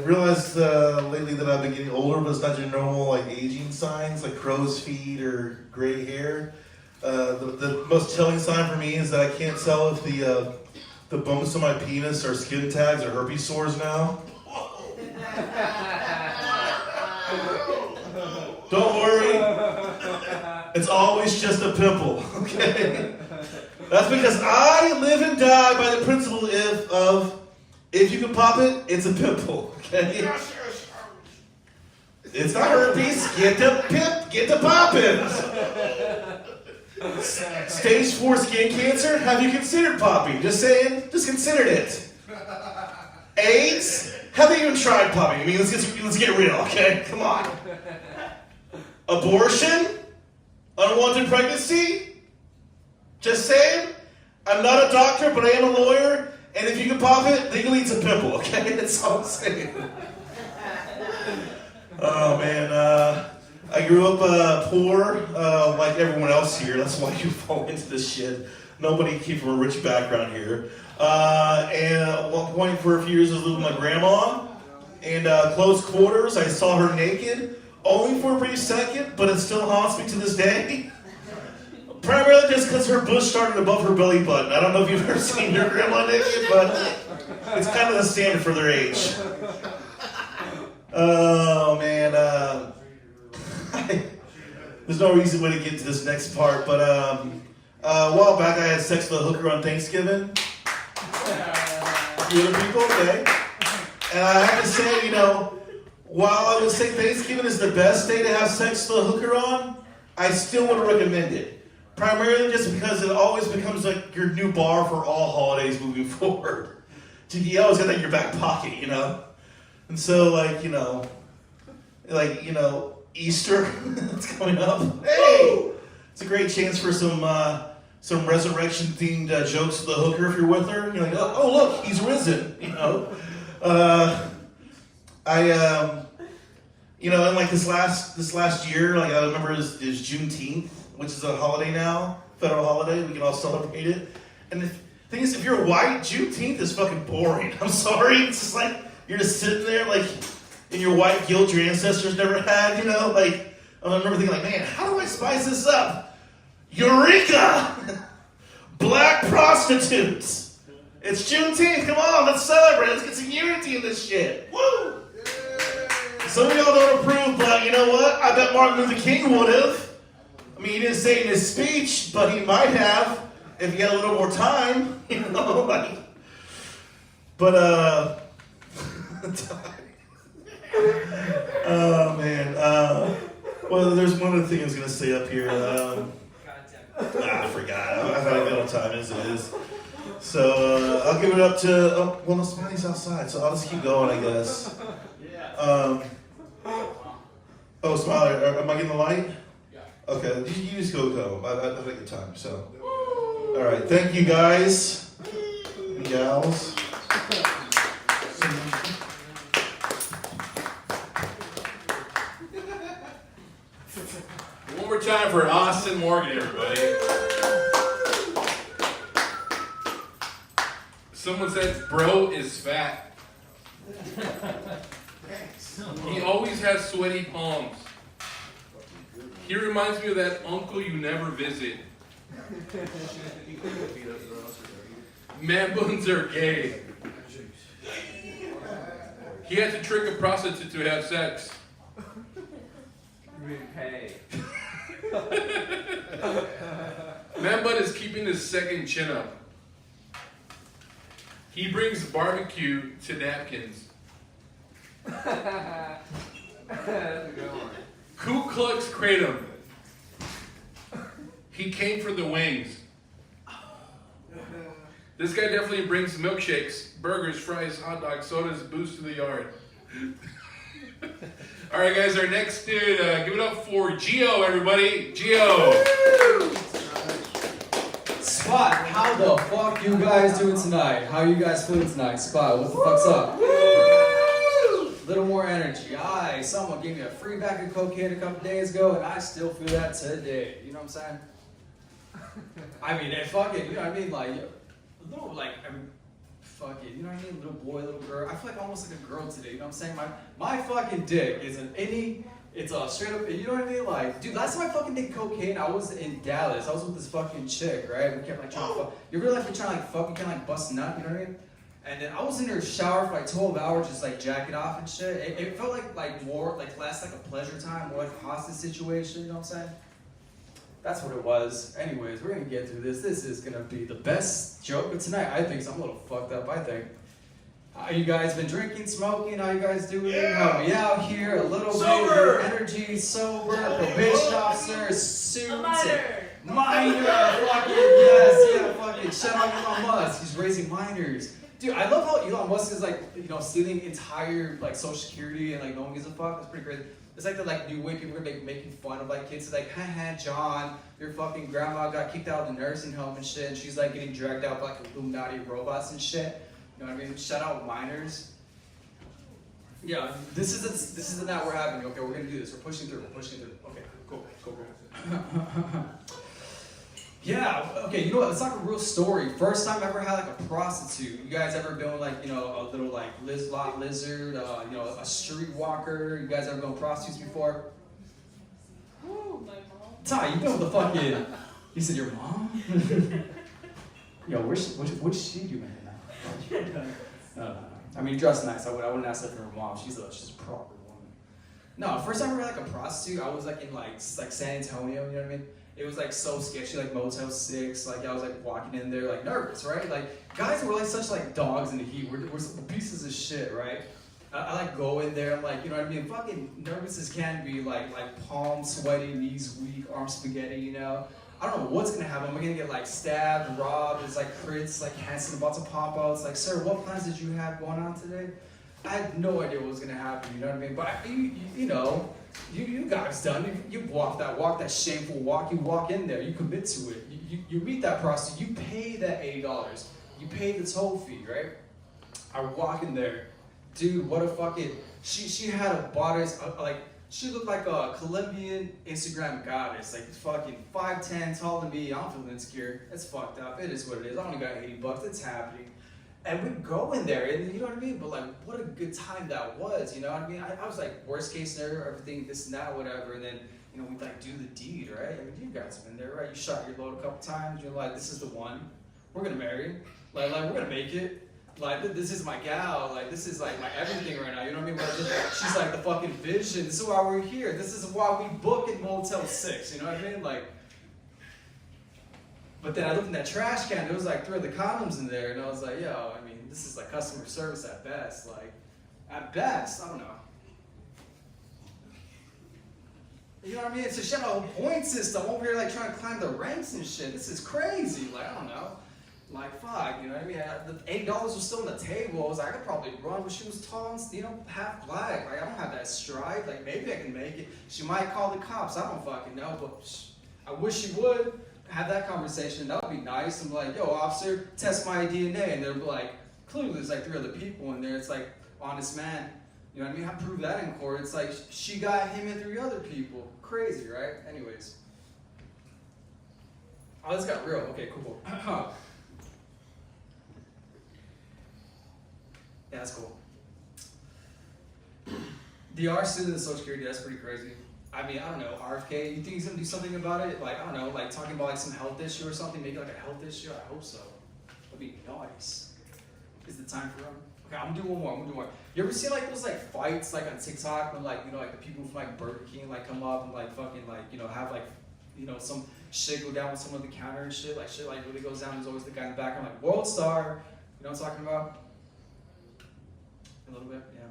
realized lately that I've been getting older, but it's not your normal like aging signs like crow's feet or gray hair. The most telling sign for me is that I can't tell if the bumps on my penis are skin tags or herpes sores now. Don't worry, it's always just a pimple, okay? That's because I live and die by the principle if you can pop it, it's a pimple, okay? It's not herpes, get the poppin'. Stage 4 skin cancer, have you considered popping? Just saying, just considered it. AIDS, have you even tried popping? I mean, let's get real, okay? Come on. Abortion? Unwanted pregnancy? Just saying, I'm not a doctor, but I am a lawyer, and if you can pop it, legally it's a pimple, okay? That's all I'm saying. Oh, man, I grew up poor, like everyone else here. That's why you fall into this shit. Nobody came from a rich background here. And at one point for a few years I was living with my grandma. And close quarters, I saw her naked. Only for a brief second, but it still haunts me to this day. Primarily just because her bush started above her belly button. I don't know if you've ever seen your grandma naked, but it's kind of the standard for their age. Oh, man. There's no easy way to get to this next part, but a while back I had sex with a hooker on Thanksgiving. few other people, okay? And I have to say, while I would say Thanksgiving is the best day to have sex with a hooker on, I still would recommend it. Primarily just because it always becomes like your new bar for all holidays moving forward. You always got that in your back pocket, And so, Easter, it's coming up. Hey! It's a great chance for some resurrection-themed jokes with the hooker if you're with her. You're like, oh, look, he's risen, and like this last year, like I remember is Juneteenth, which is a holiday now, federal holiday. We can all celebrate it. And the thing is, if you're white, Juneteenth is fucking boring. I'm sorry. It's just like you're just sitting there, like in your white guilt your ancestors never had. Like I remember thinking, like, man, how do I spice this up? Eureka! Black prostitutes. It's Juneteenth. Come on, let's celebrate. Let's get some unity in this shit. Woo! Some of y'all don't approve, but you know what? I bet Martin Luther King would have. I mean, he didn't say it in his speech, but he might have if he had a little more time, But, oh, man. Well, there's one other thing I was going to say up here. I forgot. I've had a good time as it is. So, I'll give it up to, no, Smiley's outside, so I'll just keep going, I guess. Smiley, am I getting the light? Yeah. Okay, you just go. I've had a good time, so. All right, thank you guys and gals. One more time for Austin Morgan, everybody. Someone said, bro is fat. He always has sweaty palms. He reminds me of that uncle you never visit. Man buns are gay. He had to trick a prostitute to have sex. You mean pay. Man bun is keeping his second chin up. He brings barbecue to napkins. That's a good one. Ku Klux Kratom. He came for the wings. This guy definitely brings milkshakes, burgers, fries, hot dogs, sodas, booze to the yard. All right, guys, our next dude, give it up for Gio, everybody. Gio. Spot, how the fuck you guys doing tonight? How you guys feeling tonight? Spot, what the fuck's up? Little more energy. Someone gave me a free bag of cocaine a couple days ago, and I still feel that today. You know what I'm saying? I mean, fucking, you know what I mean? Like, fuck it, you know what I mean? Little boy, little girl. I feel like almost like a girl today, you know what I'm saying? My fucking dick is an innie, it's a straight up, you know what I mean? Like, dude, last time I fucking did cocaine, I was in Dallas. I was with this fucking chick, right? We kept like trying to fuck. You ever like, you're trying to like fuck, you kind of like bust a nut, you know what I mean? And then I was in her shower for like 12 hours, just like jacking off and shit. It felt like more, like less like a pleasure time, more like a hostage situation, you know what I'm saying? That's what it was. Anyways, we're gonna get through this. This is gonna be the best joke of tonight, I think. So I'm a little fucked up, I think. How you guys been drinking, smoking? How you guys doing? Yeah. Help me out here a little Sober. bit. Energy, sober, probation officer, suit, minor, fucking yes, yeah, fucking shout out Elon Musk. He's raising minors. Dude, I love how Elon Musk is like, stealing entire like Social Security and like no one gives a fuck. That's pretty crazy. It's like the like new way people are making fun of like kids. It's like, haha, John, your fucking grandma got kicked out of the nursing home and shit, and she's like getting dragged out by like Illuminati robots and shit. You know what I mean? Shout out minors. Yeah, this is the night we're having. Okay, we're gonna do this. We're pushing through. Okay, cool. Yeah, okay, you know what, it's like a real story. First time I ever had like a prostitute. You guys ever been like, a little like lizard, a streetwalker? You guys ever been with prostitutes before? Ty, you been with the fucking, you said your mom? Yo, what does she do, man? No. I mean, dressed nice. I wouldn't ask that for her mom. She's a proper woman. No, first time I ever had like a prostitute, I was like in like San Antonio, you know what I mean? It was like so sketchy, like Motel 6. Like I was like walking in there, like nervous, right? Like guys were like such like dogs in the heat. We're some pieces of shit, right? I like go in there. I'm like, you know what I mean? Fucking nervous as can be. Like palms sweaty, knees weak, arms spaghetti. You know. I don't know what's gonna happen. Am I gonna get like stabbed, robbed? It's like crits, like Hanson about to pop out. It's like, sir, what plans did you have going on today? I had no idea what was gonna happen. You know what I mean? But you know. You guys done. You walk that shameful walk. You walk in there. You commit to it. You meet that prostitute. You pay that $80. You pay the toll fee, right? I walk in there, dude. What a fucking. She had a bodice like she looked like a Colombian Instagram goddess, like fucking 5'10", taller than me. I'm feeling insecure. It's fucked up. It is what it is. I only got $80. It's happening. And we go in there, and you know what I mean? But like, what a good time that was, you know what I mean? I was like, worst case scenario, everything, this and that, whatever. And then, you know, we like do the deed, right? I mean, you guys have been there, right? You shot your load a couple times. You're like, this is the one. We're gonna marry. Like we're gonna make it. Like, this is my gal. Like, this is like my everything right now. You know what I mean? But she's like the fucking vision. This is why we're here. This is why we book in Motel 6. You know what I mean? Like. But then I looked in that trash can, there was like 3 of the condoms in there, and I was like, yo, I mean, this is like customer service at best. Like, at best, I don't know. You know what I mean? So she had a whole point system. I'm over here like trying to climb the ranks and shit. This is crazy. Like, I don't know. Like, fuck, you know what I mean? The $8 was still on the table. I was like, I could probably run, but she was tall and, you know, half black. Like, I don't have that stride. Like, maybe I can make it. She might call the cops. I don't fucking know, but I wish she would. Have that conversation, that would be nice. I'm like, yo, officer, test my DNA. And they're like, clearly there's like 3 other people in there. It's like, honest man. You know what I mean? I prove that in court. It's like, she got him and 3 other people. Crazy, right? Anyways. Oh, this got real. Okay, cool. Yeah, that's cool. The arson of the Social Security, that's pretty crazy. I mean, I don't know, RFK, you think he's gonna do something about it? Like, I don't know, like talking about like some health issue or something, maybe like a health issue? I hope so. That'd be nice. Is the time for him? Okay, I'm gonna do one more, You ever see like those like fights like on TikTok when like, you know, like the people from like Burger King like come up and like fucking like, you know, have like, you know, some shit go down with someone at the counter and shit, like shit like really goes down, there's always the guy in the background like, World Star, you know what I'm talking about? A little bit, yeah.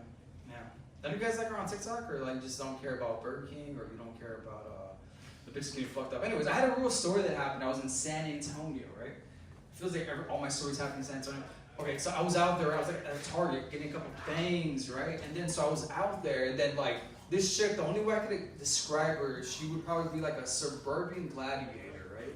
None of you guys like are on TikTok, or like just don't care about Burger King, or you don't care about the big getting fucked up. Anyways, I had a real story that happened. I was in San Antonio, right? It feels like all my stories happen in San Antonio. Okay, so I was out there. I was like at a Target getting a couple things, right? And then so I was out there, and then like this chick, the only way I could describe her, she would probably be like a suburban gladiator, right?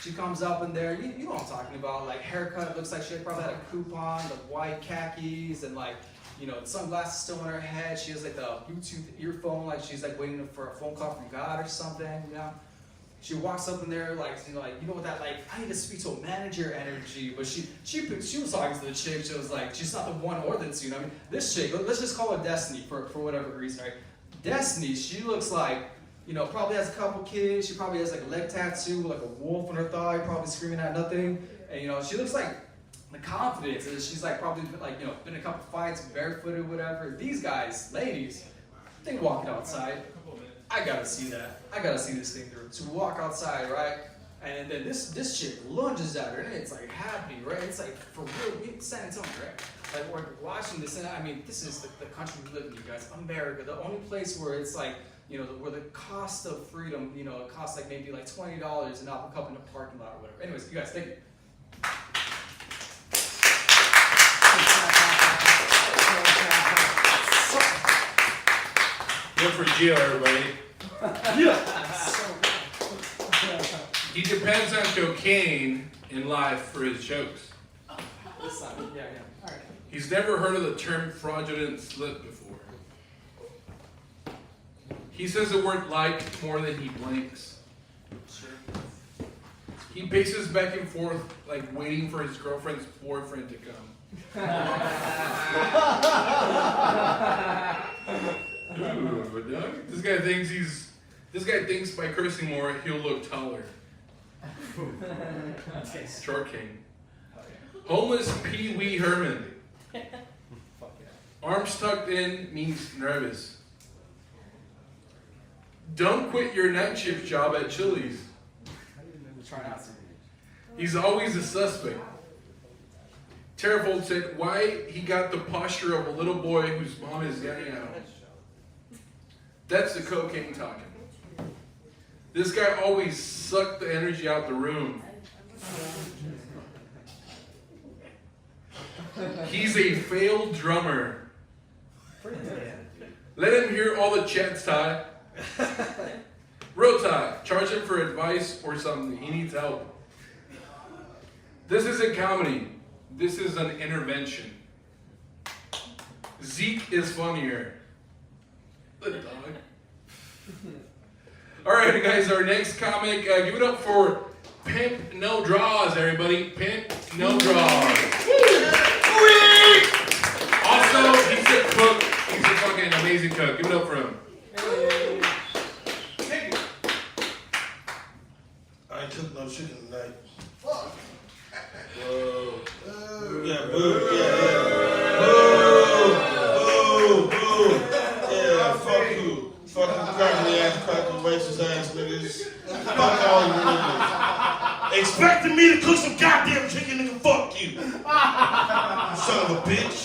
She comes up in there. You know what I'm talking about? Like haircut, looks like she probably had a coupon, the white khakis, and like. You know, sunglasses still on her head. She has like the Bluetooth earphone, like she's like waiting for a phone call from God or something. You know, she walks up in there like you know with that like I need to speak to a manager energy. But she was talking to the chick. She was like she's not the one or the two. You know, I mean this chick. Let's just call her Destiny for whatever reason, right? Destiny. She looks like you know probably has a couple kids. She probably has like a leg tattoo, like a wolf on her thigh, probably screaming at nothing. And you know she looks like. The confidence is she's like probably like you know been in a couple fights barefooted whatever. These guys, ladies, they walking outside. I gotta see that. I gotta see this thing through. So we walk outside, right? And then this chick lunges at her, and it's like happening, right? It's like for real, San Antonio, right? Like we're watching this, and I mean this is the country we live in, you guys. America, the only place where it's like you know where the cost of freedom, you know, it costs like maybe like $20 and not hook up in a parking lot or whatever. Anyways, you guys, thank you. Good for Gio, everybody. He depends on cocaine in life for his jokes. This side, yeah. All right. He's never heard of the term fraudulent slip before. He says the word like more than he blinks. Sure. He paces back and forth like waiting for his girlfriend's boyfriend to come. Ooh, this guy thinks by cursing more he'll look taller. Short king. Homeless Pee Wee Herman. Arms tucked in means nervous. Don't quit your night shift job at Chili's. Try not to. He's always a suspect. Terrifold said, why he got the posture of a little boy whose mom is getting out. That's the cocaine talking. This guy always sucked the energy out the room. He's a failed drummer. Let him hear all the chats, Ty. Real Ty, charge him for advice or something. He needs help. This isn't comedy. This is an intervention. Zeke is funnier. The dog. All right, guys, our next comic. Give it up for Pimp No Draws, everybody. Pimp No Draws. Also, he's a cook. He's a fucking amazing cook. Give it up for him. I ain't cooked no chicken tonight. Whoa. Yeah, boo. Yeah. Boo. Yeah, fuck you. Fucking crackly ass, crackly racist ass niggas. Fuck all you niggas. Expecting me to cook some goddamn chicken, nigga, fuck you. Son of a bitch.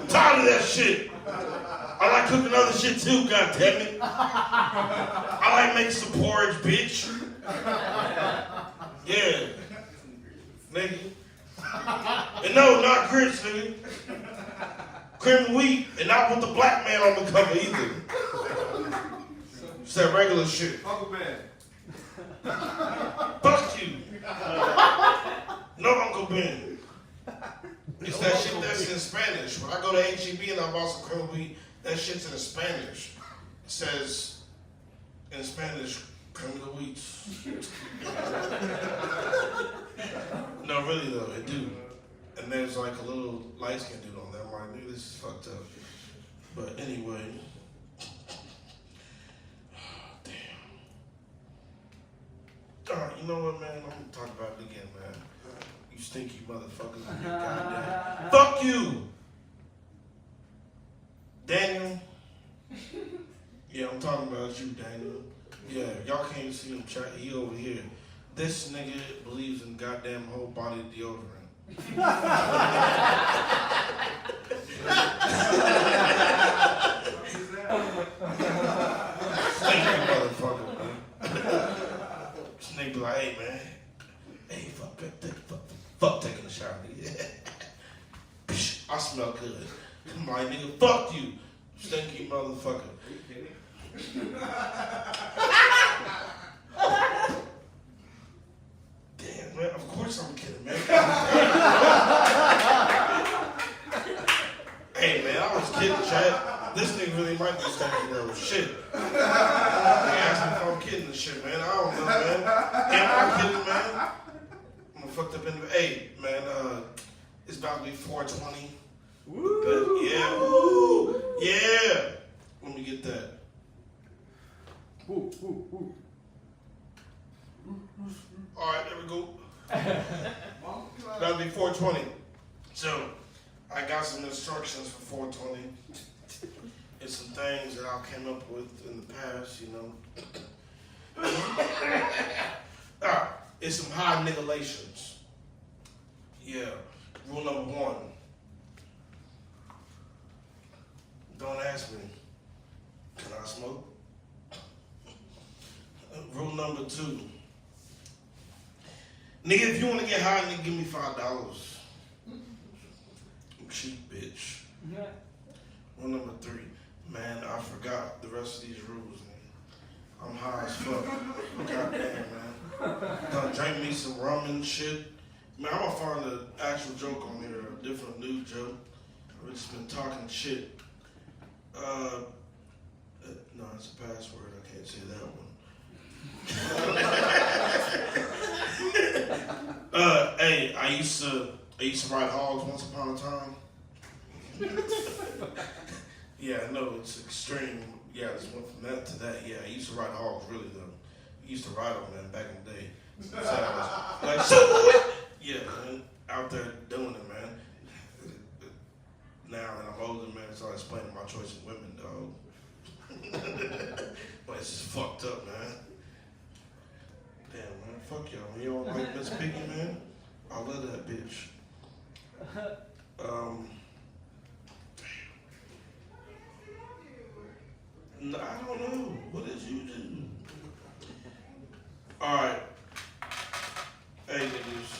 I'm tired of that shit. I like cooking other shit too, goddammit. I like making some porridge, bitch. Yeah. Nigga. And no, not grits, nigga. Cream of wheat, and not with the black man on the cover either. It's that regular shit. Uncle Ben. Fuck you. No Uncle Ben. It's that shit that's in Spanish. When I go to HEB and I buy some cream of wheat, that shit's in Spanish. It says, in Spanish, cream of wheat. No, really though, it do. And there's like a little light skin dude on there. I'm like, dude, this is fucked up. But anyway. Alright, you know what, man? I'm gonna talk about it again, man. You stinky motherfuckers. Goddamn. Fuck you! Daniel. Yeah, I'm talking about you, Daniel. Yeah, y'all can't see him chat. He over here. This nigga believes in goddamn whole body deodorant. Stinky motherfucker, man. This nigga be like, hey, man. Hey, fuck taking a shower, nigga. I smell good. I'm like, nigga, fuck you, stinky motherfucker. Damn, man, of course I'm kidding, man. Hey, man, I was kidding, Chad. This nigga really might be stinky though. Shit. They asked me if I'm kidding and shit, man. I don't know, man. Am I kidding, man? I'm fucked up in the... Hey, man, it's about to be 420. Woo! Yeah, woo! Yeah! Let me get that. Woo, woo, woo. Alright, there we go. That'll be 420. So, I got some instructions for 420. It's some things that I came up with in the past, you know. Alright, it's some high nigalations. Yeah, rule number 1. Don't ask me, can I smoke? Rule number 2. Nigga, if you want to get high, nigga, give me $5. I'm cheap, bitch. Rule number 3. Man, I forgot the rest of these rules, nigga. I'm high as fuck. Goddamn, man. Done drink me some rum and shit. Man, I'm gonna find an actual joke on here, a different new joke. I've just been talking shit. No, it's a password. I can't say that one. Hey, I used to ride hogs once upon a time. Yeah, I know it's extreme. Yeah, I just went from that to that. Yeah, I used to ride hogs really though. I used to ride them, man, back in the day. So I was like, so yeah, man, out there doing it, man. Now that I'm older, man, it's all explaining my choice of women, dog. But it's just fucked up, man. Damn, man, fuck y'all. When you don't like Miss Piggy, man, I love that bitch. No, I don't know. What did you do? Alright. Hey, niggas.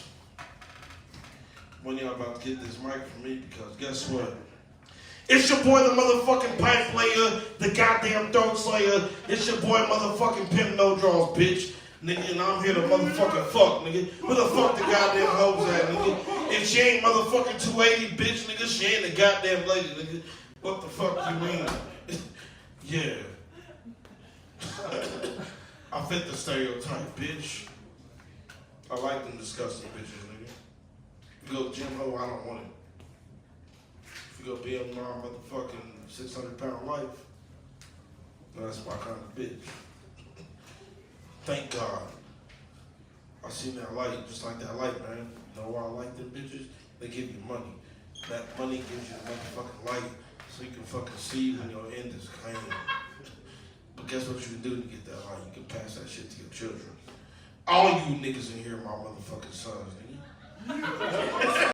When y'all about to get this mic from me, because guess what? It's your boy, the motherfucking pipe player, the goddamn throat slayer. It's your boy, motherfucking Pimp No Draws, bitch. Nigga, and I'm here to motherfucking fuck, nigga. Where the fuck the goddamn hoes at, nigga? If she ain't motherfucking 280, bitch, nigga, she ain't the goddamn lady, nigga. What the fuck you mean? Yeah. I fit the stereotype, bitch. I like them disgusting bitches, nigga. If you go Jim Ho, I don't want it. If you go BMR motherfucking 600-pound life, that's my kind of bitch. Thank God. I seen that light, just like that light, man. You know why I like them bitches? They give you money. That money gives you the motherfucking light so you can fucking see when your end is clean. But guess what you can do to get that light? You can pass that shit to your children. All you niggas in here are my motherfucking sons, nigga.